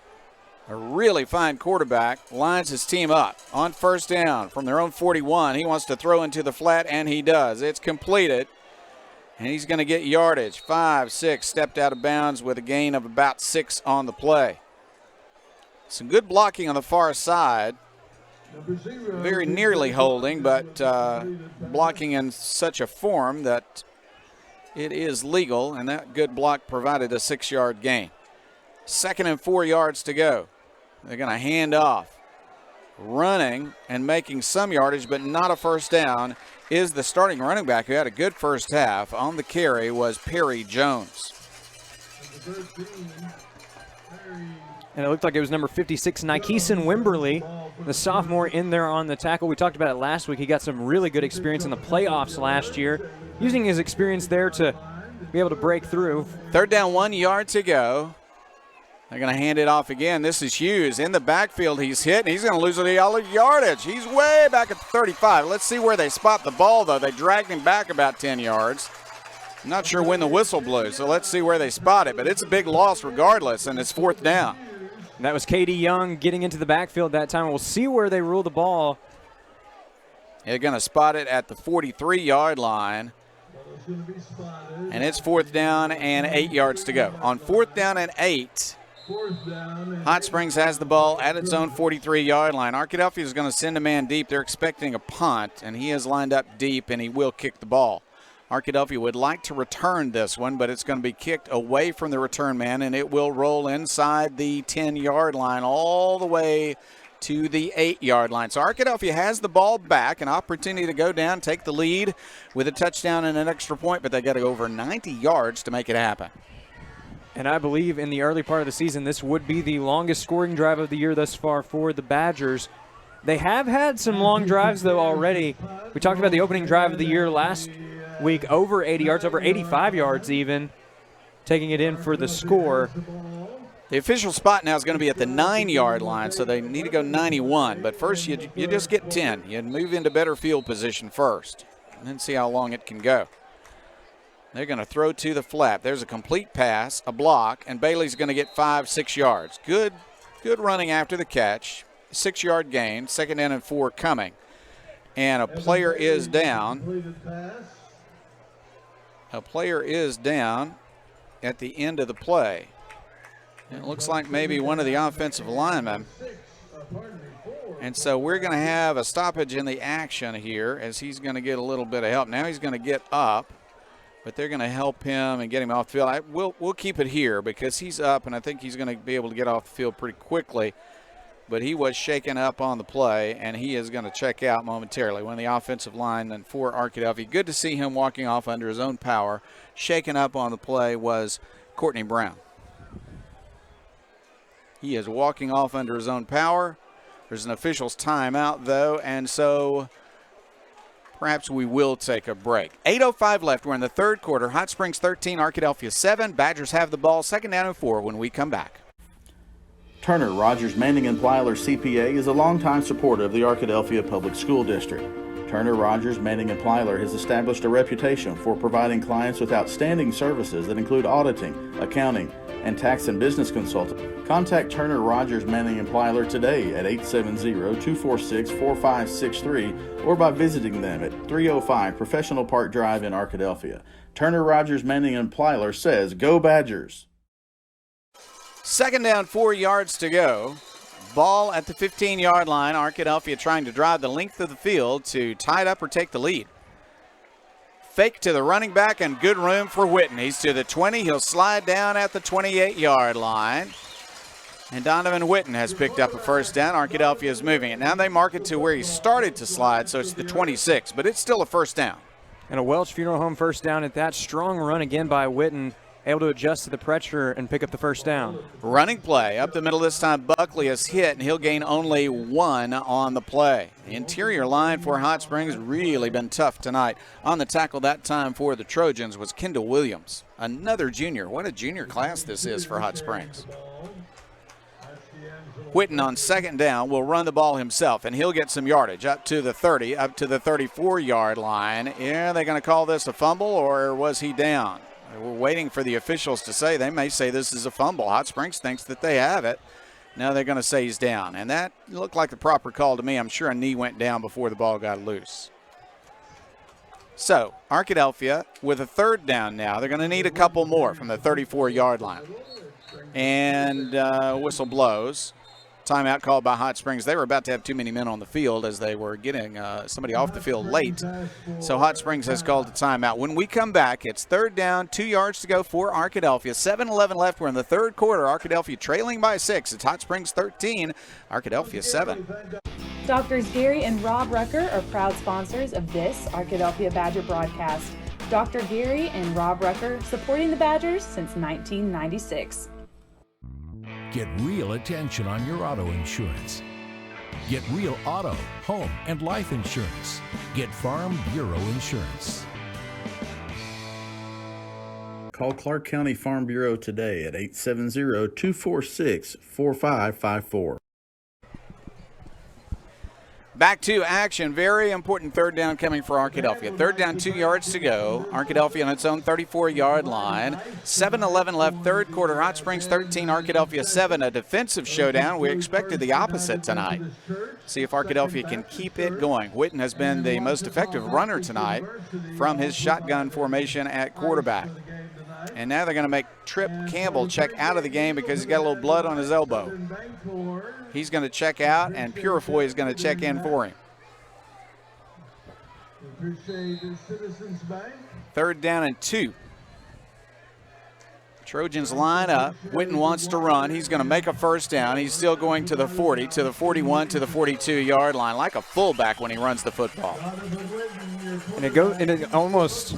a really fine quarterback, lines his team up on 1st down from their own 41. He wants to throw into the flat, and he does. It's completed, and he's going to get yardage. 5, 6, stepped out of bounds with a gain of about 6 on the play. Some good blocking on the far side. Very nearly holding, but blocking in such a form that it is legal, and that good block provided a 6-yard gain. 2nd and 4 yards to go. They're going to hand off. Running and making some yardage, but not a first down, is the starting running back who had a good first half. On the carry was Perry Jones. And it looked like it was number 56, Nikeeson Wimberly, the sophomore in there on the tackle. We talked about it last week. He got some really good experience in the playoffs last year, using his experience there to be able to break through. 3rd down, 1 yard to go. They're going to hand it off again. This is Hughes in the backfield. He's hit, and he's going to lose a yardage. He's way back at the 35. Let's see where they spot the ball, though. They dragged him back about 10 yards. I'm not sure when the whistle blows, so let's see where they spot it. But it's a big loss regardless, and it's fourth down. And that was Katie Young getting into the backfield that time. We'll see where they rule the ball. They're going to spot it at the 43-yard line. And it's fourth down and 8 yards to go. On fourth down and 8, Hot Springs has the ball at its own 43-yard line. Arkadelphia is going to send a man deep. They're expecting a punt, and he is lined up deep, and he will kick the ball. Arkadelphia would like to return this one, but it's going to be kicked away from the return man, and it will roll inside the 10-yard line all the way to the 8-yard line. So Arkadelphia has the ball back, an opportunity to go down, take the lead with a touchdown and an extra point, but they got to go over 90 yards to make it happen. And I believe in the early part of the season, this would be the longest scoring drive of the year thus far for the Badgers. They have had some long drives, though, already. We talked about the opening drive of the year last week, over 80 yards, over 85 yards even, taking it in for the score. The official spot now is going to be at the 9-yard line, so they need to go 91. But first, you just get 10. You move into better field position first, and then see how long it can go. They're going to throw to the flat. There's a complete pass, a block, and Bailey's going to get 5-6 yards. Good running after the catch. 6-yard gain, second down and 4 coming. And a player is down. A player is down at the end of the play. It looks like maybe one of the offensive linemen. And so we're going to have a stoppage in the action here as he's going to get a little bit of help. Now he's going to get up, but they're going to help him and get him off the field. We'll keep it here because he's up, and I think he's going to be able to get off the field pretty quickly. But he was shaken up on the play, and he is going to check out momentarily. One of the offensive linemen for Arkadelphia. Good to see him walking off under his own power. Shaken up on the play was Courtney Brown. He is walking off under his own power. There's an official's timeout, though, and so perhaps we will take a break. 8:05 left. We're in the third quarter. Hot Springs 13, Arkadelphia 7. Badgers have the ball, second down and 4 when we come back. Turner Rogers Manning & Plyler CPA is a longtime supporter of the Arkadelphia Public School District. Turner Rogers Manning & Plyler has established a reputation for providing clients with outstanding services that include auditing, accounting, and tax and business consulting. Contact Turner Rogers Manning & Plyler today at 870-246-4563 or by visiting them at 305 Professional Park Drive in Arkadelphia. Turner Rogers Manning & Plyler says, "Go Badgers!" Second down, 4 yards to go. Ball at the 15-yard line. Arkadelphia trying to drive the length of the field to tie it up or take the lead. Fake to the running back and good room for Whitten. He's to the 20. He'll slide down at the 28-yard line. And Donovan Whitten has picked up a first down. Arkadelphia is moving it. Now they mark it to where he started to slide, so it's the 26, but it's still a first down. And a Welch Funeral Home first down at that. Strong run again by Whitten. Able to adjust to the pressure and pick up the first down. Running play up the middle this time. Buckley is hit, and he'll gain only 1 on the play. The interior line for Hot Springs really been tough tonight. On the tackle that time for the Trojans was Kendall Williams, another junior. What a junior class this is for Hot Springs. Whitten on second down will run the ball himself, and he'll get some yardage up to the 30, up to the 34-yard line. Yeah, they're going to call this a fumble, or was he down? We're waiting for the officials to say. They may say this is a fumble. Hot Springs thinks that they have it. Now they're going to say he's down. And that looked like the proper call to me. I'm sure a knee went down before the ball got loose. So Arkadelphia with a third down now. They're going to need a couple more from the 34-yard line. And whistle blows. Timeout called by Hot Springs. They were about to have too many men on the field as they were getting somebody off the field late. So Hot Springs has called a timeout. When we come back, it's third down, 2 yards to go for Arkadelphia. 7:11 left. We're in the third quarter. Arkadelphia trailing by 6. It's Hot Springs 13, Arkadelphia 7. Doctors Gary and Rob Rucker are proud sponsors of this Arkadelphia Badger broadcast. Dr. Gary and Rob Rucker supporting the Badgers since 1996. Get real attention on your auto insurance. Get real auto, home, and life insurance. Get Farm Bureau Insurance. Call Clark County Farm Bureau today at 870-246-4554. Back to action. Very important third down coming for Arkadelphia. Third down, 2 yards to go. Arkadelphia on its own 34-yard line. 7:11 left, third quarter. Hot Springs 13, Arkadelphia 7. A defensive showdown. We expected the opposite tonight. See if Arkadelphia can keep it going. Whitten has been the most effective runner tonight from his shotgun formation at quarterback. And now they're going to make Trip Campbell check out of the game because he's got a little blood on his elbow. He's going to check out, and Purifoy is going to check in for him. Third down and 2. Trojans line up. Whitten wants to run. He's going to make a first down. He's still going to the 40, to the 41, to the 42-yard line, like a fullback when he runs the football. And it almost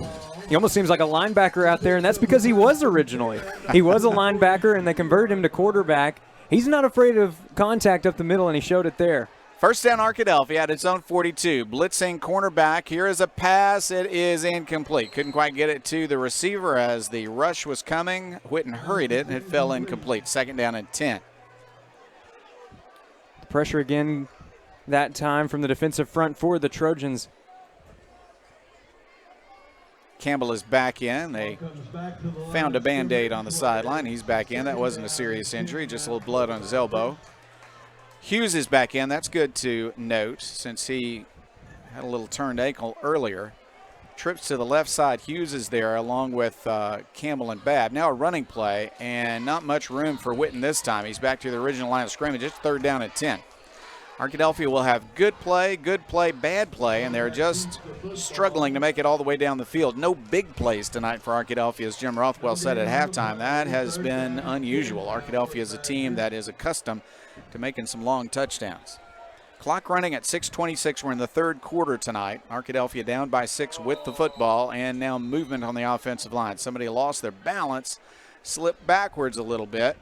seems like a linebacker out there, and that's because he was originally. He was a linebacker, and they converted him to quarterback. He's not afraid of contact up the middle, and he showed it there. First down, Arkadelphia at its own 42. Blitzing cornerback. Here is a pass. It is incomplete. Couldn't quite get it to the receiver as the rush was coming. Whitten hurried it, and it fell incomplete. Second down and 10. The pressure again that time from the defensive front for the Trojans. Campbell is back in. They found a Band-Aid on the sideline. He's back in. That wasn't a serious injury, just a little blood on his elbow. Hughes is back in. That's good to note since he had a little turned ankle earlier. Trips to the left side. Hughes is there along with Campbell and Babb. Now a running play, and not much room for Whitten this time. He's back to the original line of scrimmage. It's third down and 10. Arkadelphia will have good play, bad play, and they're just struggling to make it all the way down the field. No big plays tonight for Arkadelphia, as Jim Rothwell said at halftime. That has been unusual. Arkadelphia is a team that is accustomed to making some long touchdowns. Clock running at 6:26. We're in the third quarter tonight. Arkadelphia down by 6 with the football, and now movement on the offensive line. Somebody lost their balance, slipped backwards a little bit.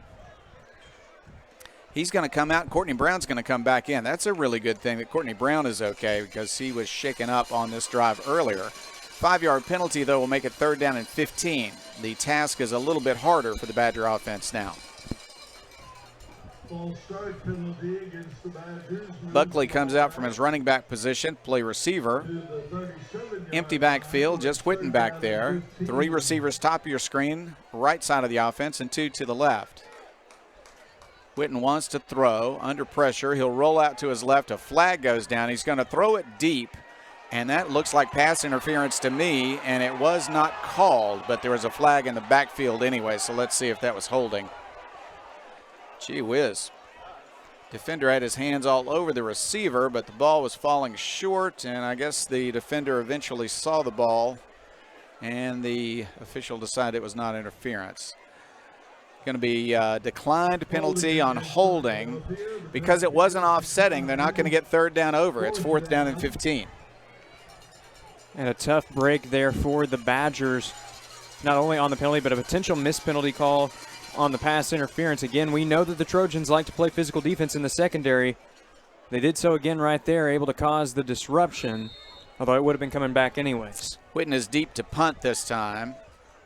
He's going to come out. Courtney Brown's going to come back in. That's a really good thing that Courtney Brown is okay because he was shaken up on this drive earlier. 5-yard penalty, though, will make it third down and 15. The task is a little bit harder for the Badger offense now. Buckley comes out from his running back position, play receiver. Empty backfield, just Whitten back there. 3 receivers top of your screen, right side of the offense, and 2 to the left. Whitten wants to throw under pressure. He'll roll out to his left. A flag goes down. He's going to throw it deep, and that looks like pass interference to me, and it was not called, but there was a flag in the backfield anyway, so let's see if that was holding. Gee whiz. Defender had his hands all over the receiver, but the ball was falling short, and I guess the defender eventually saw the ball, and the official decided it was not interference. Going to be declined penalty on holding. Because it wasn't offsetting, they're not going to get third down over. It's fourth down and 15. And a tough break there for the Badgers, not only on the penalty, but a potential missed penalty call on the pass interference. Again, we know that the Trojans like to play physical defense in the secondary. They did so again right there, able to cause the disruption, although it would have been coming back anyways. Whitten is deep to punt this time.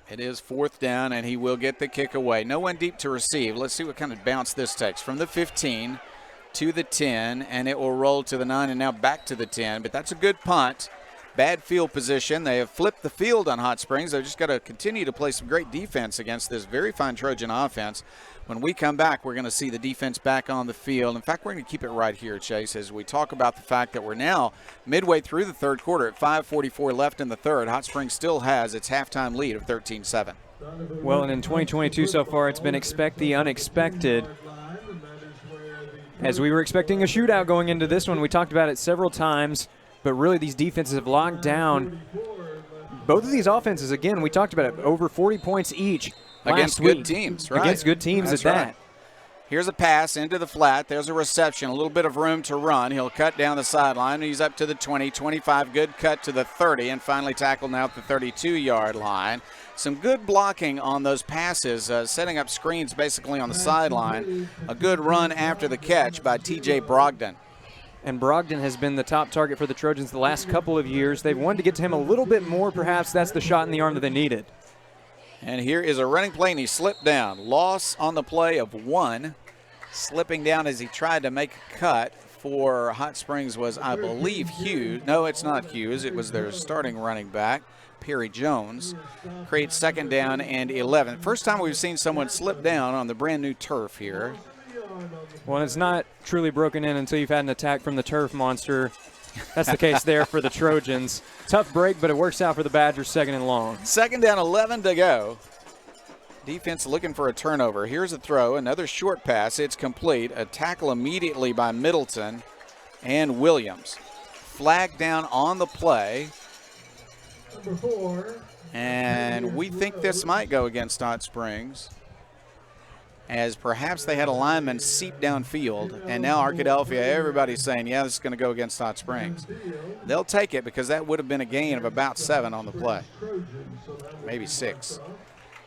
It is fourth down, and he will get the kick away. No one deep to receive. Let's see what kind of bounce this takes. From the 15 to the 10, and it will roll to the 9 and now back to the 10. But that's a good punt. Bad field position. They have flipped the field on Hot Springs. They've just got to continue to play some great defense against this very fine Trojan offense. When we come back, we're going to see the defense back on the field. In fact, we're going to keep it right here, Chase, as we talk about the fact that we're now midway through the third quarter at 5:44 left in the third. Hot Springs still has its halftime lead of 13-7. Well, and in 2022 so far, it's been expect the unexpected. As we were expecting a shootout going into this one, we talked about it several times, but really these defenses have locked down. Both of these offenses, again, we talked about it, over 40 points each. Against good teams, right? Against good teams at that. Here's a pass into the flat. There's a reception, a little bit of room to run. He'll cut down the sideline. He's up to the 20, 25, good cut to the 30, and finally tackled now at the 32-yard line. Some good blocking on those passes, setting up screens basically on the sideline. A good run after the catch by T.J. Brogdon. And Brogdon has been the top target for the Trojans the last couple of years. They've wanted to get to him a little bit more. Perhaps that's the shot in the arm that they needed. And here is a running play, and he slipped down. Loss on the play of 1. Slipping down as he tried to make a cut for Hot Springs was, I believe, Hughes. No, it's not Hughes. It was their starting running back, Perry Jones. Creates second down and 11. First time we've seen someone slip down on the brand new turf here. Well, it's not truly broken in until you've had an attack from the turf monster. That's the case there for the Trojans. Tough break, but it works out for the Badgers, 2nd and long. 2nd down, 11 to go. Defense looking for a turnover. Here's a throw, another short pass. It's complete. A tackle immediately by Middleton and Williams. Flag down on the play. Number 4. And we think this might go against Hot Springs, as perhaps they had a lineman seep downfield, and now Arkadelphia, everybody's saying, yeah, this is going to go against Hot Springs. They'll take it because that would have been a gain of about 7 on the play, maybe 6.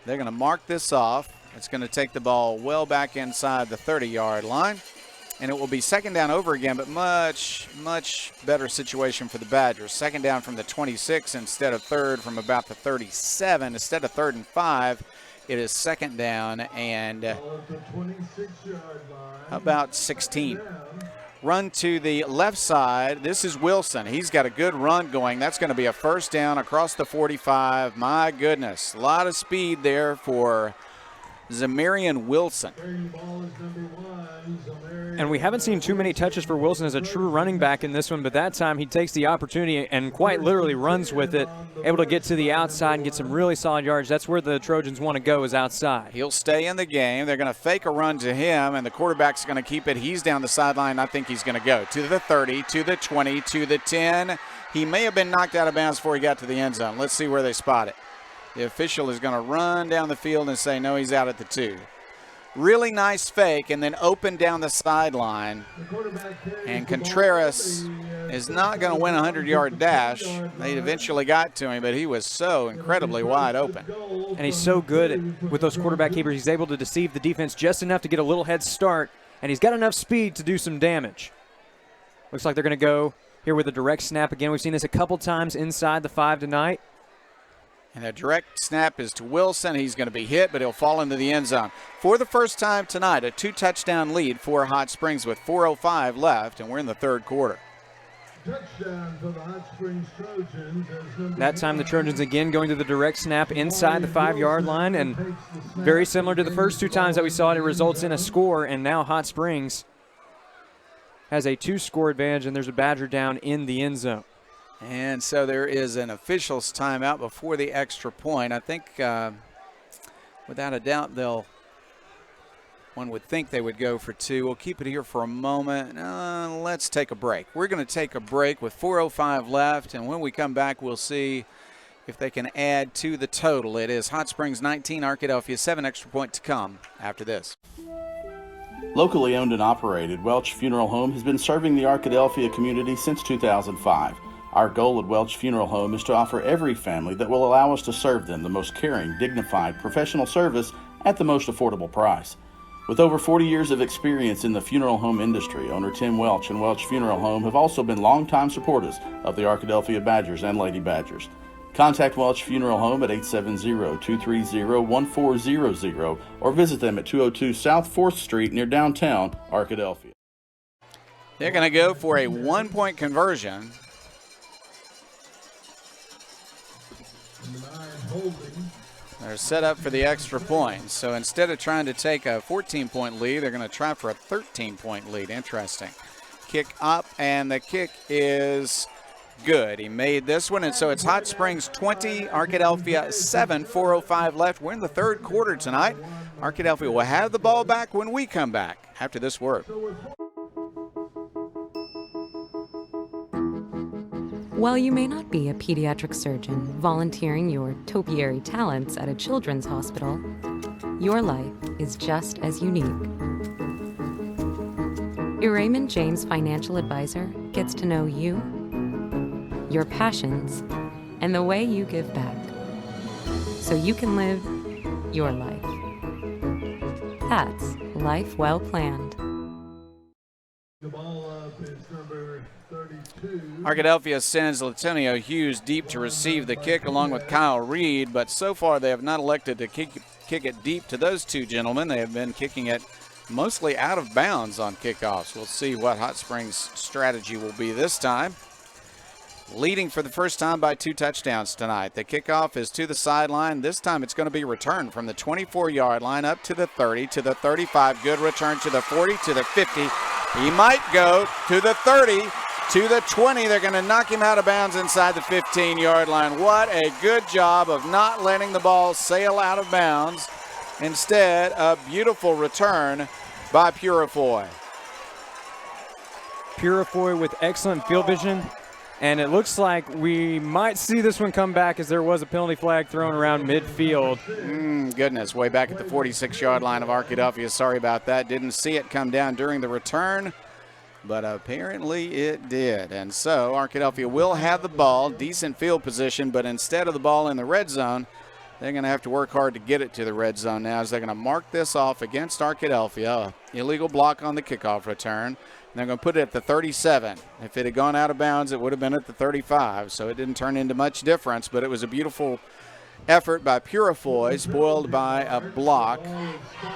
They're going to mark this off. It's going to take the ball well back inside the 30-yard line, and it will be 2nd down over again, but much, much better situation for the Badgers. 2nd down from the 26 instead of 3rd from about the 37. Instead of 3rd and 5, it is 2nd down and about 16. Run to the left side. This is Wilson. He's got a good run going. That's going to be a 1st down across the 45. My goodness, a lot of speed there for Zamarian Wilson. And we haven't seen too many touches for Wilson as a true running back in this one, but that time he takes the opportunity and quite literally runs with it, able to get to the outside and get some really solid yards. That's where the Trojans want to go, is outside. He'll stay in the game. They're going to fake a run to him, and the quarterback's going to keep it. He's down the sideline. I think he's going to go to the 30, to the 20, to the 10. He may have been knocked out of bounds before he got to the end zone. Let's see where they spot it. The official is going to run down the field and say, no, he's out at the 2. Really nice fake, and then open down the sideline. And Contreras is not going to win a 100-yard dash. They eventually got to him, but he was so incredibly wide open. And he's so good with those quarterback keepers. He's able to deceive the defense just enough to get a little head start, and he's got enough speed to do some damage. Looks like they're going to go here with a direct snap again. We've seen this a couple times inside the 5 tonight. And a direct snap is to Wilson. He's going to be hit, but he'll fall into the end zone. For the first time tonight, a 2-touchdown lead for Hot Springs with 4:05 left, and we're in the 3rd quarter. Touchdown for the Hot Springs Trojans. That time the Trojans again going to the direct snap inside the 5-yard line, and very similar to the first 2 times that we saw it, it results in a score, and now Hot Springs has a 2-score advantage, and there's a Badger down in the end zone. And so there is an official's timeout before the extra point. I think, without a doubt, one would think they would go for 2. We'll keep it here for a moment. Let's take a break. We're going to take a break with 4:05 left, and when we come back, we'll see if they can add to the total. It is Hot Springs 19, Arkadelphia 7. Extra point to come after this. Locally owned and operated, Welch Funeral Home has been serving the Arkadelphia community since 2005. Our goal at Welch Funeral Home is to offer every family that will allow us to serve them the most caring, dignified, professional service at the most affordable price. With over 40 years of experience in the funeral home industry, owner Tim Welch and Welch Funeral Home have also been longtime supporters of the Arkadelphia Badgers and Lady Badgers. Contact Welch Funeral Home at 870-230-1400 or visit them at 202 South 4th Street near downtown Arkadelphia. They're going to go for a 1-point conversion. They're set up for the extra point. So instead of trying to take a 14-point lead, they're going to try for a 13-point lead. Interesting. Kick up, and the kick is good. He made this one, and so it's Hot Springs 20, Arkadelphia 7, 4:05 left. We're in the 3rd quarter tonight. Arkadelphia will have the ball back when we come back after this word. While you may not be a pediatric surgeon volunteering your topiary talents at a children's hospital, your life is just as unique. Your Raymond James financial advisor gets to know you, your passions, and the way you give back, so you can live your life. That's life well planned. The ball up is number 32. Arkadelphia sends Latonio Hughes deep to receive the kick along with Kyle Reed, but so far they have not elected to kick it deep to those two gentlemen. They have been kicking it mostly out of bounds on kickoffs. We'll see what Hot Springs' strategy will be this time. Leading for the first time by 2 touchdowns tonight. The kickoff is to the sideline. This time it's going to be returned from the 24-yard line up to the 30, to the 35. Good return to the 40, to the 50. He might go to the 30, to the 20. They're going to knock him out of bounds inside the 15-yard line. What a good job of not letting the ball sail out of bounds. Instead, a beautiful return by Purifoy. Purifoy with excellent field vision. And it looks like we might see this one come back as there was a penalty flag thrown around midfield. Goodness, way back at the 46-yard line of Arkadelphia. Sorry about that. Didn't see it come down during the return, but apparently it did. And so Arkadelphia will have the ball, decent field position, but instead of the ball in the red zone, they're going to have to work hard to get it to the red zone now, as they're going to mark this off against Arkadelphia. Illegal block on the kickoff return. They're going to put it at the 37. If it had gone out of bounds, it would have been at the 35, so it didn't turn into much difference, but it was a beautiful effort by Purifoy, spoiled by a block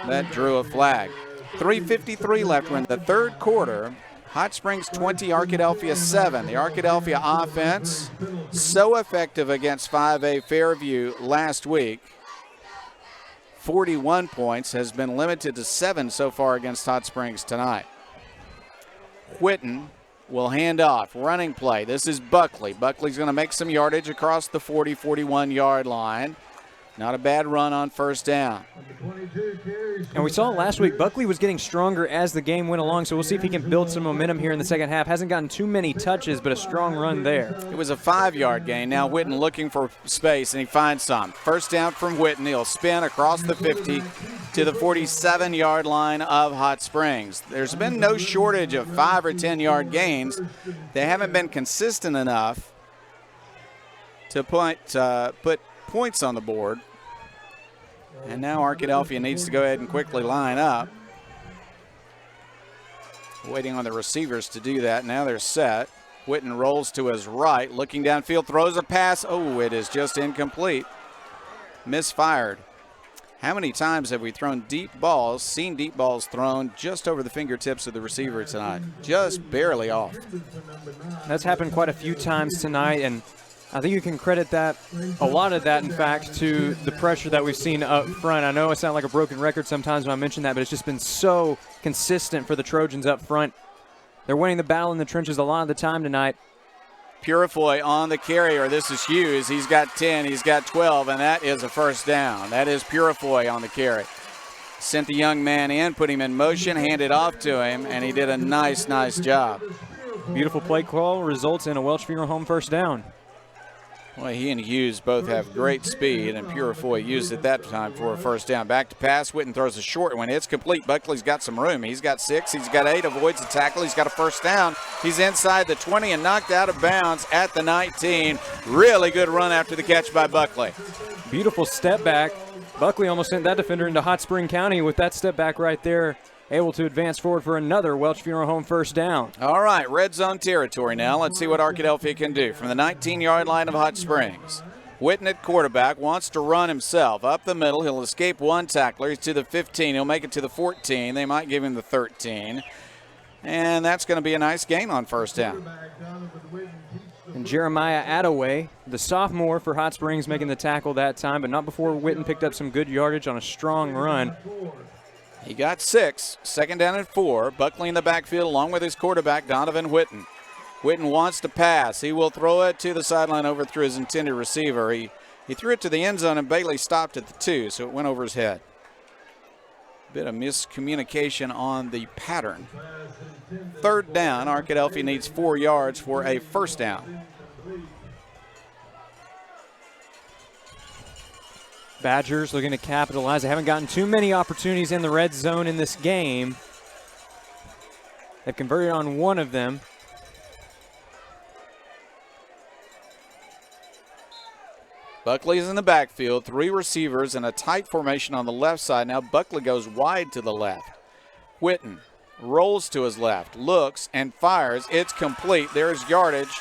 that drew a flag. 3:53 left. We're in the third quarter. Hot Springs 20, Arkadelphia 7. The Arkadelphia offense, so effective against 5A Fairview last week. 41 points, has been limited to 7 so far against Hot Springs tonight. Whitten will hand off. Running play. This is Buckley. Buckley's going to make some yardage across the 40, 41-yard line. Not a bad run on first down. And we saw last week Buckley was getting stronger as the game went along, so we'll see if he can build some momentum here in the second half. Hasn't gotten too many touches, but a strong run there. It was a 5-yard gain. Now Whitten looking for space, and he finds some. First down from Whitten. He'll spin across the 50 to the 47-yard line of Hot Springs. There's been no shortage of 5 or 10-yard gains. They haven't been consistent enough to put points on the board. And now Arkadelphia needs to go ahead and quickly line up. Waiting on the receivers to do that. Now they're set. Whitten rolls to his right, looking downfield, throws a pass. Oh, it is just incomplete. Misfired. How many times have we thrown deep balls, seen deep balls thrown just over the fingertips of the receiver tonight? Just barely off. That's happened quite a few times tonight, and I think you can credit that, a lot of that, in fact, to the pressure that we've seen up front. I know it sounds like a broken record sometimes when I mention that, but it's just been so consistent for the Trojans up front. They're winning the battle in the trenches a lot of the time tonight. Purifoy on the carrier. This is Hughes. He's got 10, he's got 12, and that is a first down. That is Purifoy on the carry. Sent the young man in, put him in motion, handed off to him, and he did a nice job. Beautiful play call results in a Welch Funeral Home first down. Well, he and Hughes both have great speed, and Purifoy used it that time for a first down. Back to pass. Whitten throws a short one. It's complete. Buckley's got some room. He's got 6. He's got 8. Avoids the tackle. He's got a first down. He's inside the 20 and knocked out of bounds at the 19. Really good run after the catch by Buckley. Beautiful step back. Buckley almost sent that defender into Hot Spring County with that step back right there. Able to advance forward for another Welch Funeral Home first down. All right, red zone territory now. Let's see what Arkadelphia can do. From the 19-yard line of Hot Springs, Whitten at quarterback wants to run himself. Up the middle, he'll escape one tackler. He's to the 15. He'll make it to the 14. They might give him the 13. And that's going to be a nice gain on first down. And Jeremiah Attaway, the sophomore for Hot Springs, making the tackle that time, but not before Whitten picked up some good yardage on a strong run. He got 6, second down and 4. Buckley in the backfield along with his quarterback, Donovan Whitten. Whitten wants to pass. He will throw it to the sideline over through his intended receiver. He threw it to the end zone, and Bailey stopped at the 2, so it went over his head. Bit of miscommunication on the pattern. Third down, Arkadelphia needs 4 yards for a first down. Badgers looking to capitalize. They haven't gotten too many opportunities in the red zone in this game. They've converted on one of them. Buckley's in the backfield, 3 receivers in a tight formation on the left side. Now Buckley goes wide to the left. Whitten rolls to his left, looks and fires. It's complete. There's yardage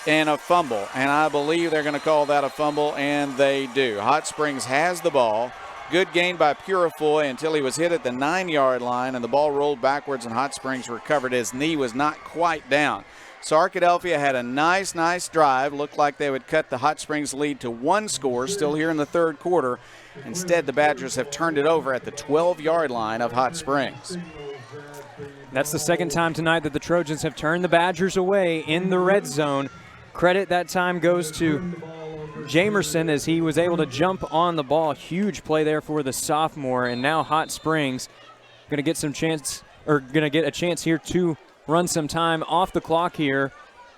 and a fumble. And I believe they're going to call that a fumble, and they do. Hot Springs has the ball. Good gain by Purifoy until he was hit at the 9-yard line, and the ball rolled backwards, and Hot Springs recovered. His knee was not quite down. So Arkadelphia had a nice drive. Looked like they would cut the Hot Springs lead to 1 score, still here in the third quarter. Instead, the Badgers have turned it over at the 12-yard line of Hot Springs. That's the second time tonight that the Trojans have turned the Badgers away in the red zone. Credit that time goes to Jamerson as he was able to jump on the ball. Huge play there for the sophomore, and now Hot Springs going to get a chance here to run some time off the clock here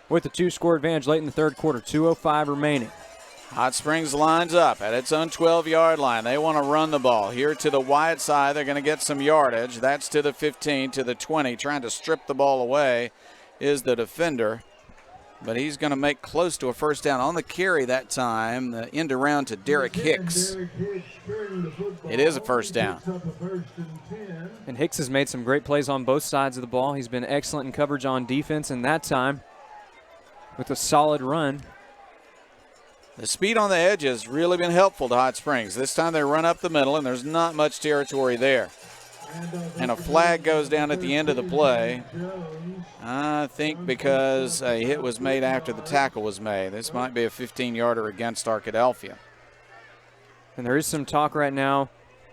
with a 2-score advantage late in the third quarter. 2:05 remaining. Hot Springs lines up at its own 12-yard line. They want to run the ball here to the wide side. They're going to get some yardage. That's to the 15, to the 20. Trying to strip the ball away is the defender. But he's going to make close to a first down on the carry that time. The end around to Derek Hicks. It is a first down. And Hicks has made some great plays on both sides of the ball. He's been excellent in coverage on defense, and that time with a solid run. The speed on the edge has really been helpful to Hot Springs. This time they run up the middle, and there's not much territory there. And a flag goes down at the end of the play. I think because a hit was made after the tackle was made. This might be a 15-yarder against Arkadelphia. And there is some talk right now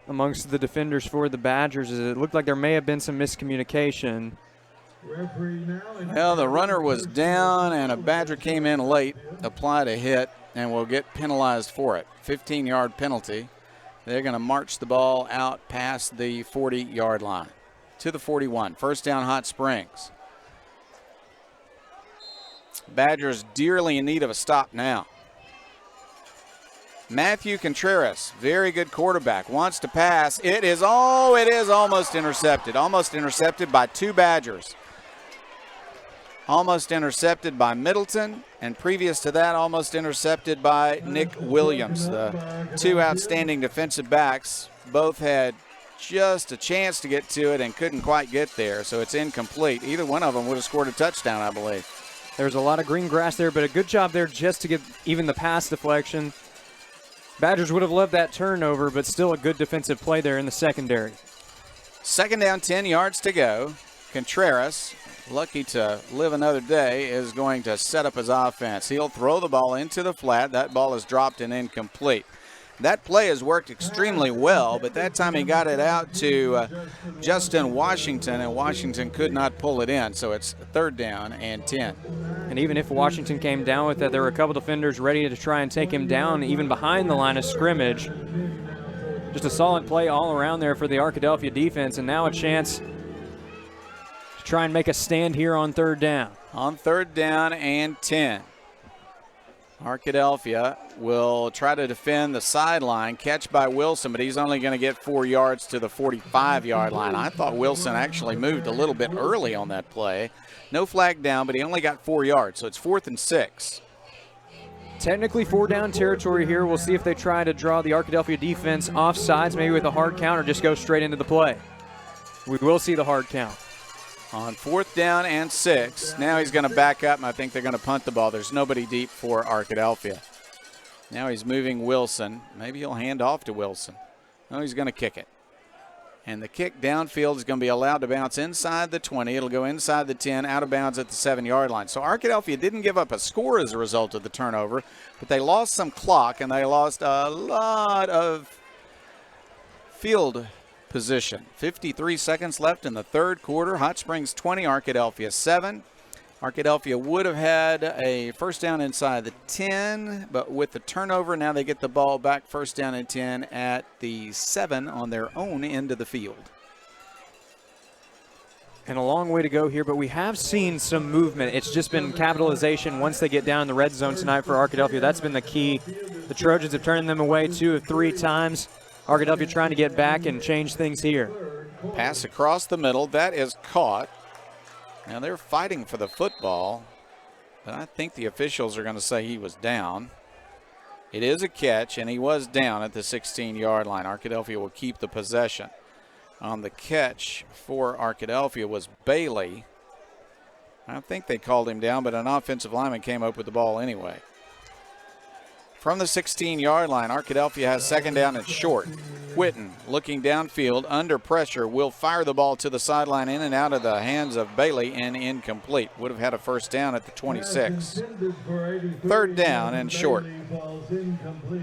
amongst the defenders for the Badgers. It looked like there may have been some miscommunication. Well, the runner was down, and a Badger came in late, applied a hit, and will get penalized for it. 15-yard penalty. They're going to march the ball out past the 40-yard line to the 41. First down, Hot Springs. Badgers dearly in need of a stop now. Matthew Contreras, very good quarterback, wants to pass. It is almost intercepted. Almost intercepted by 2 Badgers. Almost intercepted by Middleton, and previous to that, almost intercepted by Nick Williams. The 2 outstanding defensive backs both had just a chance to get to it and couldn't quite get there, so it's incomplete. Either one of them would have scored a touchdown, I believe. There's a lot of green grass there, but a good job there just to get even the pass deflection. Badgers would have loved that turnover, but still a good defensive play there in the secondary. Second down, 10 yards to go. Contreras, lucky to live another day, is going to set up his offense. He'll throw the ball into the flat. That ball is dropped and incomplete. That play has worked extremely well, but that time he got it out to Justin Washington, and Washington could not pull it in, so it's third down and 10. And even if Washington came down with that, there were a couple defenders ready to try and take him down, even behind the line of scrimmage. Just a solid play all around there for the Arkadelphia defense, and now a chance to try and make a stand here on third down. On third down and 10. Arkadelphia will try to defend the sideline. Catch by Wilson, but he's only going to get 4 yards to the 45-yard line. I thought Wilson actually moved a little bit early on that play. No flag down, but he only got 4 yards, so it's 4th and 6. Technically 4-down territory here. We'll see if they try to draw the Arkadelphia defense off sides, maybe with a hard count, or just go straight into the play. We will see the hard count. On 4th down and 6. Now he's going to back up, and I think they're going to punt the ball. There's nobody deep for Arkadelphia. Now he's moving Wilson. Maybe he'll hand off to Wilson. No, he's going to kick it. And the kick downfield is going to be allowed to bounce inside the 20. It'll go inside the 10, out of bounds at the 7-yard line. So Arkadelphia didn't give up a score as a result of the turnover, but they lost some clock, and they lost a lot of field position. 53 seconds left in the third quarter. Hot Springs 20, Arkadelphia 7. Arkadelphia would have had a first down inside the 10, but with the turnover, now they get the ball back first down and 10 at the 7 on their own end of the field. And a long way to go here, but we have seen some movement. It's just been capitalization once they get down in the red zone tonight for Arkadelphia. That's been the key. The Trojans have turned them away 2 of 3 times. Arkadelphia trying to get back and change things here. Pass across the middle. That is caught. Now they're fighting for the football, but I think the officials are going to say he was down. It is a catch, and he was down at the 16-yard line. Arkadelphia will keep the possession. On the catch for Arkadelphia was Bailey. I think they called him down, but an offensive lineman came up with the ball anyway. From the 16-yard line, Arkadelphia has second down and short. Whitten looking downfield under pressure will fire the ball to the sideline in and out of the hands of Bailey and incomplete. Would have had a first down at the 26. Third down and short.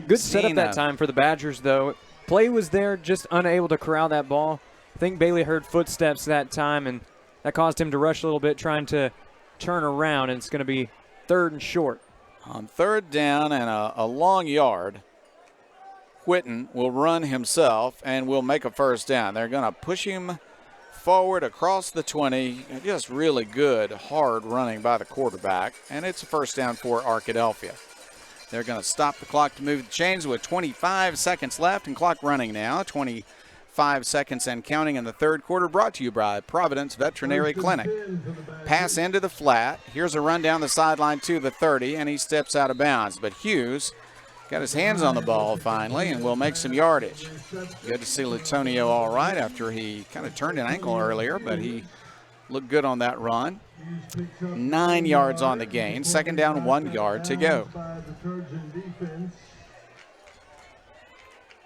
Good setup that time for the Badgers, though. Play was there, just unable to corral that ball. I think Bailey heard footsteps that time, and that caused him to rush a little bit, trying to turn around, and it's going to be third and short. On third down and a long yard, Whitten will run himself and will make a first down. They're going to push him forward across the 20. Just really good, hard running by the quarterback, and it's a first down for Arkadelphia. They're going to stop the clock to move the chains with 25 seconds left, and clock running now. 25 seconds and counting in the third quarter, brought to you by Providence Veterinary Clinic. Pass into the flat. Here's a run down the sideline to the 30, and he steps out of bounds. But Hughes got his hands on the ball finally and will make some yardage. Good to see Lutonio all right after he kind of turned an ankle earlier, but he looked good on that run. 9 yards on the gain. Second down, 1 yard to go.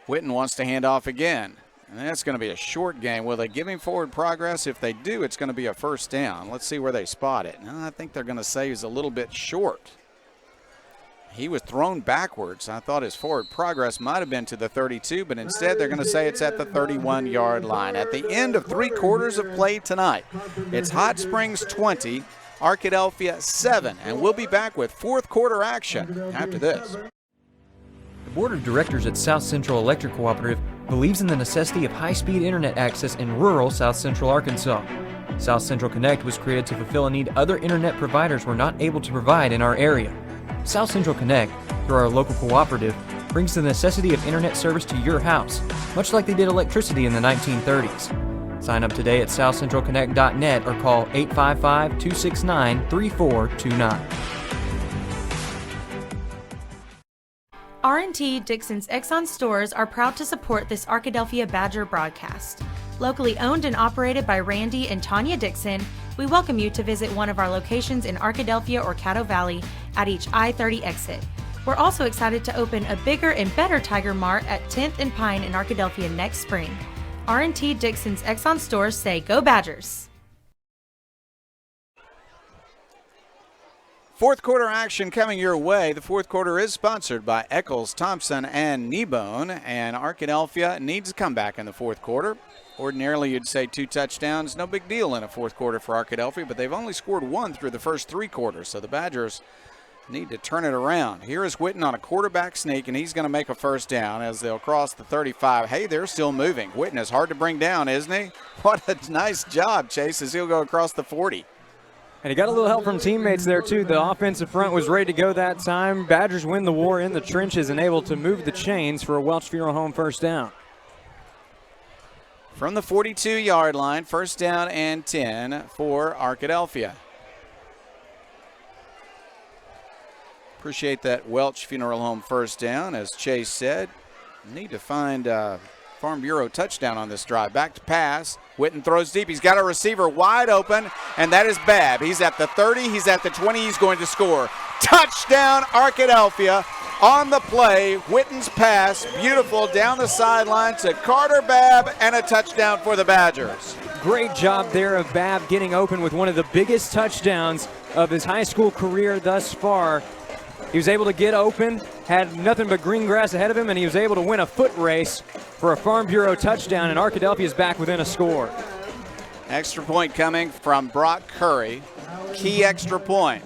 Whitten wants to hand off again. And that's going to be a short game. Will they give him forward progress? If they do, it's going to be a first down. Let's see where they spot it. No, I think they're going to say he's a little bit short. He was thrown backwards. I thought his forward progress might have been to the 32, but instead they're going to say it's at the 31-yard line. At the end of 3 quarters of play tonight, it's Hot Springs 20, Arkadelphia 7, and we'll be back with fourth quarter action after this. The Board of Directors at South Central Electric Cooperative believes in the necessity of high-speed internet access in rural South Central Arkansas. South Central Connect was created to fulfill a need other internet providers were not able to provide in our area. South Central Connect, through our local cooperative, brings the necessity of internet service to your house, much like they did electricity in the 1930s. Sign up today at southcentralconnect.net or call 855-269-3429. R&T Dixon's Exxon stores are proud to support this Arkadelphia Badger broadcast. Locally owned and operated by Randy and Tanya Dixon, we welcome you to visit one of our locations in Arkadelphia or Caddo Valley at each I-30 exit. We're also excited to open a bigger and better Tiger Mart at 10th and Pine in Arkadelphia next spring. R&T Dixon's Exxon stores say, "Go Badgers!" Fourth quarter action coming your way. The fourth quarter is sponsored by Eccles, Thompson, and Kneebone, and Arkadelphia needs a comeback in the fourth quarter. Ordinarily, you'd say 2 touchdowns, no big deal in a fourth quarter for Arkadelphia, but they've only scored 1 through the first 3 quarters, so the Badgers need to turn it around. Here is Whitten on a quarterback sneak, and he's going to make a first down as they'll cross the 35. Hey, they're still moving. Whitten is hard to bring down, isn't he? What a nice job, Chase, as he'll go across the 40. And he got a little help from teammates there, too. The offensive front was ready to go that time. Badgers win the war in the trenches and able to move the chains for a Welch Funeral Home first down. From the 42-yard line, first down and 10 for Arkadelphia. Appreciate that Welch Funeral Home first down. As Chase said, need to find Farm Bureau touchdown on this drive. Back to pass. Whitten throws deep. He's got a receiver wide open, and that is Babb. He's at the 30. He's at the 20. He's going to score. Touchdown, Arkadelphia. On the play, Whitten's pass, beautiful down the sideline to Carter Babb, and a touchdown for the Badgers. Great job there of Babb getting open with one of the biggest touchdowns of his high school career thus far. He was able to get open, had nothing but green grass ahead of him, and he was able to win a foot race for a Farm Bureau touchdown, and Arkadelphia is back within a score. Extra point coming from Brock Curry. Key extra point.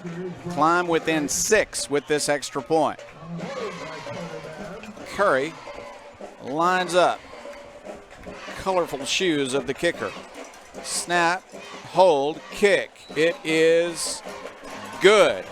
Climb within 6 with this extra point. Curry lines up. Colorful shoes of the kicker. Snap, hold, kick. It is good.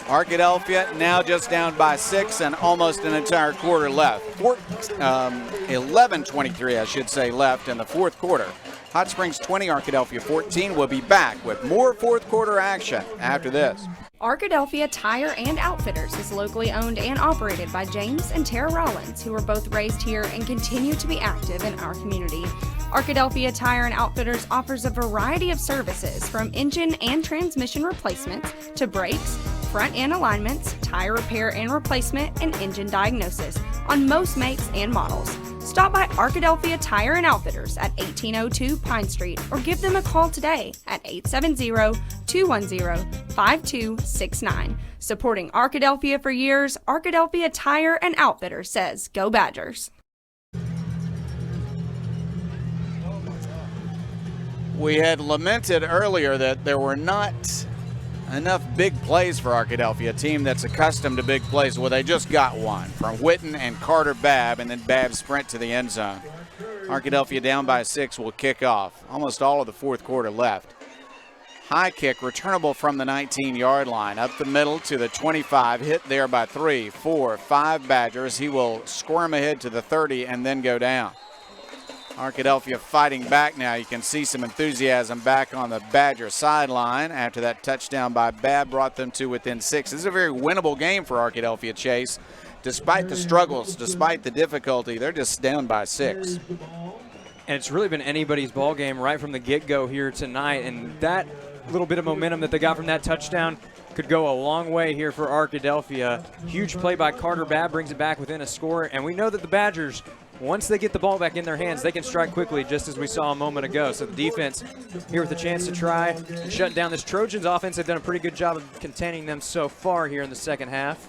Arkadelphia now just down by 6 and almost an entire quarter left. 11:23, I should say, left in the fourth quarter. Hot Springs 20, Arkadelphia 14. We'll be back with more fourth quarter action after this. Arkadelphia Tire and Outfitters is locally owned and operated by James and Tara Rollins, who were both raised here and continue to be active in our community. Arkadelphia Tire and Outfitters offers a variety of services from engine and transmission replacements to brakes, front end alignments, tire repair and replacement, and engine diagnosis on most makes and models. Stop by Arkadelphia Tire and Outfitters at 1802 Pine Street or give them a call today at 870-210-5269. Supporting Arkadelphia for years, Arkadelphia Tire and Outfitters says, Go Badgers! We had lamented earlier that there were not enough big plays for Arkadelphia, a team that's accustomed to big plays. Well, they just got one from Witten and Carter Babb, and then Babb sprint to the end zone. Arkadelphia down by 6 will kick off. Almost all of the fourth quarter left. High kick, returnable from the 19-yard line. Up the middle to the 25, hit there by 3, 4, 5 Badgers. He will squirm ahead to the 30 and then go down. Arkadelphia fighting back now. You can see some enthusiasm back on the Badger sideline after that touchdown by Babb brought them to within 6. This is a very winnable game for Arkadelphia, Chase. Despite the struggles, despite the difficulty, they're just down by 6. And it's really been anybody's ball game right from the get-go here tonight, and that little bit of momentum that they got from that touchdown could go a long way here for Arkadelphia. Huge play by Carter Babb brings it back within a score, and we know that the Badgers, once they get the ball back in their hands, they can strike quickly, just as we saw a moment ago. So the defense here with a chance to try and shut down this Trojans offense. They've done a pretty good job of containing them so far here in the second half.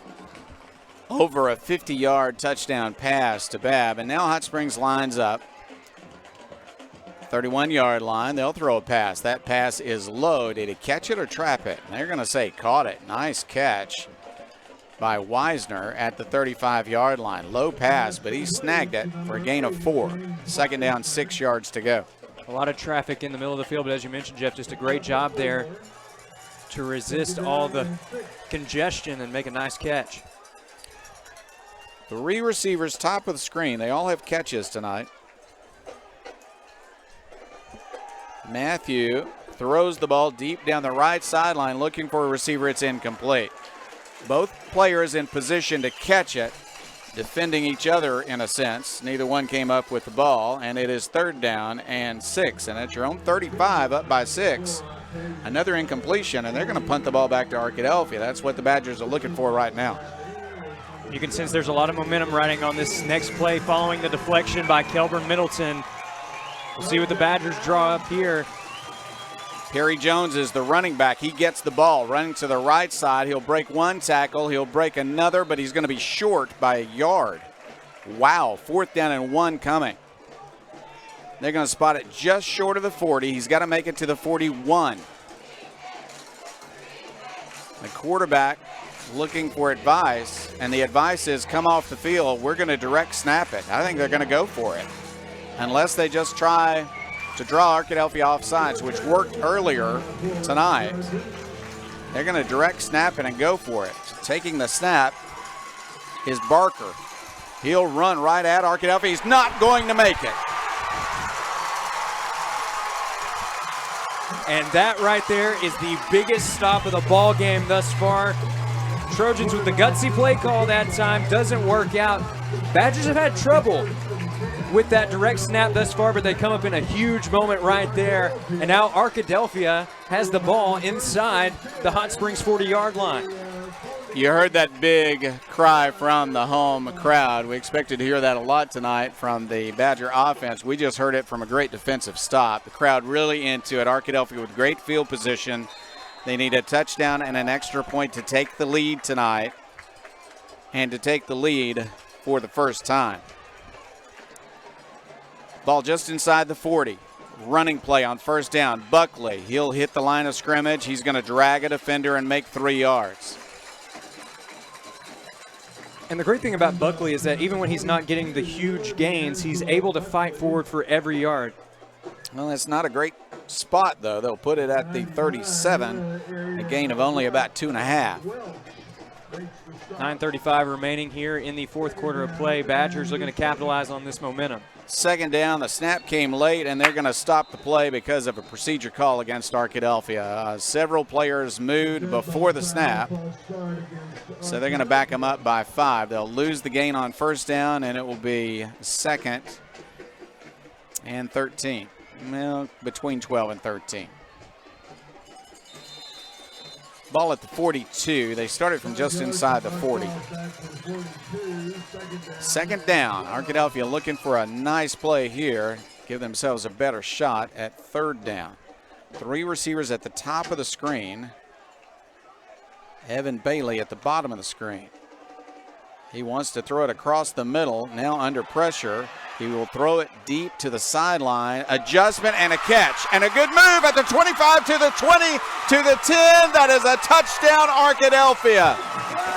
Over a 50-yard touchdown pass to Babb, and now Hot Springs lines up. 31-yard line, they'll throw a pass. That pass is low. Did he catch it or trap it? And they're going to say caught it. Nice catch by Wisner at the 35-yard line. Low pass, but he snagged it for a gain of 4. Second down, 6 yards to go. A lot of traffic in the middle of the field, but as you mentioned, Jeff, just a great job there to resist all the congestion and make a nice catch. 3 receivers top of the screen. They all have catches tonight. Matthew throws the ball deep down the right sideline looking for a receiver. It's incomplete. Both players in position to catch it, defending each other in a sense. Neither one came up with the ball, and it is 3rd down and 6. And at your own 35, up by 6. Another incompletion, and they're going to punt the ball back to Arkadelphia. That's what the Badgers are looking for right now. You can sense there's a lot of momentum riding on this next play following the deflection by Kelburn Middleton. We'll see what the Badgers draw up here. Perry Jones is the running back. He gets the ball running to the right side. He'll break one tackle. He'll break another, but he's going to be short by a yard. Wow, 4th down and 1 coming. They're going to spot it just short of the 40. He's got to make it to the 41. The quarterback looking for advice, and the advice is come off the field. We're going to direct snap it. I think they're going to go for it. Unless they just try to draw Arkadelphia offsides, which worked earlier tonight. They're going to direct snap it and go for it. Taking the snap is Barker. He'll run right at Arkadelphia. He's not going to make it. And that right there is the biggest stop of the ball game thus far. Trojans with the gutsy play call that time. Doesn't work out. Badgers have had trouble with that direct snap thus far, but they come up in a huge moment right there. And now Arkadelphia has the ball inside the Hot Springs 40-yard line. You heard that big cry from the home crowd. We expected to hear that a lot tonight from the Badger offense. We just heard it from a great defensive stop. The crowd really into it. Arkadelphia with great field position. They need a touchdown and an extra point to take the lead tonight, and to take the lead for the first time. Ball just inside the 40. Running play on 1st down. Buckley, he'll hit the line of scrimmage. He's going to drag a defender and make 3 yards. And the great thing about Buckley is that even when he's not getting the huge gains, he's able to fight forward for every yard. Well, it's not a great spot, though. They'll put it at the 37, a gain of only about 2.5. 9:35 remaining here in the 4th quarter of play. Badgers looking to capitalize on this momentum. 2nd down, the snap came late, and they're going to stop the play because of a procedure call against Arkadelphia. Several players moved before the snap, so they're going to back them up by 5. They'll lose the gain on 1st down, and it will be 2nd And 13. Well, between 12 and 13. Ball at the 42. They started from just inside the 40. Second down. Arkadelphia looking for a nice play here. Give themselves a better shot at third down. 3 receivers at the top of the screen. Evan Bailey at the bottom of the screen. He wants to throw it across the middle. Now under pressure. He will throw it deep to the sideline. Adjustment and a catch. And a good move at the 25 to the 20 to the 10. That is a touchdown, Arkadelphia.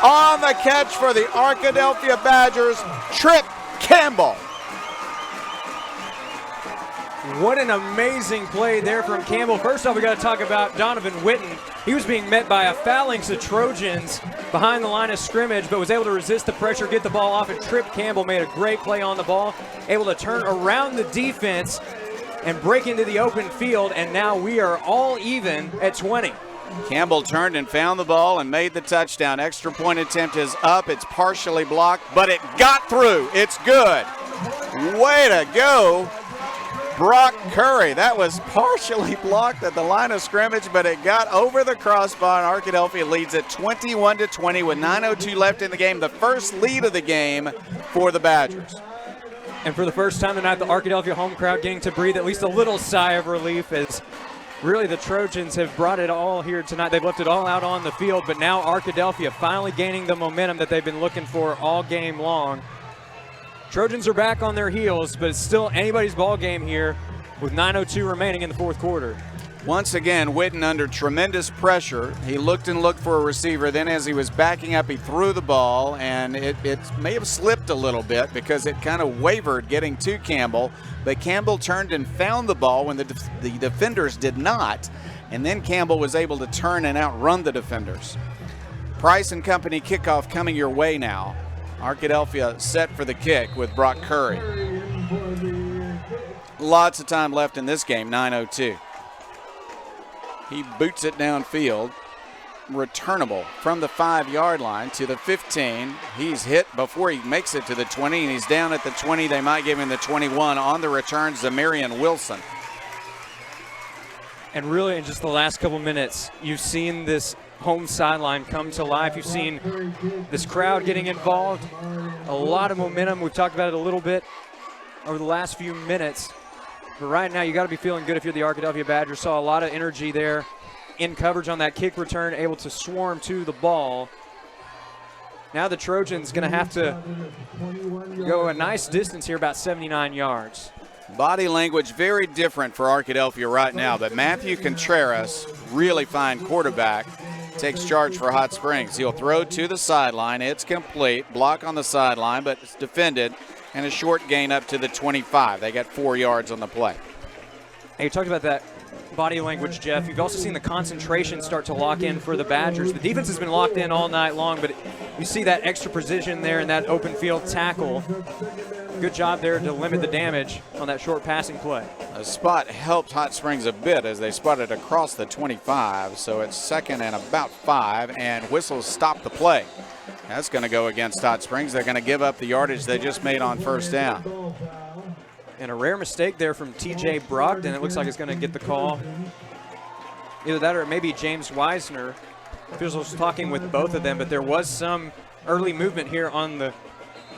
On the catch for the Arkadelphia Badgers, Trip Campbell. What an amazing play there from Campbell. First off, we got to talk about Donovan Witten. He was being met by a phalanx of Trojans behind the line of scrimmage, but was able to resist the pressure, get the ball off, and Trip Campbell made a great play on the ball, able to turn around the defense and break into the open field, and now we are all even at 20. Campbell turned and found the ball and made the touchdown. Extra point attempt is up. It's partially blocked, but it got through. It's good. Way to go, Brock Curry. That was partially blocked at the line of scrimmage, but it got over the crossbar, and Arkadelphia leads it 21-20 with 9:02 left in the game. The first lead of the game for the Badgers. And for the first time tonight, the Arkadelphia home crowd getting to breathe at least a little sigh of relief, as really the Trojans have brought it all here tonight. They've left it all out on the field, but now Arkadelphia finally gaining the momentum that they've been looking for all game long. Trojans are back on their heels, but it's still anybody's ball game here with 9:02 remaining in the fourth quarter. Once again, Witten under tremendous pressure. He looked and looked for a receiver. Then as he was backing up, he threw the ball, and it may have slipped a little bit because it kind of wavered getting to Campbell. But Campbell turned and found the ball when the defenders did not. And then Campbell was able to turn and outrun the defenders. Price and Company kickoff coming your way now. Arkadelphia set for the kick with Brock Curry. Lots of time left in this game, 9:02. He boots it downfield. Returnable from the 5-yard line to the 15. He's hit before he makes it to the 20, and he's down at the 20. They might give him the 21 on the return. Zamarian Wilson. And really, in just the last couple minutes, you've seen this home sideline come to life. You've seen this crowd getting involved. A lot of momentum. We've talked about it a little bit over the last few minutes. But right now, you got to be feeling good if you're the Arkadelphia Badgers. Saw a lot of energy there in coverage on that kick return, able to swarm to the ball. Now the Trojans going to have to go a nice distance here, about 79 yards. Body language very different for Arkadelphia right now, but Matthew Contreras, really fine quarterback, takes charge for Hot Springs. He'll throw to the sideline. It's complete. Block on the sideline, but it's defended, and a short gain up to the 25. They got 4 yards on the play. Hey, you talked about that body language, Jeff. You've also seen the concentration start to lock in for the Badgers. The defense has been locked in all night long, but you see that extra precision there in that open field tackle. Good job there to limit the damage on that short passing play. The spot helped Hot Springs a bit as they spotted across the 25, so it's second and about 5, and whistles stop the play. That's going to go against Hot Springs. They're going to give up the yardage they just made on first down. And a rare mistake there from TJ Brogdon. It looks like it's going to get the call. Either that or maybe James Wisner. Officials was talking with both of them, but there was some early movement here on the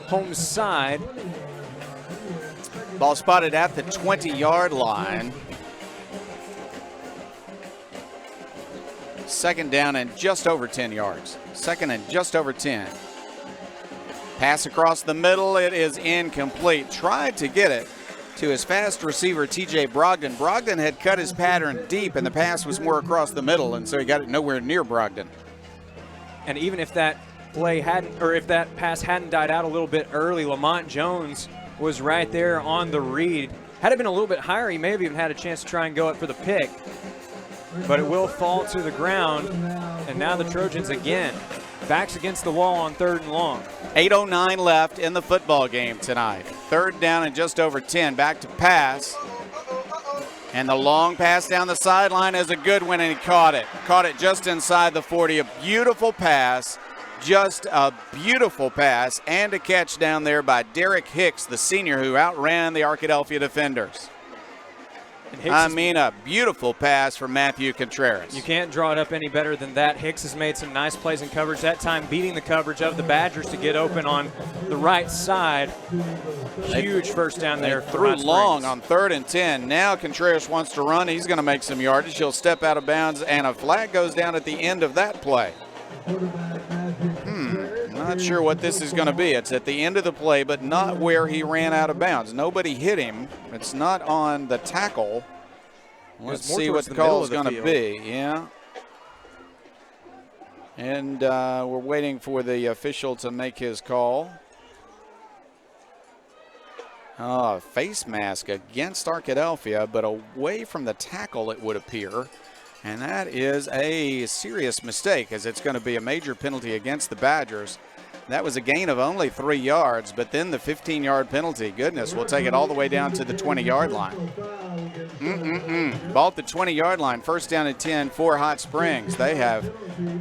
home side. Ball spotted at the 20-yard line. Second down and just over 10 yards. Second and just over 10. Pass across the middle. It is incomplete. Tried to get it to his fast receiver, TJ Brogdon. Brogdon had cut his pattern deep, and the pass was more across the middle, and so he got it nowhere near Brogdon. And even if that play hadn't, or if that pass hadn't died out a little bit early, Lamont Jones was right there on the read. Had it been a little bit higher, he may have even had a chance to try and go up for the pick. But it will fall to the ground, and now the Trojans again backs against the wall on 3rd and long. 8:09 left in the football game tonight. 3rd down and just over 10. Back to pass. And the long pass down the sideline is a good one, and he caught it. Caught it just inside the 40. A beautiful pass. Just a beautiful pass and a catch down there by Derek Hicks, the senior who outran the Arkadelphia defenders. I mean, a beautiful pass from Matthew Contreras. You can't draw it up any better than that. Hicks has made some nice plays in coverage, that time beating the coverage of the Badgers to get open on the right side. Huge first down there. Threw long on 3rd and 10. Now Contreras wants to run. He's going to make some yardage. He'll step out of bounds, and a flag goes down at the end of that play. Not sure what this is going to be. It's at the end of the play, but not where he ran out of bounds. Nobody hit him. It's not on the tackle. Let's see what the call is going to be. Yeah. And we're waiting for the official to make his call. Face mask against Arkadelphia, but away from the tackle, it would appear. And that is a serious mistake, as it's going to be a major penalty against the Badgers. That was a gain of only 3 yards, but then the 15-yard penalty. Goodness, we'll take it all the way down to the 20-yard line. Ball at the 20-yard line, 1st down and 10 for Hot Springs. They have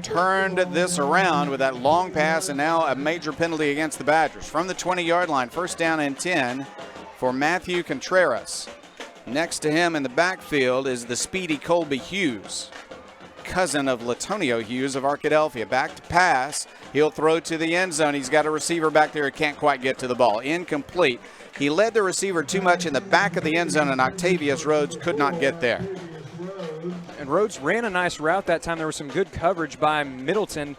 turned this around with that long pass and now a major penalty against the Badgers. From the 20-yard line, 1st down and 10 for Matthew Contreras. Next to him in the backfield is the speedy Colby Hughes, cousin of Latonio Hughes of Arkadelphia. Back to pass. He'll throw to the end zone. He's got a receiver back there who can't quite get to the ball. Incomplete. He led the receiver too much in the back of the end zone, and Octavius Rhodes could not get there. And Rhodes ran a nice route that time. There was some good coverage by Middleton.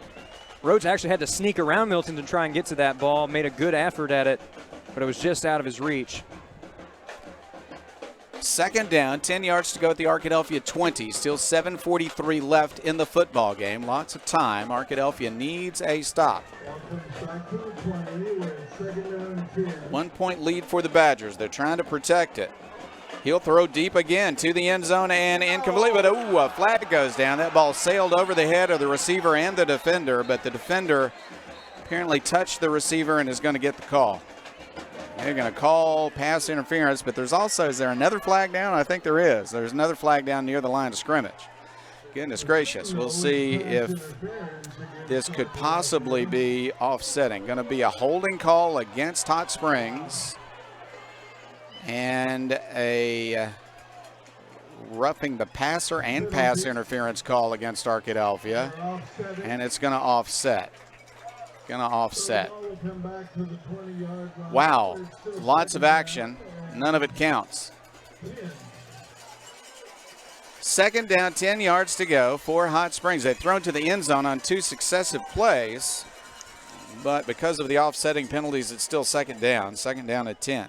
Rhodes actually had to sneak around Middleton to try and get to that ball. Made a good effort at it, but it was just out of his reach. 2nd down, 10 yards to go at the Arkadelphia 20. Still 7:43 left in the football game. Lots of time. Arkadelphia needs a stop. 1-point lead for the Badgers. They're trying to protect it. He'll throw deep again to the end zone and incomplete, but a flag goes down. That ball sailed over the head of the receiver and the defender, but the defender apparently touched the receiver and is going to get the call. They're going to call pass interference, but there's also, is there another flag down? I think there is. There's another flag down near the line of scrimmage. Goodness gracious. We'll see if this could possibly be offsetting. Going to be a holding call against Hot Springs and a roughing the passer and pass interference call against Arkadelphia, and it's going to offset. Wow, lots of action. None of it counts. 2nd down, 10 yards to go for Hot Springs. They've thrown to the end zone on 2 successive plays, but because of the offsetting penalties, it's still 2nd down. 2nd down at 10.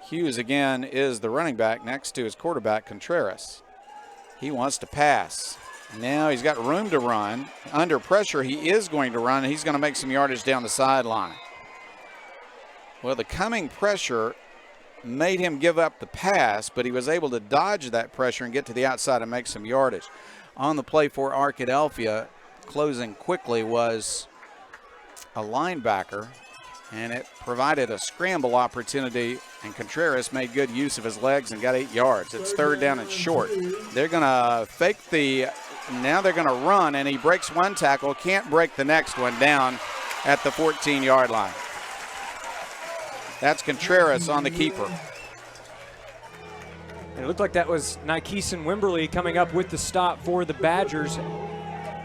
Hughes again is the running back next to his quarterback, Contreras. He wants to pass. Now he's got room to run. Under pressure, he is going to run, and he's going to make some yardage down the sideline. Well, the coming pressure made him give up the pass, but he was able to dodge that pressure and get to the outside and make some yardage. On the play for Arkadelphia, closing quickly, was a linebacker, and it provided a scramble opportunity, and Contreras made good use of his legs and got 8 yards. It's 3rd down and short. They're going to fake now they're going to run, and he breaks one tackle, can't break the next one down at the 14-yard line. That's Contreras on the keeper. And it looked like that was Nikeeson Wimberly coming up with the stop for the Badgers,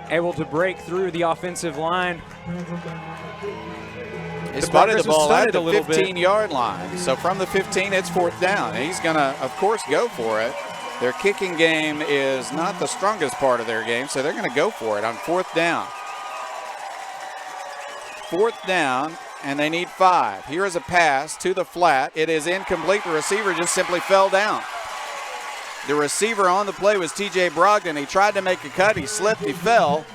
able to break through the offensive line. He spotted the ball at the 15-yard line. So from the 15, it's 4th down. He's going to, of course, go for it. Their kicking game is not the strongest part of their game, so they're going to go for it on 4th down. 4th down, and they need 5. Here is a pass to the flat. It is incomplete. The receiver just simply fell down. The receiver on the play was T.J. Brogdon. He tried to make a cut. He slipped. He fell,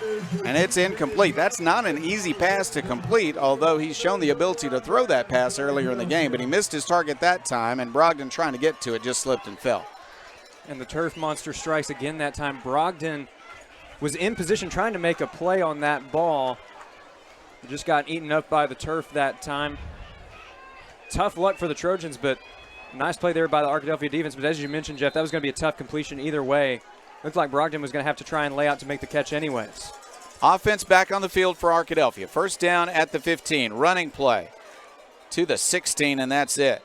and it's incomplete. That's not an easy pass to complete, although he's shown the ability to throw that pass earlier in the game, but he missed his target that time, and Brogdon, trying to get to it, just slipped and fell. And the turf monster strikes again that time. Brogdon was in position trying to make a play on that ball. Just got eaten up by the turf that time. Tough luck for the Trojans, but nice play there by the Arkadelphia defense. But as you mentioned, Jeff, that was going to be a tough completion either way. Looked like Brogdon was going to have to try and lay out to make the catch anyways. Offense back on the field for Arkadelphia. 1st down at the 15. Running play to the 16, and that's it.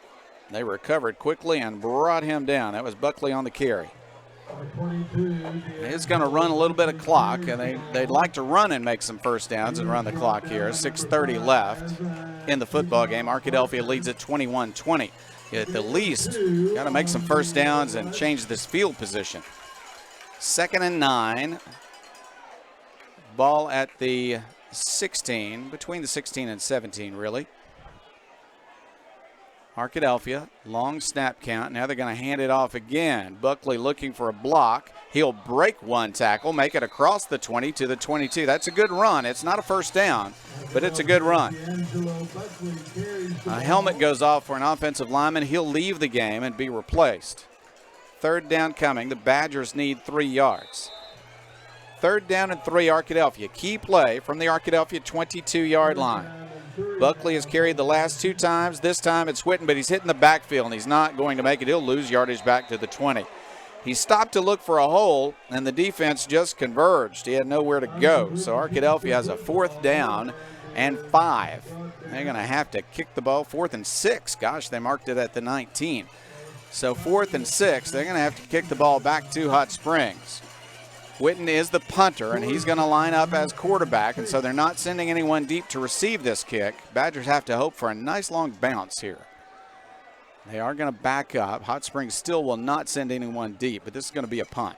They recovered quickly and brought him down. That was Buckley on the carry. It's going to run a little bit of clock, and they'd like to run and make some first downs and run the clock here. 6:30 left in the football game. Arkadelphia leads at 21-20. At the least, got to make some first downs and change this field position. 2nd and 9. Ball at the 16, between the 16 and 17, really. Arkadelphia, long snap count. Now they're going to hand it off again. Buckley looking for a block. He'll break one tackle, make it across the 20 to the 22. That's a good run. It's not a first down, but it's a good run. A helmet goes off for an offensive lineman. He'll leave the game and be replaced. 3rd down coming. The Badgers need 3 yards. 3rd down and 3, Arkadelphia. Key play from the Arkadelphia 22-yard line. Buckley has carried the last 2 times. This time it's Whitten, but he's hitting the backfield, and he's not going to make it. He'll lose yardage back to the 20. He stopped to look for a hole, and the defense just converged. He had nowhere to go. So Arkadelphia has a 4th down and 5. They're going to have to kick the ball. 4th and 6. Gosh, they marked it at the 19. So 4th and 6, they're going to have to kick the ball back to Hot Springs. Whitten is the punter, and he's going to line up as quarterback, and so they're not sending anyone deep to receive this kick. Badgers have to hope for a nice long bounce here. They are going to back up. Hot Springs still will not send anyone deep, but this is going to be a punt.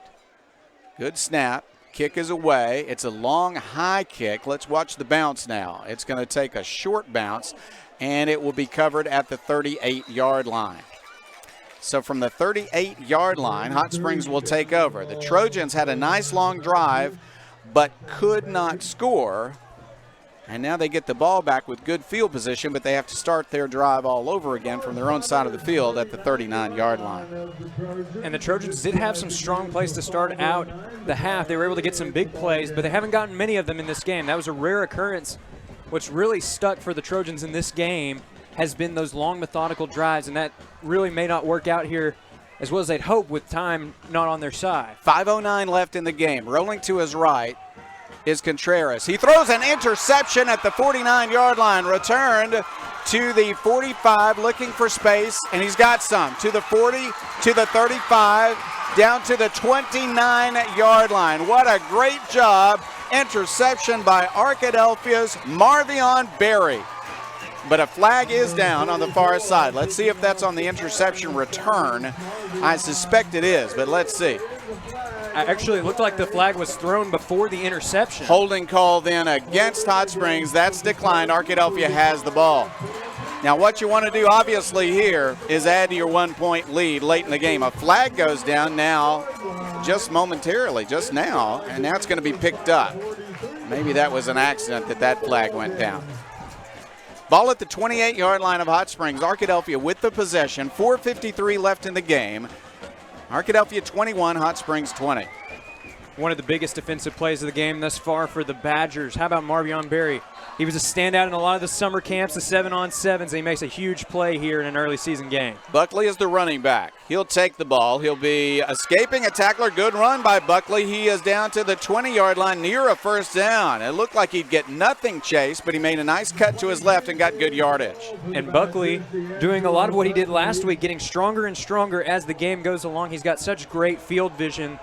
Good snap. Kick is away. It's a long, high kick. Let's watch the bounce now. It's going to take a short bounce, and it will be covered at the 38-yard line. So from the 38-yard line, Hot Springs will take over. The Trojans had a nice long drive, but could not score. And now they get the ball back with good field position, but they have to start their drive all over again from their own side of the field at the 39-yard line. And the Trojans did have some strong plays to start out the half. They were able to get some big plays, but they haven't gotten many of them in this game. That was a rare occurrence. What's really stuck for the Trojans in this game has been those long methodical drives, and that really may not work out here as well as they'd hope with time not on their side. 5:09 left in the game. Rolling to his right is Contreras. He throws an interception at the 49-yard line, returned to the 45, looking for space, and he's got some. To the 40, to the 35, down to the 29-yard line. What a great job. Interception by Arkadelphia's Marvion Berry. But a flag is down on the far side. Let's see if that's on the interception return. I suspect it is, but let's see. Actually, it looked like the flag was thrown before the interception. Holding call then against Hot Springs. That's declined. Arkadelphia has the ball. Now what you want to do obviously here is add to your 1-point lead late in the game. A flag goes down now just momentarily, just now, and now it's going to be picked up. Maybe that was an accident that flag went down. Ball at the 28-yard line of Hot Springs. Arkadelphia with the possession. 4:53 left in the game. Arkadelphia 21, Hot Springs 20. One of the biggest defensive plays of the game thus far for the Badgers. How about Marvion Berry? He was a standout in a lot of the summer camps, the 7-on-7s, and he makes a huge play here in an early season game. Buckley is the running back. He'll take the ball. He'll be escaping a tackler. Good run by Buckley. He is down to the 20-yard line near a first down. It looked like he'd get nothing chased, but he made a nice cut to his left and got good yardage. And Buckley doing a lot of what he did last week, getting stronger and stronger as the game goes along. He's got such great field vision, and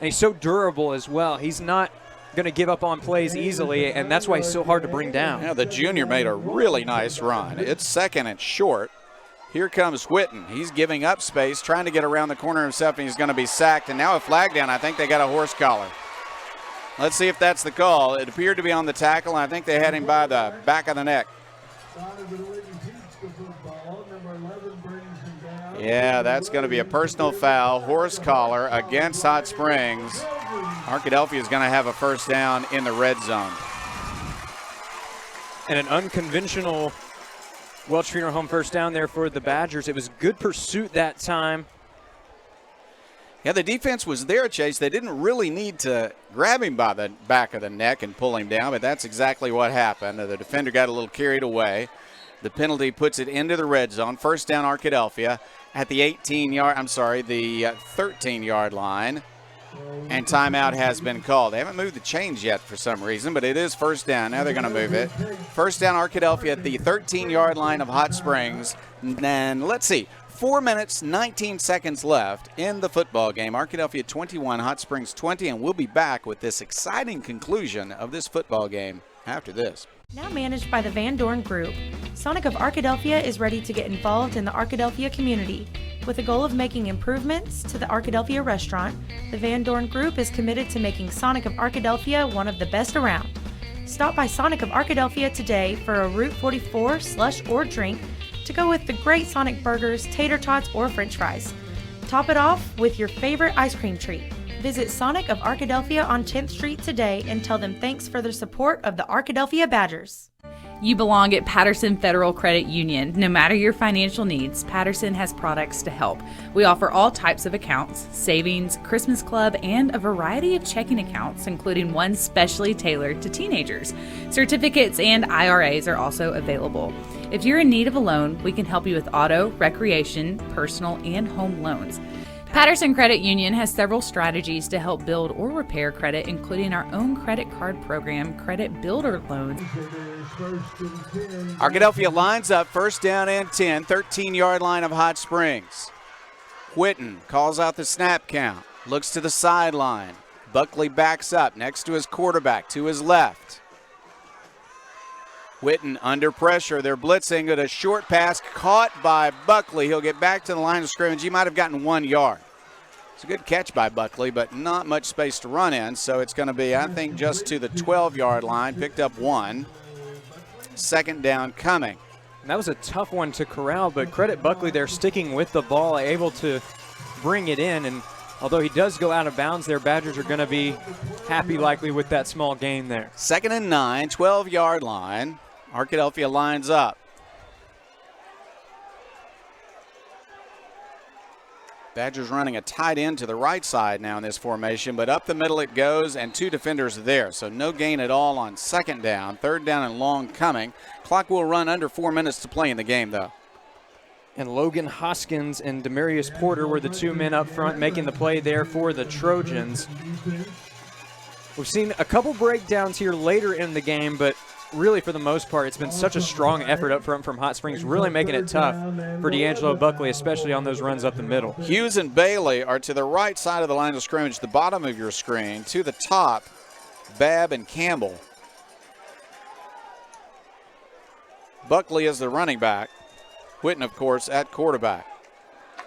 he's so durable as well. He's not going to give up on plays easily, and that's why he's so hard to bring down. Yeah, the junior made a really nice run. It's second and short. Here comes Whitten. He's giving up space, trying to get around the corner himself, and he's going to be sacked. And now a flag down. I think they got a horse collar. Let's see if that's the call. It appeared to be on the tackle, and I think they had him by the back of the neck. Yeah, that's going to be a personal foul, horse collar against Hot Springs. Arkadelphia is going to have a first down in the red zone. And an unconventional Welch Funeral Home first down there for the Badgers. It was good pursuit that time. Yeah, the defense was there, Chase. They didn't really need to grab him by the back of the neck and pull him down, but that's exactly what happened. The defender got a little carried away. The penalty puts it into the red zone. First down, Arkadelphia at the 13-yard line. And timeout has been called. They haven't moved the chains yet for some reason, but it is first down. Now they're going to move it. First down, Arkadelphia at the 13-yard line of Hot Springs. And let's see, 4 minutes, 19 seconds left in the football game. Arkadelphia 21, Hot Springs 20, and we'll be back with this exciting conclusion of this football game after this. Now managed by the Van Dorn Group, Sonic of Arkadelphia is ready to get involved in the Arkadelphia community. With the goal of making improvements to the Arkadelphia restaurant, the Van Dorn Group is committed to making Sonic of Arkadelphia one of the best around. Stop by Sonic of Arkadelphia today for a Route 44 slush or drink to go with the great Sonic burgers, tater tots, or french fries. Top it off with your favorite ice cream treat. Visit Sonic of Arkadelphia on 10th Street today and tell them thanks for their support of the Arkadelphia Badgers. You belong at Patterson Federal Credit Union. No matter your financial needs, Patterson has products to help. We offer all types of accounts, savings, Christmas club, and a variety of checking accounts, including one specially tailored to teenagers. Certificates and IRAs are also available. If you're in need of a loan, we can help you with auto, recreation, personal, and home loans. Patterson Credit Union has several strategies to help build or repair credit, including our own credit card program, Credit Builder Loans. Arkadelphia lines up, first down and 10, 13-yard line of Hot Springs. Whitten calls out the snap count, looks to the sideline. Buckley backs up next to his quarterback, to his left. Whitten under pressure. They're blitzing at a short pass caught by Buckley. He'll get back to the line of scrimmage. He might have gotten 1 yard. It's a good catch by Buckley, but not much space to run in, so it's going to be, I think, just to the 12-yard line. Picked up 1. Second down coming. And that was a tough one to corral, but credit Buckley there sticking with the ball, able to bring it in. And although he does go out of bounds there, Badgers are going to be happy likely with that small gain there. Second and 9, 12-yard line. Arkadelphia lines up. Badgers running a tight end to the right side now in this formation, but up the middle it goes, and 2 defenders are there, so no gain at all on second down. Third down and long coming. Clock will run under 4 minutes to play in the game, though. And Logan Hoskins and Demarius Porter were the 2 men up front making the play there for the Trojans. We've seen a couple breakdowns here later in the game, but really, for the most part, it's been such a strong effort up front from Hot Springs, really making it tough for D'Angelo Buckley, especially on those runs up the middle. Hughes and Bailey are to the right side of the line of scrimmage, the bottom of your screen. To the top, Babb and Campbell. Buckley is the running back. Whitten, of course, at quarterback.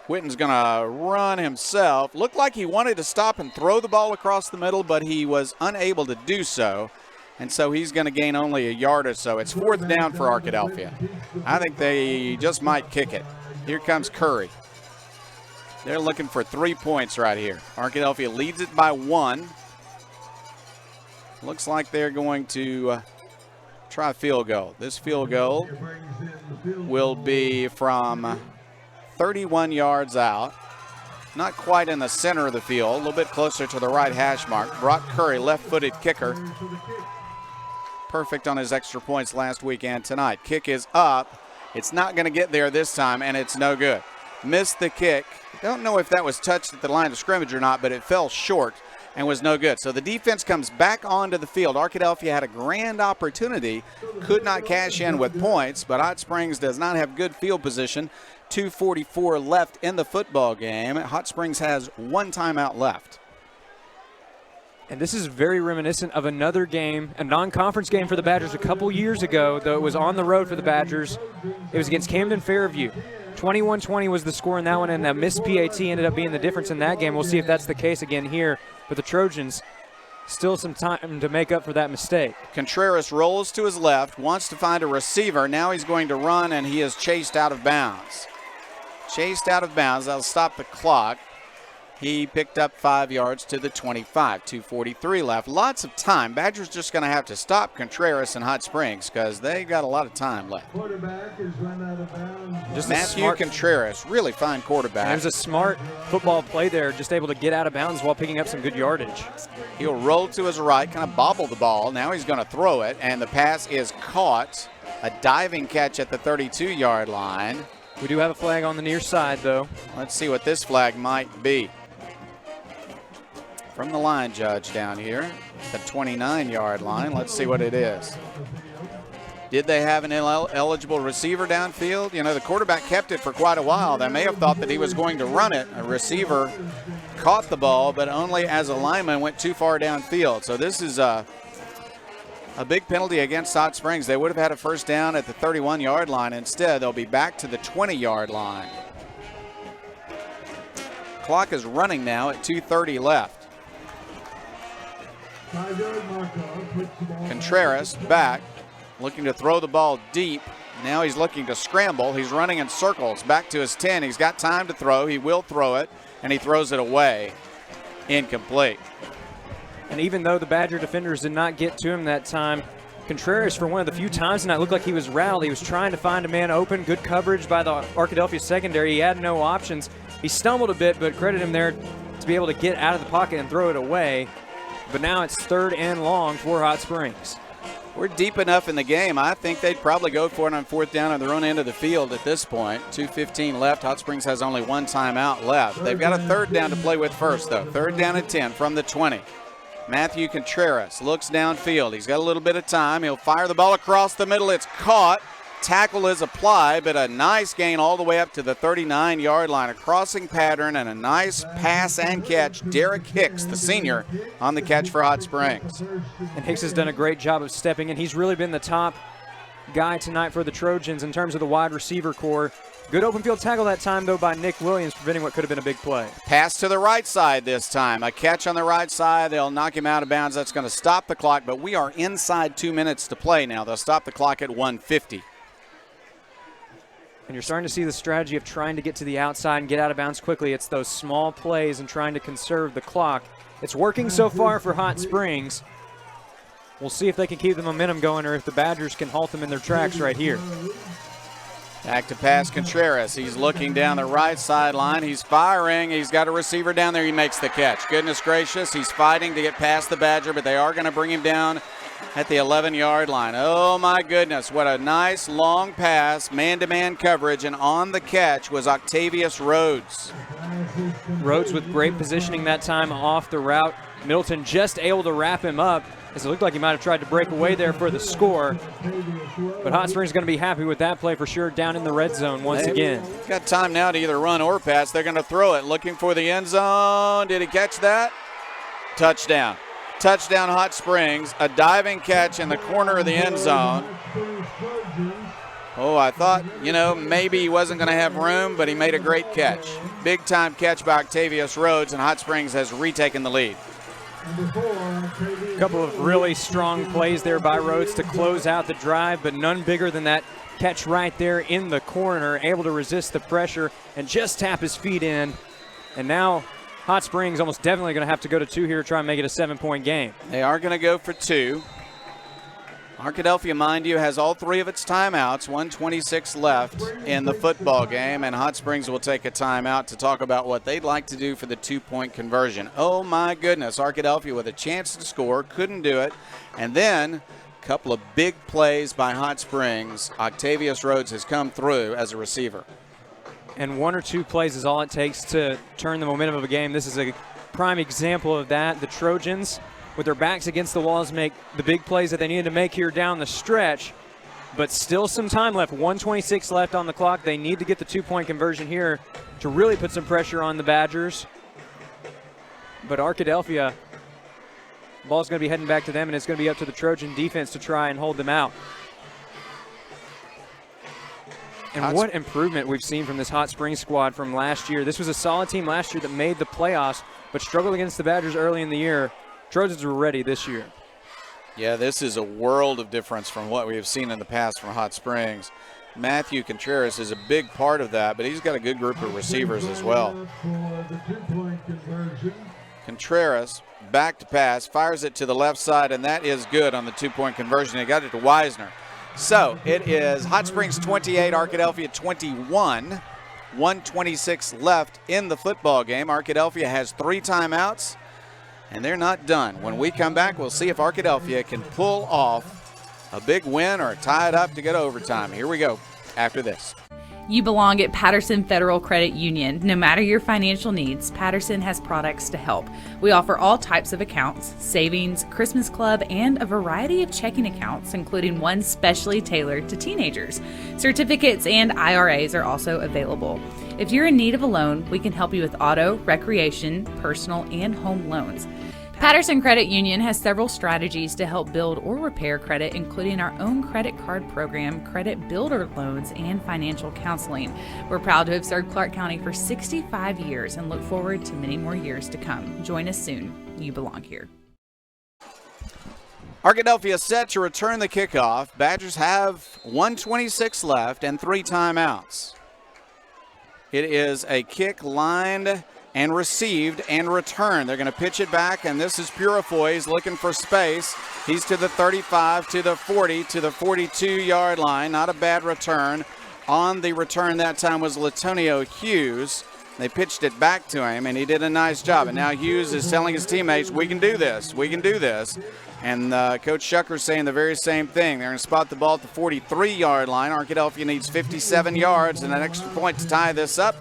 Whitten's going to run himself. Looked like he wanted to stop and throw the ball across the middle, but he was unable to do so. And so he's going to gain only a yard or so. It's fourth down for Arkadelphia. I think they just might kick it. Here comes Curry. They're looking for 3 points right here. Arkadelphia leads it by 1. Looks like they're going to try a field goal. This field goal will be from 31 yards out. Not quite in the center of the field, a little bit closer to the right hash mark. Brock Curry, left-footed kicker. Perfect on his extra points last week and tonight. Kick is up. It's not going to get there this time, and it's no good. Missed the kick. Don't know if that was touched at the line of scrimmage or not, but it fell short and was no good. So the defense comes back onto the field. Arkadelphia had a grand opportunity, could not cash in with points, but Hot Springs does not have good field position. 2:44 left in the football game. Hot Springs has 1 timeout left. And this is very reminiscent of another game, a non-conference game for the Badgers a couple years ago, though it was on the road for the Badgers. It was against Camden Fairview. 21-20 was the score in that one, and a missed PAT ended up being the difference in that game. We'll see if that's the case again here. But the Trojans, still some time to make up for that mistake. Contreras rolls to his left, wants to find a receiver. Now he's going to run, and he is chased out of bounds. Chased out of bounds. That'll stop the clock. He picked up 5 yards to the 25. 2:43 left. Lots of time. Badgers just going to have to stop Contreras and Hot Springs because they got a lot of time left. Quarterback is run out of bounds. Just Matthew Contreras, really fine quarterback. There's a smart football play there, just able to get out of bounds while picking up some good yardage. He'll roll to his right, kind of bobble the ball. Now he's going to throw it, and the pass is caught. A diving catch at the 32-yard line. We do have a flag on the near side, though. Let's see what this flag might be. From the line judge down here, the 29-yard line. Let's see what it is. Did they have an eligible receiver downfield? You know, the quarterback kept it for quite a while. They may have thought that he was going to run it. A receiver caught the ball, but only as a lineman went too far downfield. So this is a big penalty against Hot Springs. They would have had a first down at the 31-yard line. Instead, they'll be back to the 20-yard line. Clock is running now at 2:30 left. Contreras back, looking to throw the ball deep. Now he's looking to scramble. He's running in circles back to his 10. He's got time to throw. He will throw it, and he throws it away. Incomplete. And even though the Badger defenders did not get to him that time, Contreras, for one of the few times tonight, looked like he was rattled. He was trying to find a man open. Good coverage by the Arkadelphia secondary. He had no options. He stumbled a bit, but credit him there to be able to get out of the pocket and throw it away. But now it's 3rd and long for Hot Springs. We're deep enough in the game. I think they'd probably go for it on 4th down on their own end of the field at this point. 2:15 left. Hot Springs has only one timeout left. They've got a 3rd down to play with first, though. 3rd down and 10 from the 20. Matthew Contreras looks downfield. He's got a little bit of time. He'll fire the ball across the middle. It's caught. Tackle is applied, but a nice gain all the way up to the 39-yard line. A crossing pattern and a nice pass and catch. Derek Hicks, the senior, on the catch for Hot Springs. And Hicks has done a great job of stepping in. He's really been the top guy tonight for the Trojans in terms of the wide receiver core. Good open field tackle that time, though, by Nick Williams, preventing what could have been a big play. Pass to the right side this time. A catch on the right side. They'll knock him out of bounds. That's going to stop the clock, but we are inside 2 minutes to play now. They'll stop the clock at 1:50. And you're starting to see the strategy of trying to get to the outside and get out of bounds quickly. It's those small plays and trying to conserve the clock. It's working so far for Hot Springs. We'll see if they can keep the momentum going or if the Badgers can halt them in their tracks right here. Back to pass Contreras. He's looking down the right sideline. He's firing. He's got a receiver down there. He makes the catch. Goodness gracious. He's fighting to get past the Badger, but they are going to bring him down at the 11-yard line. Oh, my goodness. What a nice long pass, man-to-man coverage, and on the catch was Octavius Rhodes. Rhodes with great positioning that time off the route. Middleton just able to wrap him up, as it looked like he might have tried to break away there for the score. But Hot Springs is going to be happy with that play for sure down in the red zone once again. Got time now to either run or pass. They're going to throw it, looking for the end zone. Did he catch that? Touchdown. Touchdown, Hot Springs. A diving catch in the corner of the end zone. Oh, I thought, maybe he wasn't going to have room, but he made a great catch. Big-time catch by Octavius Rhodes, and Hot Springs has retaken the lead. A couple of really strong plays there by Rhodes to close out the drive, but none bigger than that catch right there in the corner, able to resist the pressure and just tap his feet in. And now Hot Springs almost definitely going to have to go to 2 here to try and make it a 7-point game. They are going to go for 2. Arkadelphia, mind you, has all 3 of its timeouts, 1:26 left in the football game, and Hot Springs will take a timeout to talk about what they'd like to do for the 2-point conversion. Oh, my goodness, Arkadelphia with a chance to score, couldn't do it, and then a couple of big plays by Hot Springs. Octavius Rhodes has come through as a receiver. And 1 or 2 plays is all it takes to turn the momentum of a game. This is a prime example of that. The Trojans, with their backs against the walls, make the big plays that they needed to make here down the stretch, but still some time left. 1:26 left on the clock. They need to get the 2-point conversion here to really put some pressure on the Badgers. But Arkadelphia, the ball's going to be heading back to them, and it's going to be up to the Trojan defense to try and hold them out. And what improvement we've seen from this Hot Springs squad from last year. This was a solid team last year that made the playoffs, but struggled against the Badgers early in the year. Trojans were ready this year. Yeah, this is a world of difference from what we have seen in the past from Hot Springs. Matthew Contreras is a big part of that, but he's got a good group of receivers as well. Contreras, back to pass, fires it to the left side, and that is good on the 2-point conversion. He got it to Wisner. So it is Hot Springs 28, Arkadelphia 21. 1:26 left in the football game. Arkadelphia has 3 timeouts, and they're not done. When we come back, we'll see if Arkadelphia can pull off a big win or tie it up to get overtime. Here we go after this. You belong at Patterson Federal Credit Union. No matter your financial needs, Patterson has products to help. We offer all types of accounts, savings, Christmas club, and a variety of checking accounts, including one specially tailored to teenagers. Certificates and IRAs are also available. If you're in need of a loan, we can help you with auto, recreation, personal, and home loans. Patterson Credit Union has several strategies to help build or repair credit, including our own credit card program, credit builder loans, and financial counseling. We're proud to have served Clark County for 65 years and look forward to many more years to come. Join us soon. You belong here. Arkadelphia set to return the kickoff. Badgers have 1:26 left and 3 timeouts. It is a kick lined and received and returned. They're going to pitch it back, and this is Purifoy. He's looking for space. He's to the 35, to the 40, to the 42-yard line. Not a bad return. On the return that time was Latonio Hughes. They pitched it back to him, and he did a nice job. And now Hughes is telling his teammates, we can do this, we can do this. And Coach Shucker's saying the very same thing. They're going to spot the ball at the 43-yard line. Arkadelphia needs 57 yards and an extra point to tie this up,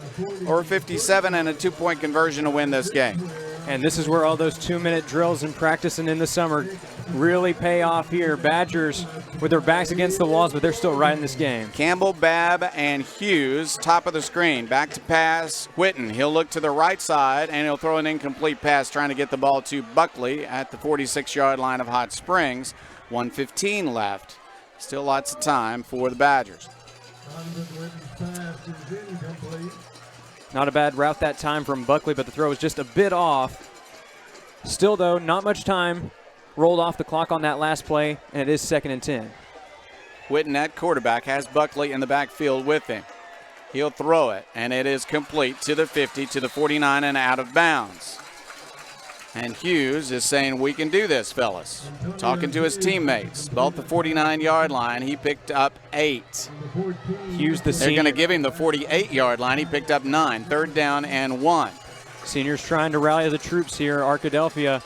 or 57 and a 2-point conversion to win this game. And this is where all those 2-minute drills and practicing in the summer really pay off here. Badgers with their backs against the walls, but they're still right in this game. Campbell, Babb, and Hughes, top of the screen. Back to pass, Whitten. He'll look to the right side, and he'll throw an incomplete pass trying to get the ball to Buckley at the 46-yard line of Hot Springs. 1:15 left. Still lots of time for the Badgers. Not a bad route that time from Buckley, but the throw was just a bit off. Still, though, not much time rolled off the clock on that last play, and it is 2nd and 10. Whitten at quarterback has Buckley in the backfield with him. He'll throw it, and it is complete to the 50, to the 49, and out of bounds. And Hughes is saying, we can do this, fellas. Talking to his teammates. Both the 49-yard line, he picked up 8. Hughes, the senior. They're going to give him the 48-yard line. He picked up 9. 3rd down and 1. Seniors trying to rally the troops here. Arkadelphia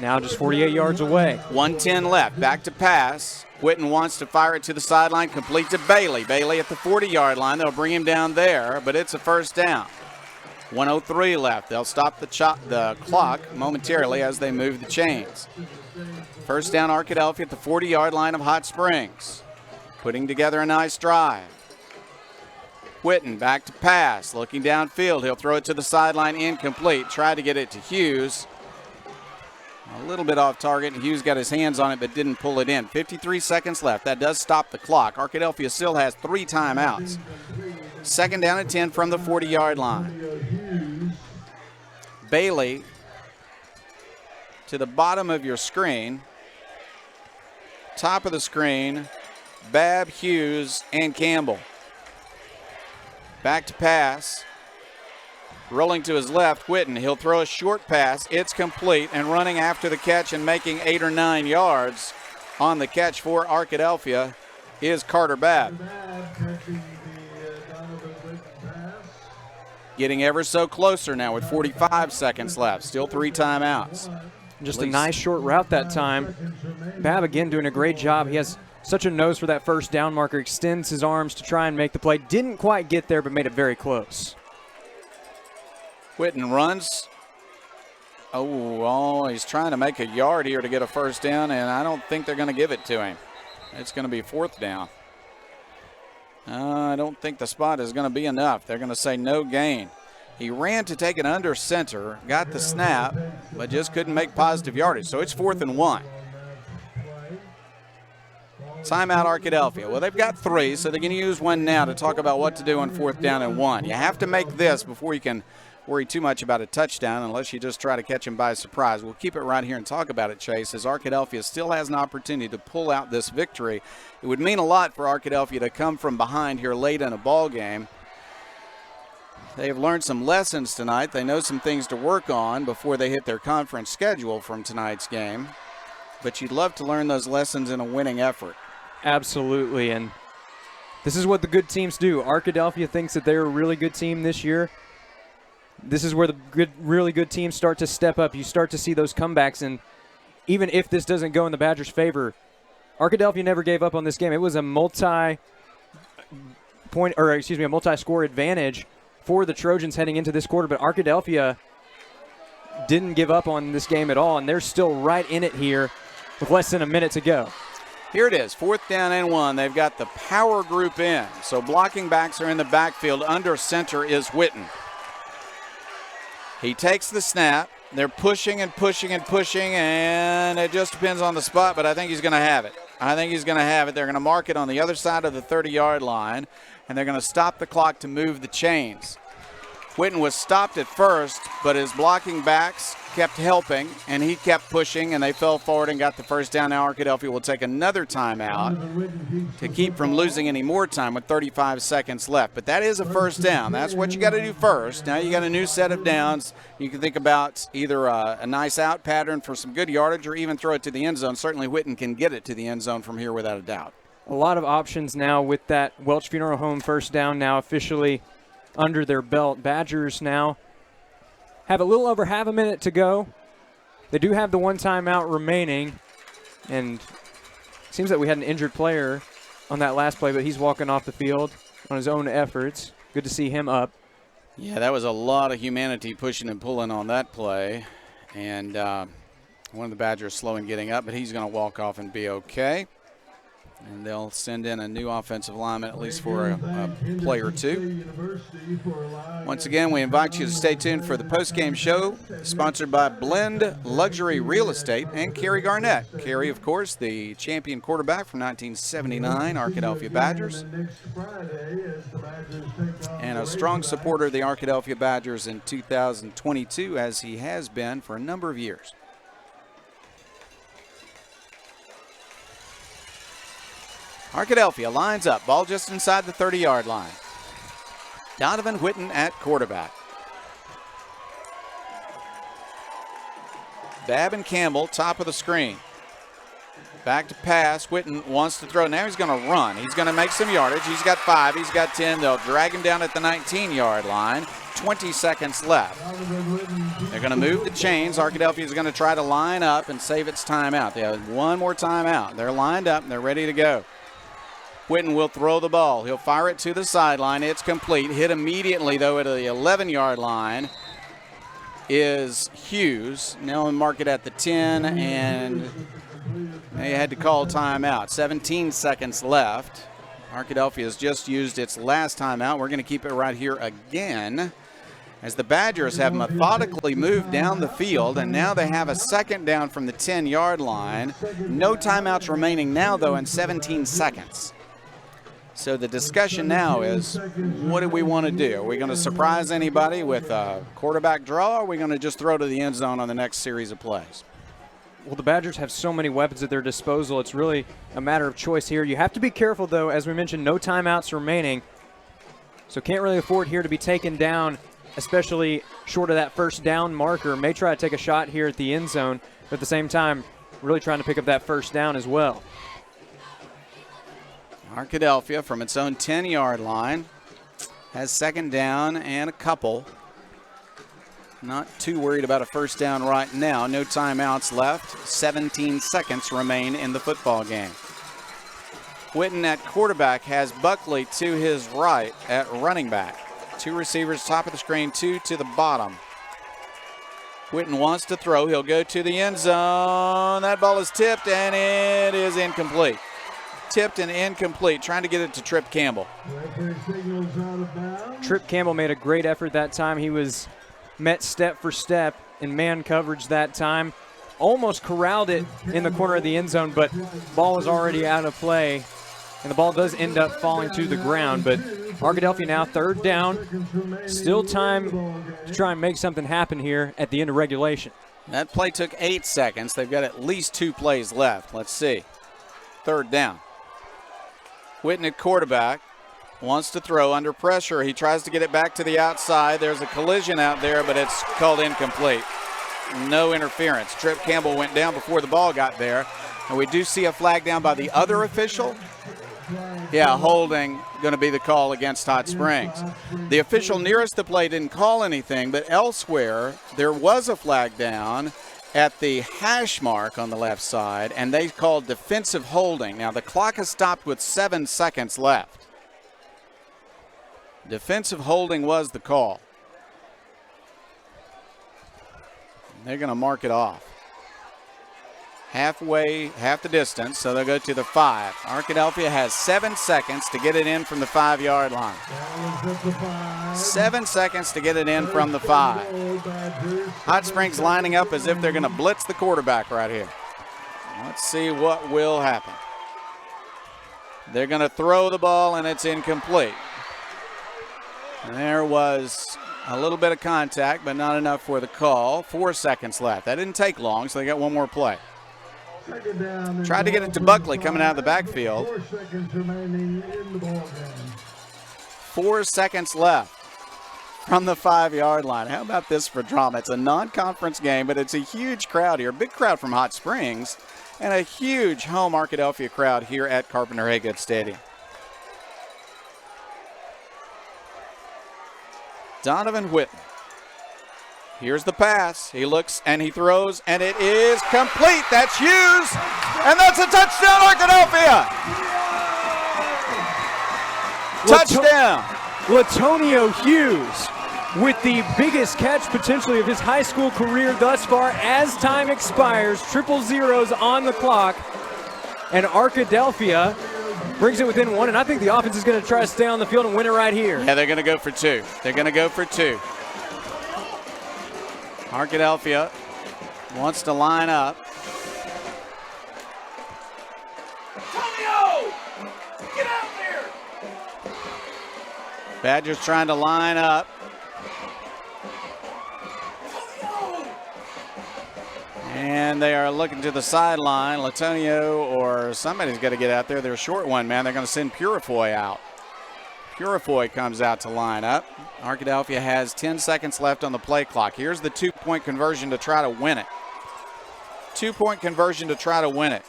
now just 48 yards away. 1:10 left. Back to pass. Whitten wants to fire it to the sideline. Complete to Bailey. Bailey at the 40-yard line. They'll bring him down there, but it's a 1st down. 1:03 left. They'll stop the clock momentarily as they move the chains. 1st down, Arkadelphia at the 40-yard line of Hot Springs. Putting together a nice drive. Whitten back to pass. Looking downfield. He'll throw it to the sideline. Incomplete. Tried to get it to Hughes. A little bit off target, and Hughes got his hands on it but didn't pull it in. 53 seconds left. That does stop the clock. Arkadelphia still has 3 timeouts. 2nd down and 10 from the 40-yard line. Bailey to the bottom of your screen. Top of the screen, Babb, Hughes, and Campbell. Back to pass. Rolling to his left, Whitten. He'll throw a short pass. It's complete, and running after the catch and making 8 or 9 yards on the catch for Arkadelphia is Carter Babb. Getting ever so closer now with 45 seconds left. Still 3 timeouts. Just a nice short route that time. Babb again doing a great job. He has such a nose for that 1st down marker. Extends his arms to try and make the play. Didn't quite get there, but made it very close. Whitten runs. Oh, he's trying to make a yard here to get a 1st down, and I don't think they're going to give it to him. It's going to be 4th down. I don't think the spot is going to be enough. They're going to say no gain. He ran to take it under center, got the snap, but just couldn't make positive yardage. So it's 4th and 1. Timeout Arkadelphia. Well, they've got 3, so they're going to use one now to talk about what to do on 4th down and 1. You have to make this before you can worry too much about a touchdown unless you just try to catch him by surprise. We'll keep it right here and talk about it, Chase, as Arkadelphia still has an opportunity to pull out this victory. It would mean a lot for Arkadelphia to come from behind here late in a ball game. They've learned some lessons tonight. They know some things to work on before they hit their conference schedule from tonight's game. But you'd love to learn those lessons in a winning effort. Absolutely, and this is what the good teams do. Arkadelphia thinks that they're a really good team this year. This is where the really good teams start to step up. You start to see those comebacks, and even if this doesn't go in the Badgers' favor, Arkadelphia never gave up on this game. It was a multi-score advantage for the Trojans heading into this quarter, but Arkadelphia didn't give up on this game at all, and they're still right in it here with less than a minute to go. Here it is, 4th down and 1. They've got the power group in. So blocking backs are in the backfield. Under center is Whitten. He takes the snap. They're pushing and pushing and pushing, and it just depends on the spot, but I think he's going to have it. They're going to mark it on the other side of the 30-yard line, and they're going to stop the clock to move the chains. Whitten was stopped at first, but his blocking backs kept helping, and he kept pushing, and they fell forward and got the first down. Now Arkadelphia will take another timeout to keep from losing any more time with 35 seconds left. But that is a first down. That's what you got to do first. Now you got a new set of downs. You can think about either a nice out pattern for some good yardage or even throw it to the end zone. Certainly Whitten can get it to the end zone from here without a doubt. A lot of options now with that Welch Funeral Home first down now officially under their belt. Badgers now have a little over half a minute to go. They do have the one timeout remaining, and it seems that we had an injured player on that last play, but he's walking off the field on his own efforts. Good to see him up. Yeah, that was a lot of humanity pushing and pulling on that play, and one of the Badgers slow in getting up, but he's going to walk off and be okay. And they'll send in a new offensive lineman, at least for a play or two. Once again, we invite you to stay tuned for the post-game show, sponsored by Blend Luxury Real Estate and Kerry Garnett. Kerry, of course, the champion quarterback from 1979, Arkadelphia Badgers, and a strong supporter of the Arkadelphia Badgers in 2022, as he has been for a number of years. Arkadelphia lines up, ball just inside the 30-yard line. Donovan Whitten at quarterback. Babb and Campbell, top of the screen. Back to pass. Whitten wants to throw. Now he's going to run. He's going to make some yardage. He's got 5. He's got 10. They'll drag him down at the 19-yard line. 20 seconds left. They're going to move the chains. Arkadelphia is going to try to line up and save its timeout. They have one more timeout. They're lined up and they're ready to go. Whitten will throw the ball. He'll fire it to the sideline. It's complete. Hit immediately, though, at the 11-yard line is Hughes. Now we'll mark it at the 10, and they had to call timeout. 17 seconds left. Arkadelphia has just used its last timeout. We're going to keep it right here again as the Badgers have methodically moved down the field, and now they have a second down from the 10-yard line. No timeouts remaining now, though, in 17 seconds. So the discussion now is, what do we want to do? Are we going to surprise anybody with a quarterback draw, or are we going to just throw to the end zone on the next series of plays? Well, the Badgers have so many weapons at their disposal. It's really a matter of choice here. You have to be careful, though. As we mentioned, no timeouts remaining. So can't really afford here to be taken down, especially short of that first down marker. May try to take a shot here at the end zone, but at the same time, really trying to pick up that first down as well. Arkadelphia from its own 10-yard line has second down and a couple. Not too worried about a first down right now. No timeouts left. 17 seconds remain in the football game. Whitten at quarterback has Buckley to his right at running back. 2 receivers, top of the screen, 2 to the bottom. Whitten wants to throw. He'll go to the end zone. That ball is tipped, and it is incomplete. Tipped and incomplete, trying to get it to Trip Campbell. Trip Campbell made a great effort that time. He was met step for step in man coverage that time. Almost corralled it in the corner of the end zone, but ball is already out of play, and the ball does end up falling to the ground. But Arkadelphia now third down. Still time to try and make something happen here at the end of regulation. That play took 8 seconds. They've got at least 2 plays left. Let's see. Third down. Whitten at quarterback, wants to throw under pressure. He tries to get it back to the outside. There's a collision out there, but it's called incomplete. No interference. Trip Campbell went down before the ball got there. And we do see a flag down by the other official. Yeah, holding going to be the call against Hot Springs. The official nearest the play didn't call anything, but elsewhere there was a flag down at the hash mark on the left side, and they called defensive holding. Now, the clock has stopped with 7 seconds left. Defensive holding was the call. They're going to mark it off. Half the distance, so they'll go to the 5. Arkadelphia has 7 seconds to get it in from the 5-yard line. 7 seconds to get it in from the 5. Hot Springs lining up as if they're going to blitz the quarterback right here. Let's see what will happen. They're going to throw the ball, and it's incomplete. And there was a little bit of contact, but not enough for the call. 4 seconds left. That didn't take long, so they got one more play. Tried to get it to Buckley coming out of the backfield. 4 seconds remaining in the ball game. 4 seconds left from the 5-yard line. How about this for drama? It's a non-conference game, but it's a huge crowd here. Big crowd from Hot Springs and a huge home Arkadelphia crowd here at Carpenter-Haygood Stadium. Donovan Whitten. Here's the pass. He looks and he throws, and it is complete. That's Hughes, and that's a touchdown, Arkadelphia. Touchdown. Latonio Hughes with the biggest catch potentially of his high school career thus far as time expires. 000 on the clock, and Arkadelphia brings it within 1, and I think the offense is going to try to stay on the field and win it right here. Yeah, they're going to go for 2. They're going to go for 2. Arkadelphia wants to line up. Antonio! Get out there! Badgers trying to line up. And they are looking to the sideline. Latonio or somebody's got to get out there. They're a short one, man. They're going to send Purifoy out. Purifoy comes out to line up. Arkadelphia has 10 seconds left on the play clock. Here's the 2-point conversion to try to win it. 2-point conversion to try to win it.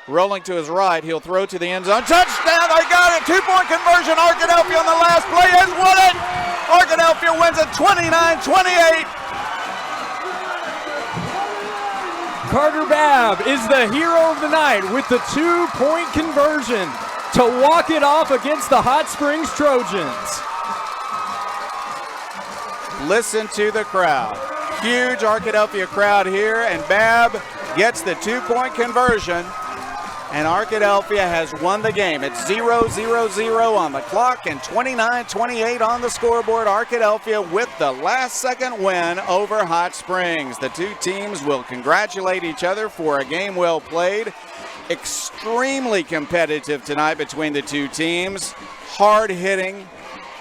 Rolling to his right, he'll throw to the end zone. Touchdown, they got it. 2-point conversion. Arkadelphia on the last play has won it. Arkadelphia wins it 29-28. Carter Babb is the hero of the night with the 2-point conversion to walk it off against the Hot Springs Trojans. Listen to the crowd. Huge Arkadelphia crowd here, and Babb gets the 2-point conversion, and Arkadelphia has won the game. It's 0-0-0 on the clock and 29-28 on the scoreboard. Arkadelphia with the last-second win over Hot Springs. The two teams will congratulate each other for a game well played. Extremely competitive tonight between the two teams. Hard-hitting,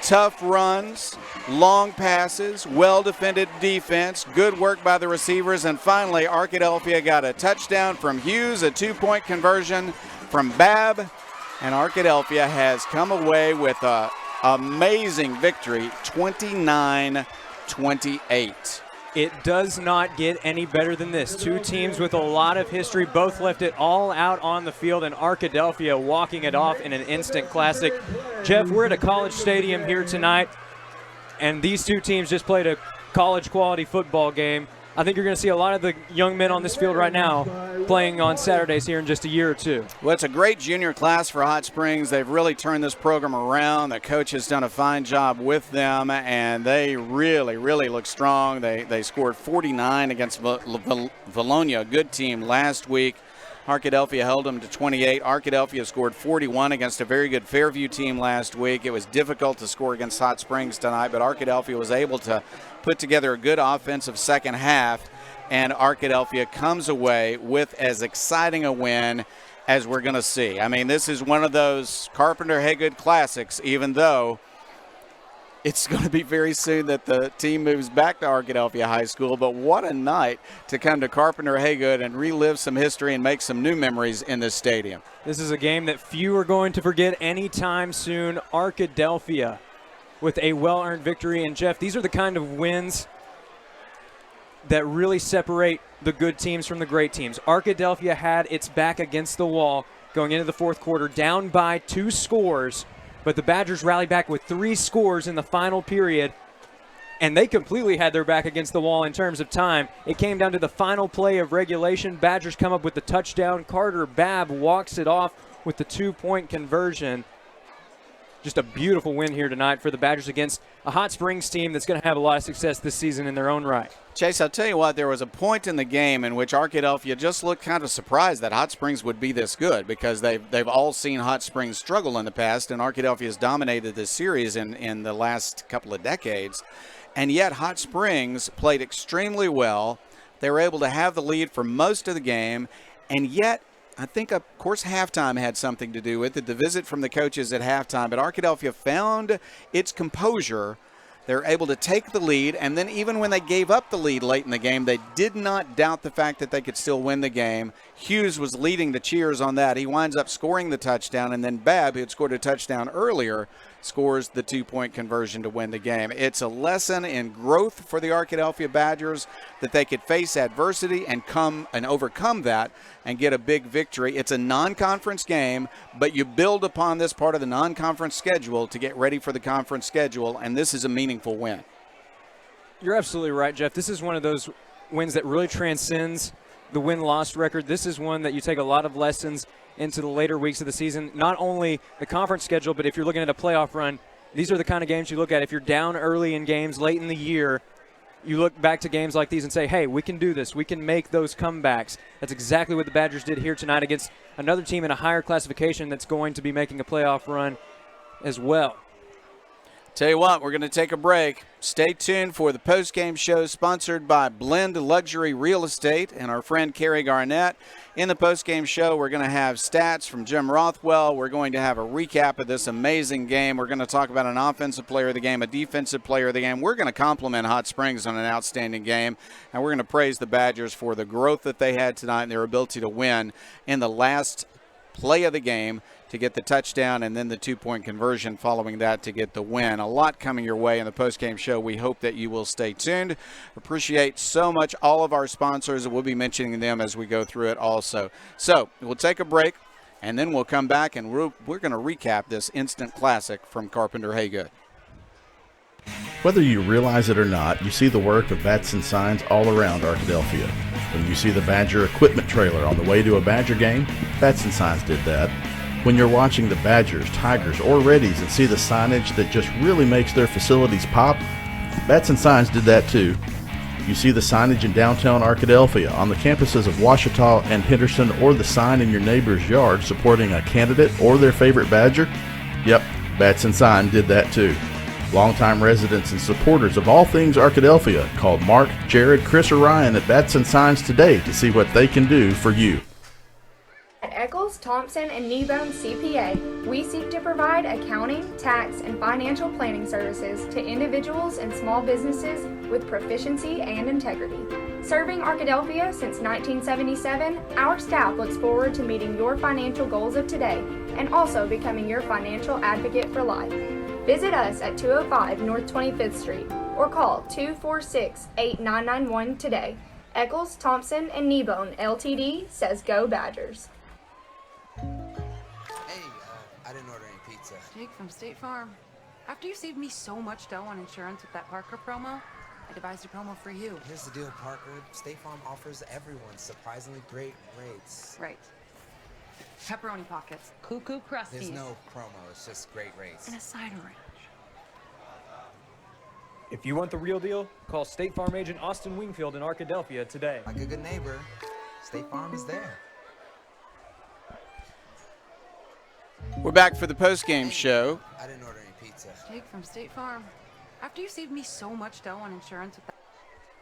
tough runs, long passes, well-defended defense, good work by the receivers, and finally Arkadelphia got a touchdown from Hughes, a 2-point conversion from Babb, and Arkadelphia has come away with an amazing victory, 29-28. It does not get any better than this. Two teams with a lot of history, both left it all out on the field, and Arkadelphia walking it off in an instant classic. Jeff, we're at a college stadium here tonight, and these two teams just played a college-quality football game. I think you're going to see a lot of the young men on this field right now playing on Saturdays here in just a year or two. Well, it's a great junior class for Hot Springs. They've really turned this program around. The coach has done a fine job with them, and they really, really look strong. They scored 49 against Valonia, a good team, last week. Arkadelphia held them to 28. Arkadelphia scored 41 against a very good Fairview team last week. It was difficult to score against Hot Springs tonight, but Arkadelphia was able to put together a good offensive second half, and Arkadelphia comes away with as exciting a win as we're going to see. I mean, this is one of those Carpenter-Haygood classics, even though it's going to be very soon that the team moves back to Arkadelphia High School, but what a night to come to Carpenter-Haygood and relive some history and make some new memories in this stadium. This is a game that few are going to forget anytime soon. Arkadelphia with a well-earned victory. And, Jeff, these are the kind of wins that really separate the good teams from the great teams. Arkadelphia had its back against the wall going into the fourth quarter, down by 2 scores, but the Badgers rallied back with 3 scores in the final period, and they completely had their back against the wall in terms of time. It came down to the final play of regulation. Badgers come up with the touchdown. Carter Babb walks it off with the 2-point conversion. just a beautiful win here tonight for the Badgers against a Hot Springs team that's going to have a lot of success this season in their own right. Chase, I'll tell you what, there was a point in the game in which Arkadelphia just looked kind of surprised that Hot Springs would be this good, because they've all seen Hot Springs struggle in the past, and Arkadelphia has dominated this series in the last couple of decades. And yet Hot Springs played extremely well. They were able to have the lead for most of the game, and yet I think, of course, halftime had something to do with it, the visit from the coaches at halftime. But Arkadelphia found its composure. They're able to take the lead, and then even when they gave up the lead late in the game, they did not doubt the fact that they could still win the game. Hughes was leading the cheers on that. He winds up scoring the touchdown, and then Babb, who had scored a touchdown earlier, scores the 2-point conversion to win the game. It's a lesson in growth for the Arkadelphia Badgers, that they could face adversity and come and overcome that and get a big victory. It's a non-conference game, but you build upon this part of the non-conference schedule to get ready for the conference schedule, and this is a meaningful win. You're absolutely right, Jeff. This is one of those wins that really transcends the win-loss record. This is one that you take a lot of lessons into the later weeks of the season. Not only the conference schedule, but if you're looking at a playoff run, these are the kind of games you look at. If you're down early in games late in the year, you look back to games like these and say, hey, we can do this. We can make those comebacks. That's exactly what the Badgers did here tonight against another team in a higher classification that's going to be making a playoff run as well. Tell you what, we're going to take a break. Stay tuned for the post-game show sponsored by Blend Luxury Real Estate and our friend Kerry Garnett. In the post-game show, we're going to have stats from Jim Rothwell. We're going to have a recap of this amazing game. We're going to talk about an offensive player of the game, a defensive player of the game. We're going to compliment Hot Springs on an outstanding game, and we're going to praise the Badgers for the growth that they had tonight and their ability to win in the last play of the game to get the touchdown and then the 2-point conversion following that to get the win. A lot coming your way in the post-game show. We hope that you will stay tuned. Appreciate so much all of our sponsors. We'll be mentioning them as we go through it also. So we'll take a break, and then we'll come back, and we're going to recap this instant classic from Carpenter Haygood. Whether you realize it or not, you see the work of bats and signs all around Arkadelphia. When you see the Badger equipment trailer on the way to a Badger game, bats and signs did that. When you're watching the Badgers, Tigers, or Reddies and see the signage that just really makes their facilities pop, bats and signs did that too. You see the signage in downtown Arkadelphia, on the campuses of Ouachita and Henderson, or the sign in your neighbor's yard supporting a candidate or their favorite Badger? Yep, bats and sign did that too. Longtime residents and supporters of all things Arkadelphia, call Mark, Jared, Chris, or Ryan at Bats and Signs today to see what they can do for you. At Eccles, Thompson, and Kneebone CPA, we seek to provide accounting, tax, and financial planning services to individuals and small businesses with proficiency and integrity. Serving Arkadelphia since 1977, our staff looks forward to meeting your financial goals of today and also becoming your financial advocate for life. Visit us at 205 North 25th Street or call 246-8991 today. Eccles, Thompson, and Kneebone LTD says go Badgers. I didn't order any pizza. Jake from State Farm. After you saved me so much dough on insurance with that Parker promo, I devised a promo for you. Here's the deal, Parker. State Farm offers everyone surprisingly great rates. Right. Pepperoni pockets, cuckoo crusties. There's no promo, it's just great rates. And a side orange. If you want the real deal, call State Farm agent Austin Wingfield in Arkadelphia today. Like a good neighbor, State Farm is there. We're back for the post-game show. I didn't order any pizza. Jake from State Farm. After you saved me so much dough on insurance with that.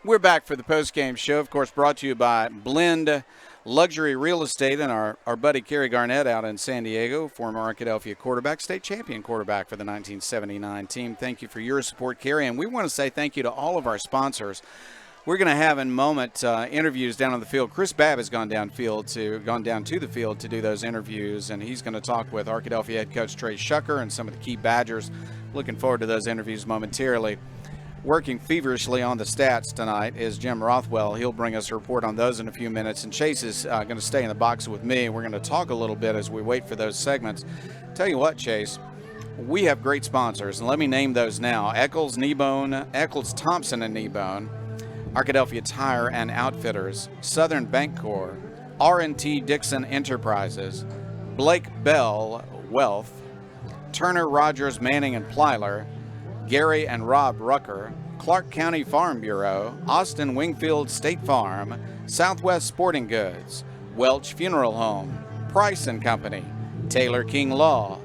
We're back for the post-game show, of course, brought to you by Blend Luxury Real Estate and our buddy Kerry Garnett out in San Diego, former Arkadelphia quarterback, state champion quarterback for the 1979 team. Thank you for your support, Kerry, and we want to say thank you to all of our sponsors. We're going to have in a moment interviews down on the field. Chris Babb has gone down to the field to do those interviews, and he's going to talk with Arkadelphia head coach Trey Shucker and some of the key Badgers. Looking forward to those interviews momentarily. Working feverishly on the stats tonight is Jim Rothwell. He'll bring us a report on those in a few minutes. And Chase is going to stay in the box with me. We're going to talk a little bit as we wait for those segments. Tell you what, Chase, we have great sponsors, and let me name those now. Eccles, Thompson, and Kneebone, Arkadelphia Tire and Outfitters, Southern Bancorp, R&T Dixon Enterprises, Blake Bell Wealth, Turner, Rogers, Manning, and Plyler, Gary and Rob Rucker, Clark County Farm Bureau, Austin Wingfield State Farm, Southwest Sporting Goods, Welch Funeral Home, Price & Company, Taylor King Law,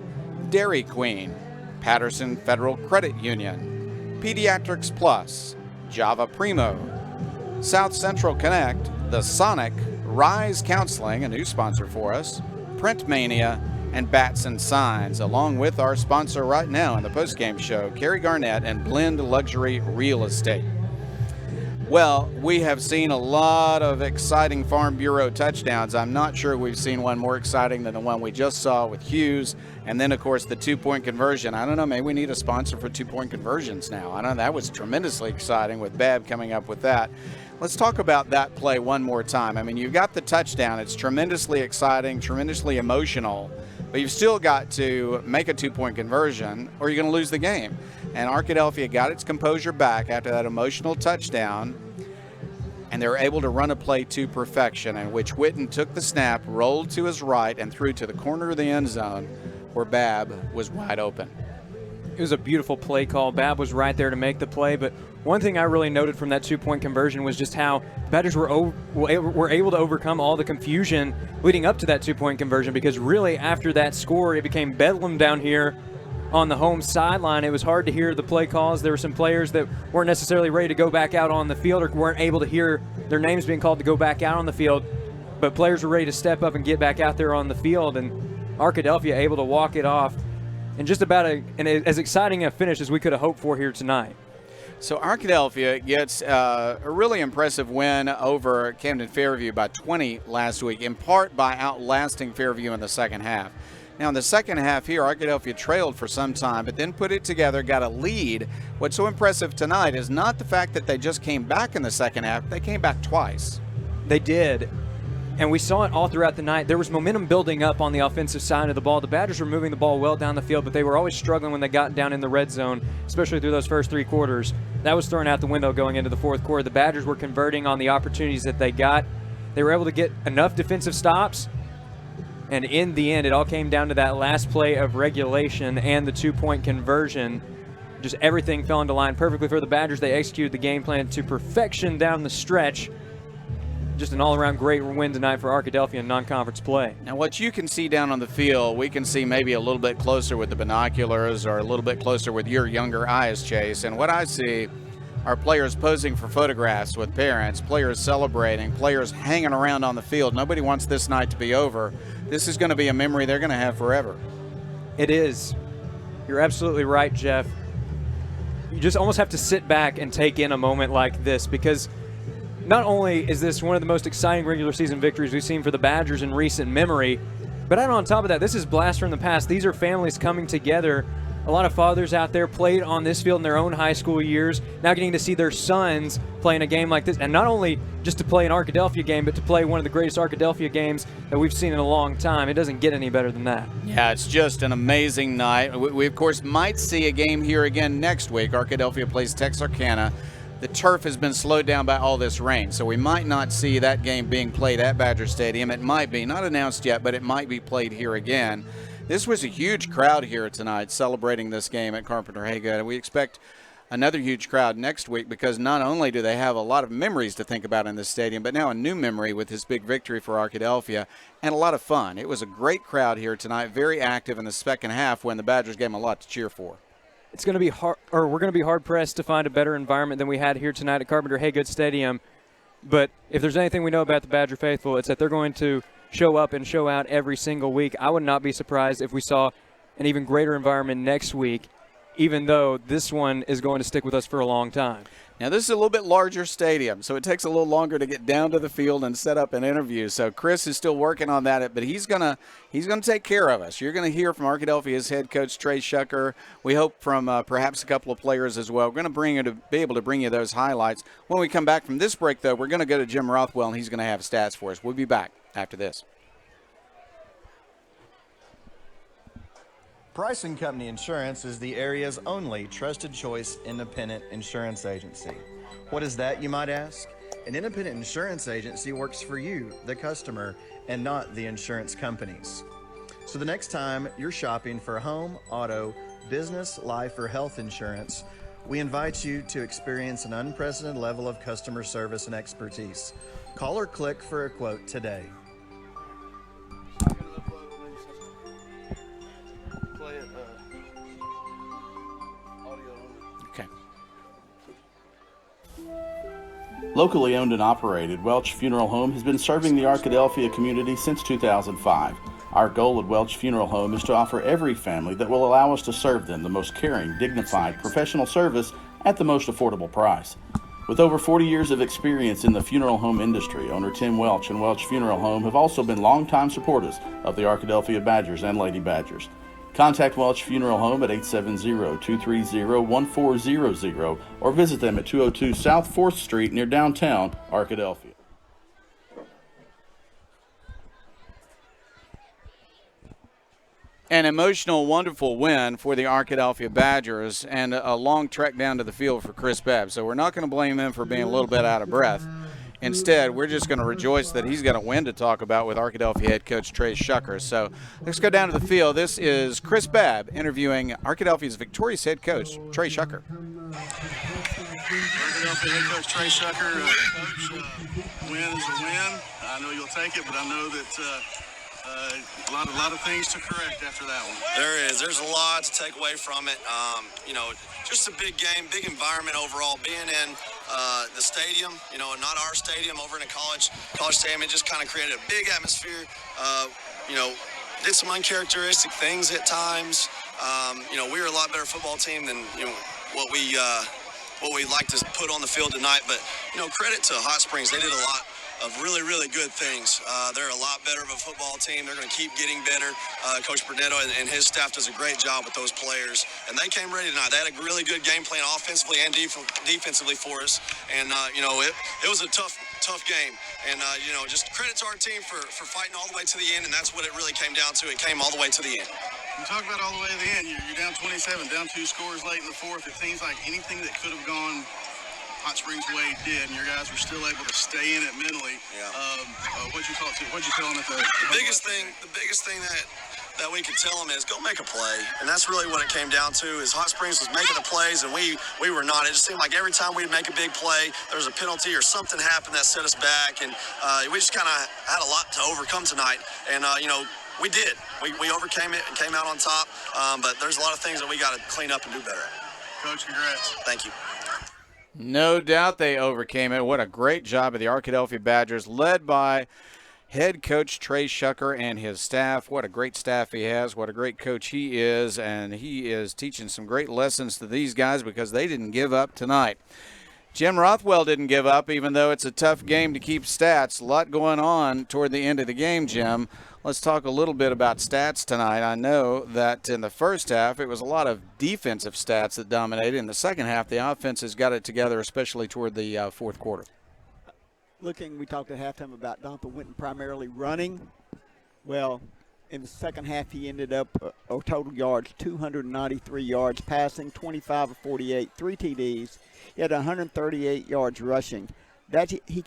Dairy Queen, Patterson Federal Credit Union, Pediatrics Plus, Java Primo, South Central Connect, The Sonic, Rise Counseling, a new sponsor for us, Print Mania, and Bats and Signs, along with our sponsor right now in the postgame show, Kerry Garnett and Blend Luxury Real Estate. Well, we have seen a lot of exciting Farm Bureau touchdowns. I'm not sure we've seen one more exciting than the one we just saw with Hughes. And then, of course, the two-point conversion. I don't know, maybe we need a sponsor for two-point conversions now. I don't know, that was tremendously exciting with Bev coming up with that. Let's talk about that play one more time. I mean, you've got the touchdown. It's tremendously exciting, tremendously emotional. But you've still got to make a two-point conversion or you're going to lose the game. And Arkadelphia got its composure back after that emotional touchdown, and they were able to run a play to perfection in which Witten took the snap, rolled to his right, and threw to the corner of the end zone where Babb was wide open. It was a beautiful play call. Babb was right there to make the play, but one thing I really noted from that two-point conversion was just how the Badgers were able to overcome all the confusion leading up to that two-point conversion, because really after that score, it became bedlam down here on the home sideline. It was hard to hear the play calls. There were some players that weren't necessarily ready to go back out on the field or weren't able to hear their names being called to go back out on the field, but players were ready to step up and get back out there on the field, and Arkadelphia able to walk it off in just about as exciting a finish as we could have hoped for here tonight. So Arkadelphia gets a really impressive win over Camden Fairview by 20 last week, in part by outlasting Fairview in the second half. Now, in the second half here, Arkadelphia trailed for some time, but then put it together, got a lead. What's so impressive tonight is not the fact that they just came back in the second half. They came back twice. They did, and we saw it all throughout the night. There was momentum building up on the offensive side of the ball. The Badgers were moving the ball well down the field, but they were always struggling when they got down in the red zone, especially through those first three quarters. That was thrown out the window going into the fourth quarter. The Badgers were converting on the opportunities that they got. They were able to get enough defensive stops, and in the end, it all came down to that last play of regulation and the two-point conversion. Just everything fell into line perfectly for the Badgers. They executed the game plan to perfection down the stretch. Just an all-around great win tonight for Arkadelphia in non-conference play. Now, what you can see down on the field, we can see maybe a little bit closer with the binoculars or a little bit closer with your younger eyes, Chase. And what I see are players posing for photographs with parents, players celebrating, players hanging around on the field. Nobody wants this night to be over. This is going to be a memory they're going to have forever. It is. You're absolutely right, Jeff. You just almost have to sit back and take in a moment like this, because not only is this one of the most exciting regular season victories we've seen for the Badgers in recent memory, but on top of that, this is blast from the past. These are families coming together. A lot of fathers out there played on this field in their own high school years, now getting to see their sons play in a game like this, and not only just to play an Arkadelphia game, but to play one of the greatest Arkadelphia games that we've seen in a long time. It doesn't get any better than that. Yeah, it's just an amazing night. We of course, might see a game here again next week. Arkadelphia plays Texarkana. The turf has been slowed down by all this rain, so we might not see that game being played at Badger Stadium. It might be, not announced yet, but it might be played here again. This was a huge crowd here tonight celebrating this game at Carpenter Haygood. We expect another huge crowd next week, because not only do they have a lot of memories to think about in this stadium, but now a new memory with this big victory for Arkadelphia, and a lot of fun. It was a great crowd here tonight, very active in the second half when the Badgers gave them a lot to cheer for. It's going to be hard, or we're going to be hard-pressed to find a better environment than we had here tonight at Carpenter Haygood Stadium. But if there's anything we know about the Badger faithful, it's that they're going to show up and show out every single week. I would not be surprised if we saw an even greater environment next week, even though this one is going to stick with us for a long time. Now, this is a little bit larger stadium, so it takes a little longer to get down to the field and set up an interview. So Chris is still working on that, but he's gonna take care of us. You're going to hear from Arkadelphia's head coach, Trey Shucker. We hope from perhaps a couple of players as well. We're going to be able to bring you those highlights. When we come back from this break, though, we're going to go to Jim Rothwell, and he's going to have stats for us. We'll be back after this. Price & Company Insurance is the area's only trusted choice independent insurance agency. What is that, you might ask? An independent insurance agency works for you, the customer, and not the insurance companies. So the next time you're shopping for home, auto, business, life, or health insurance, we invite you to experience an unprecedented level of customer service and expertise. Call or click for a quote today. Okay. Locally owned and operated, Welch Funeral Home has been serving the Arkadelphia community since 2005. Our goal at Welch Funeral Home is to offer every family that will allow us to serve them the most caring, dignified, professional service at the most affordable price. With over 40 years of experience in the funeral home industry, owner Tim Welch and Welch Funeral Home have also been longtime supporters of the Arkadelphia Badgers and Lady Badgers. Contact Welch Funeral Home at 870-230-1400 or visit them at 202 South 4th Street near downtown Arkadelphia. An emotional, wonderful win for the Arkadelphia Badgers and a long trek down to the field for Chris Babb. So we're not going to blame him for being a little bit out of breath. Instead, we're just going to rejoice that he's got a win to talk about with Arkadelphia head coach Trey Shucker. So let's go down to the field. This is Chris Babb interviewing Arkadelphia's victorious head coach, Trey Shucker. Arkadelphia head coach Trey Shucker. Coach, win is a win. I know you'll take it, but I know that a lot of things to correct after that one. There's a lot to take away from it. Just a big game, big environment overall. Being in the stadium, not our stadium, over in a college stadium, it just kind of created a big atmosphere. Did some uncharacteristic things at times. We were a lot better football team than what we like to put on the field tonight. But credit to Hot Springs, they did a lot of really, really good things. They're a lot better of a football team. They're going to keep getting better. Coach Bernetto and his staff does a great job with those players. And they came ready tonight. They had a really good game plan offensively and defensively for us. And, it was a tough game. And, just credit to our team for fighting all the way to the end. And that's what it really came down to. It came all the way to the end. You talk about all the way to the end. You're down 27, down 2 scores late in the fourth. It seems like anything that could have gone Hot Springs way did, and your guys were still able to stay in it mentally. Yeah. What'd you tell them at the biggest thing that we could tell them is go make a play, and that's really what it came down to. Is Hot Springs was making the plays, and we were not. It just seemed like every time we'd make a big play, there was a penalty or something happened that set us back, and we just kind of had a lot to overcome tonight. And we did. We overcame it and came out on top. But there's a lot of things that we got to clean up and do better at. Coach, congrats. Thank you. No doubt they overcame it. What a great job of the Arkadelphia Badgers, led by head coach Trey Shucker and his staff. What a great staff he has. What a great coach he is. And he is teaching some great lessons to these guys because they didn't give up tonight. Jim Rothwell didn't give up, even though it's a tough game to keep stats. A lot going on toward the end of the game, Jim. Let's talk a little bit about stats tonight. I know that in the first half, it was a lot of defensive stats that dominated. In the second half, the offense has got it together, especially toward the fourth quarter. We talked at halftime about Donovan Winton primarily running. Well, in the second half, he ended up total yards, 293 yards passing, 25 of 48, 3 TDs. He had 138 yards rushing. That he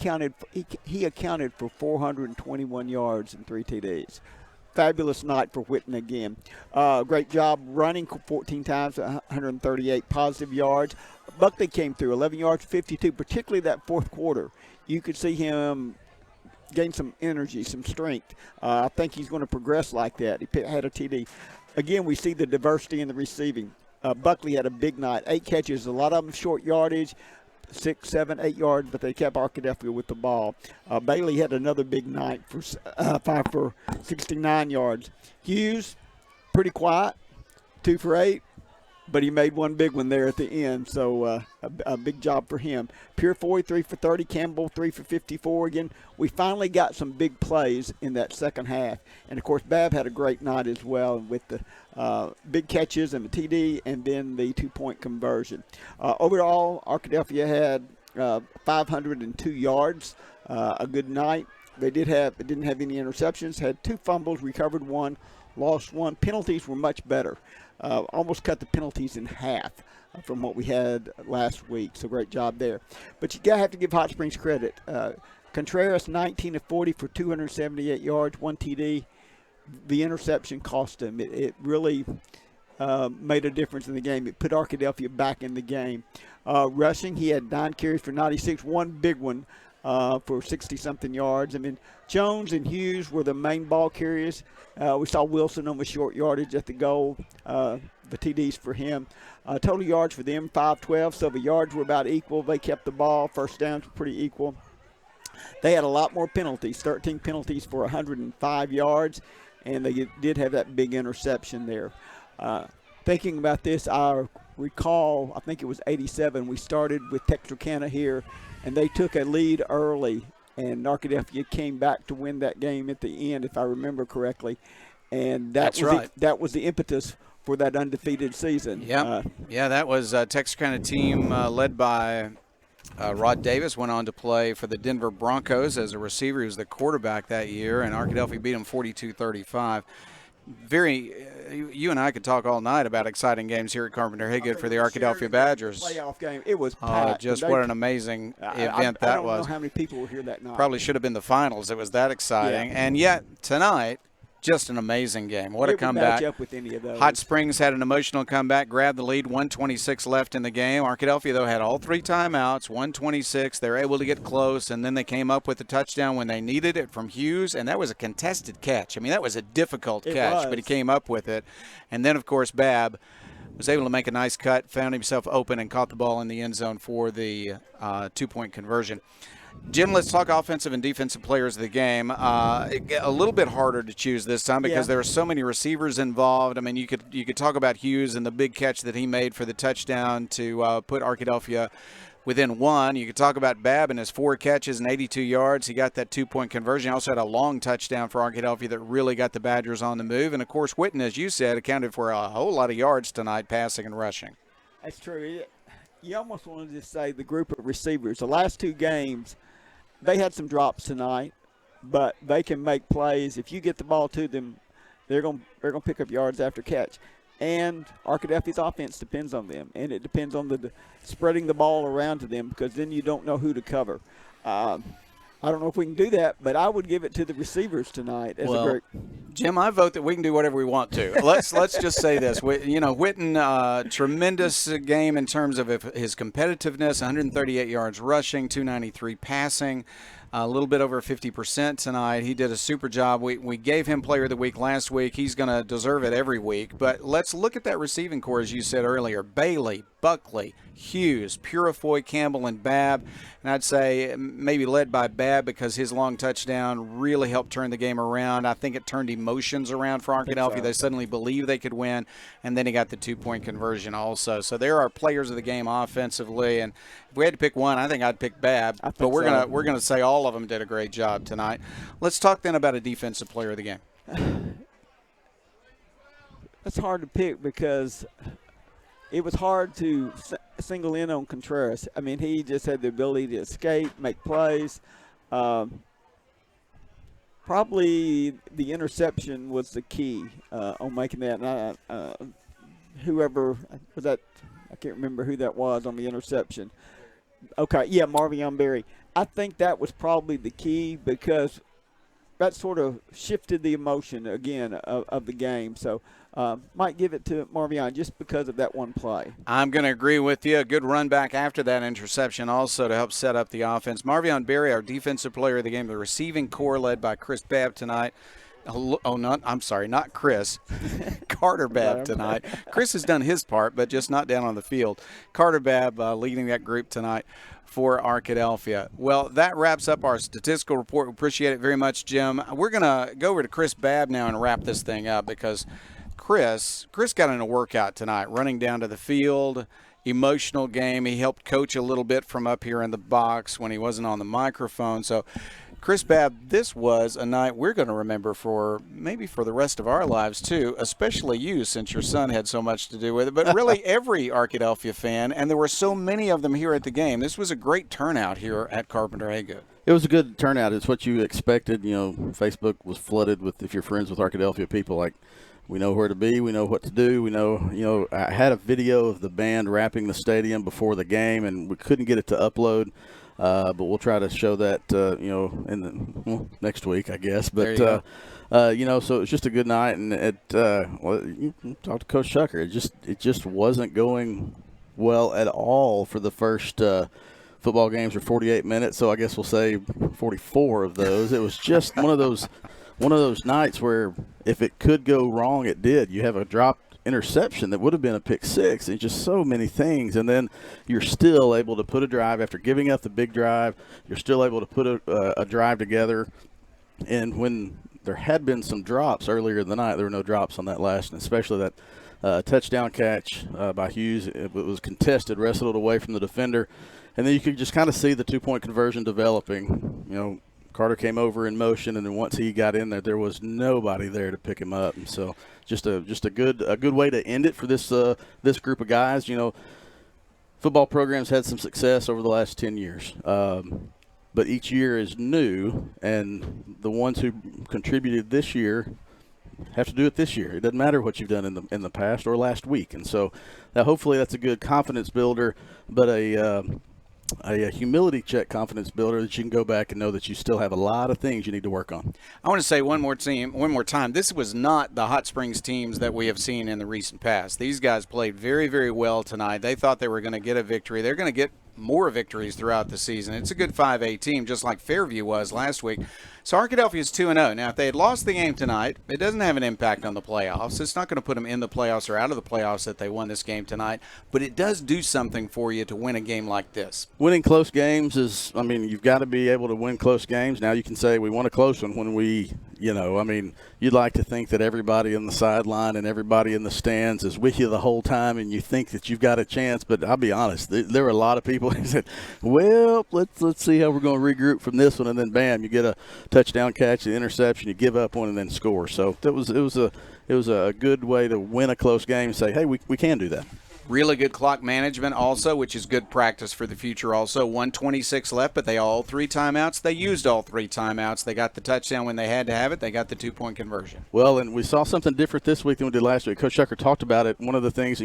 accounted for 421 yards and 3 TDs. Fabulous night for Whitten again. Great job running 14 times, 138 positive yards. Buckley came through, 11 yards, 52, particularly that fourth quarter. You could see him gain some energy, some strength. I think he's going to progress like that. He had a TD. Again, we see the diversity in the receiving. Buckley had a big night, 8 catches, a lot of them short yardage, 6, 7, 8 yards, but they kept Arkadelphia with the ball. Bailey had another big night for 5 for 69 yards. Hughes, pretty quiet, 2 for 8, but he made one big one there at the end, so a big job for him. Purefoy, 3 for 30, Campbell, 3 for 54. Again, we finally got some big plays in that second half. And, of course, Babb had a great night as well with the big catches and the TD and then the 2-point conversion. Overall, Arkadelphia had 502 yards, a good night. They didn't have any interceptions, had 2 fumbles, recovered 1, lost 1. Penalties were much better. Almost cut the penalties in half from what we had last week. So great job there. But you have to give Hot Springs credit. Contreras, 19 of 40 for 278 yards, 1 TD. the interception cost him. It really made a difference in the game. It put Arkadelphia back in the game. Rushing, he had 9 carries for 96, one big one for 60-something yards. I mean, Jones and Hughes were the main ball carriers. We saw Wilson on the short yardage at the goal, the TDs for him. Total yards for them, 512, so the yards were about equal. They kept the ball. First downs were pretty equal. They had a lot more penalties, 13 penalties for 105 yards, and they did have that big interception there. Thinking about this, I recall, I think it was 87, we started with Texarkana here, and they took a lead early, and Arkadelphia came back to win that game at the end, if I remember correctly. And that was the impetus for that undefeated season. Yeah, that was a Texarkana team led by Rod Davis, went on to play for the Denver Broncos as a receiver. He was the quarterback that year, and Arkadelphia beat him 42-35. You and I could talk all night about exciting games here at Carpenter-Haygood for the Arkadelphia Badgers. Playoff game, it was packed. Just what an amazing event that was. I don't know how many people were here that night. Probably should have been the finals. It was that exciting. Yeah. And yet, tonight, just an amazing game. What a comeback. Match up with any of those. Hot Springs had an emotional comeback, grabbed the lead, 1:26 left in the game. Arkadelphia, though, had all 3 timeouts, 1:26. They were able to get close, and then they came up with a touchdown when they needed it from Hughes, and that was a contested catch. I mean, that was a difficult catch, but he came up with it. And then, of course, Babb was able to make a nice cut, found himself open, and caught the ball in the end zone for the 2-point conversion. Jim, let's talk offensive and defensive players of the game. A little bit harder to choose this time because there are so many receivers involved. I mean, you could talk about Hughes and the big catch that he made for the touchdown to put Arkadelphia within 1. You could talk about Babb and his 4 catches and 82 yards. He got that 2-point conversion. He also had a long touchdown for Arkadelphia that really got the Badgers on the move. And, of course, Witten, as you said, accounted for a whole lot of yards tonight, passing and rushing. That's true. You almost wanted to say the group of receivers. The last 2 games, they had some drops tonight, but they can make plays. If you get the ball to them, they're going to pick up yards after catch. And Arkadelphia's offense depends on them, and it depends on the spreading the ball around to them because then you don't know who to cover. I don't know if we can do that, but I would give it to the receivers tonight as a group. Jim, I vote that we can do whatever we want to. Let's just say this. Witten, tremendous game in terms of his competitiveness, 138 yards rushing, 293 passing, a little bit over 50% tonight. He did a super job. We gave him Player of the Week last week. He's going to deserve it every week. But let's look at that receiving core, as you said earlier. Bailey, Buckley, Hughes, Purifoy, Campbell, and Babb. And I'd say maybe led by Babb because his long touchdown really helped turn the game around. I think it turned emotions around for Arkadelphia. So. They suddenly believed they could win, and then he got the 2-point conversion also. So there are players of the game offensively, and if we had to pick one, I think I'd pick Babb. But we're gonna say all of them did a great job tonight. Let's talk then about a defensive player of the game. That's hard to pick because it was hard to single in on Contreras. I mean, he just had the ability to escape, make plays. Probably the interception was the key on making that. Whoever was that, I can't remember who that was on the interception. Okay, yeah, Marvion Berry. I think that was probably the key because that sort of shifted the emotion again of the game. So might give it to Marvion just because of that one play. I'm going to agree with you. A good run back after that interception also to help set up the offense. Marvion Berry, our defensive player of the game, the receiving core led by Chris Babb tonight. Not Chris. Carter Babb tonight. Chris has done his part, but just not down on the field. Carter Babb leading that group tonight for Arkadelphia. Well, that wraps up our statistical report. We appreciate it very much, Jim. We're going to go over to Chris Babb now and wrap this thing up because Chris got in a workout tonight, running down to the field. Emotional game. He helped coach a little bit from up here in the box when he wasn't on the microphone. So, Chris Babb, this was a night we're going to remember for maybe for the rest of our lives, too, especially you since your son had so much to do with it, but really every Arkadelphia fan, and there were so many of them here at the game. This was a great turnout here at Carpenter-Haygood. It was a good turnout. It's what you expected. You know, Facebook was flooded with, if you're friends with Arkadelphia people, like, we know where to be. We know what to do. We know, I had a video of the band wrapping the stadium before the game, and we couldn't get it to upload. But we'll try to show that, next week, I guess. But, There you go. so it was just a good night. And you talk to Coach Shucker. It just wasn't going well at all for the first football games were 48 minutes. So I guess we'll say 44 of those. It was just one of those nights where if it could go wrong, it did. You have a dropped interception that would have been a pick six, and just so many things, and then you're still able to put a drive after giving up the big drive. You're still able to put a drive together, and when there had been some drops earlier in the night, there were no drops on that last, and especially that touchdown catch by Hughes. It was contested, wrestled away from the defender, and then you could just kind of see the 2-point conversion developing. Carter came over in motion, and then once he got in there was nobody there to pick him up. And so just a good way to end it for this group of guys. Football programs had some success over the last 10 years. But each year is new, and the ones who contributed this year have to do it this year. It doesn't matter what you've done in the past or last week. And so hopefully that's a good confidence builder, but a humility check confidence builder that you can go back and know that you still have a lot of things you need to work on. I want to say one more time, this was not the Hot Springs teams that we have seen in the recent past. These guys played very, very well tonight. They thought they were going to get a victory. They're going to get more victories throughout the season. It's a good 5A team, just like Fairview was last week. So Arkadelphia is 2-0. Now, if they had lost the game tonight, it doesn't have an impact on the playoffs. It's not going to put them in the playoffs or out of the playoffs that they won this game tonight, but it does do something for you to win a game like this. Winning close games you've got to be able to win close games. Now you can say we won a close one when you'd like to think that everybody on the sideline and everybody in the stands is with you the whole time, and you think that you've got a chance. But I'll be honest, there were a lot of people who said, well, let's see how we're going to regroup from this one, and then bam, you get a touchdown catch, an interception, you give up one, and then score. So it was a good way to win a close game and say, hey, we can do that. Really good clock management also, which is good practice for the future also. 1:26 left, but all 3 timeouts. They used all 3 timeouts. They got the touchdown when they had to have it. They got the 2-point conversion. Well, and we saw something different this week than we did last week. Coach Shucker talked about it. One of the things,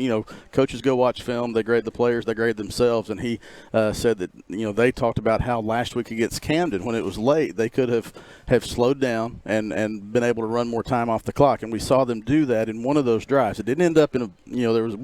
coaches go watch film. They grade the players. They grade themselves. And he said that, they talked about how last week against Camden, when it was late, they could have slowed down and been able to run more time off the clock. And we saw them do that in one of those drives. It didn't end up in there was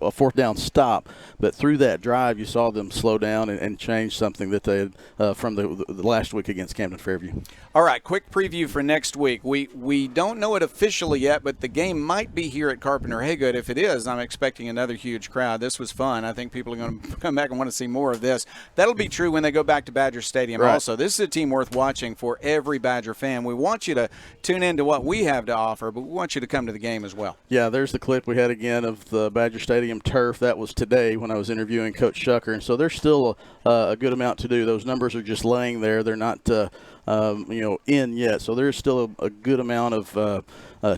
a 4th down stop, but through that drive you saw them slow down and change something that they had from the last week against Camden Fairview. All right, quick preview for next week. We don't know it officially yet, but the game might be here at Carpenter Haygood. If it is, I'm expecting another huge crowd. This was fun. I think people are going to come back and want to see more of this. That'll be true when they go back to Badger Stadium right. Also. This is a team worth watching for every Badger fan. We want you to tune into what we have to offer, but we want you to come to the game as well. Yeah, there's the clip we had again of the Badger Stadium turf. That was today when I was interviewing Coach Shucker, and so there's still a good amount to do. Those numbers are just laying there. They're not in yet, so there's still a good amount of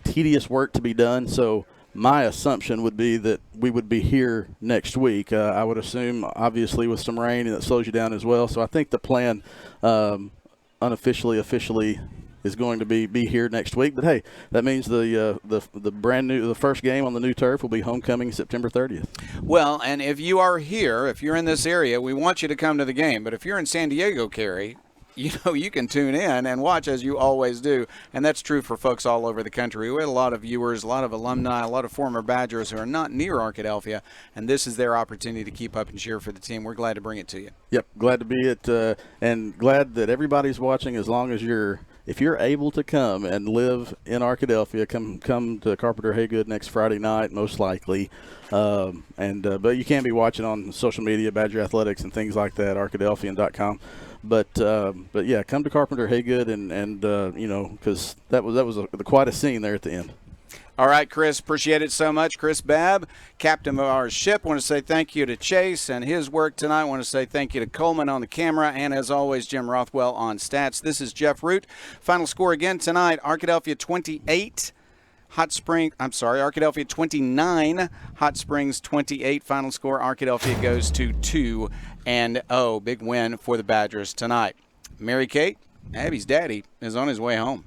tedious work to be done. So my assumption would be that we would be here next week. I would assume, obviously, with some rain, and it slows you down as well. So I think the plan unofficially, officially is going to be here next week. But hey, that means the first game on the new turf will be homecoming September 30th. Well, and if you are here, if you're in this area, we want you to come to the game. But if you're in San Diego, Carrie, you can tune in and watch as you always do, and that's true for folks all over the country. We had a lot of viewers, a lot of alumni, a lot of former Badgers who are not near Arkadelphia, and this is their opportunity to keep up and cheer for the team. We're glad to bring it to you. Yep, glad to be it, and glad that everybody's watching. As long as if you're able to come and live in Arkadelphia, come to Carpenter Haygood next Friday night, most likely. But you can be watching on social media, Badger Athletics and things like that, Arkadelphian.com. But yeah, come to Carpenter Haygood and because that was quite a scene there at the end. All right, Chris, appreciate it so much. Chris Babb, captain of our ship. Want to say thank you to Chase and his work tonight. Want to say thank you to Coleman on the camera, and as always, Jim Rothwell on stats. This is Jeff Root. Final score again tonight: Arkadelphia 28. Arkadelphia 29, Hot Springs 28. Final score: Arkadelphia goes to 2-0. Big win for the Badgers tonight. Mary Kate, Abby's daddy, is on his way home.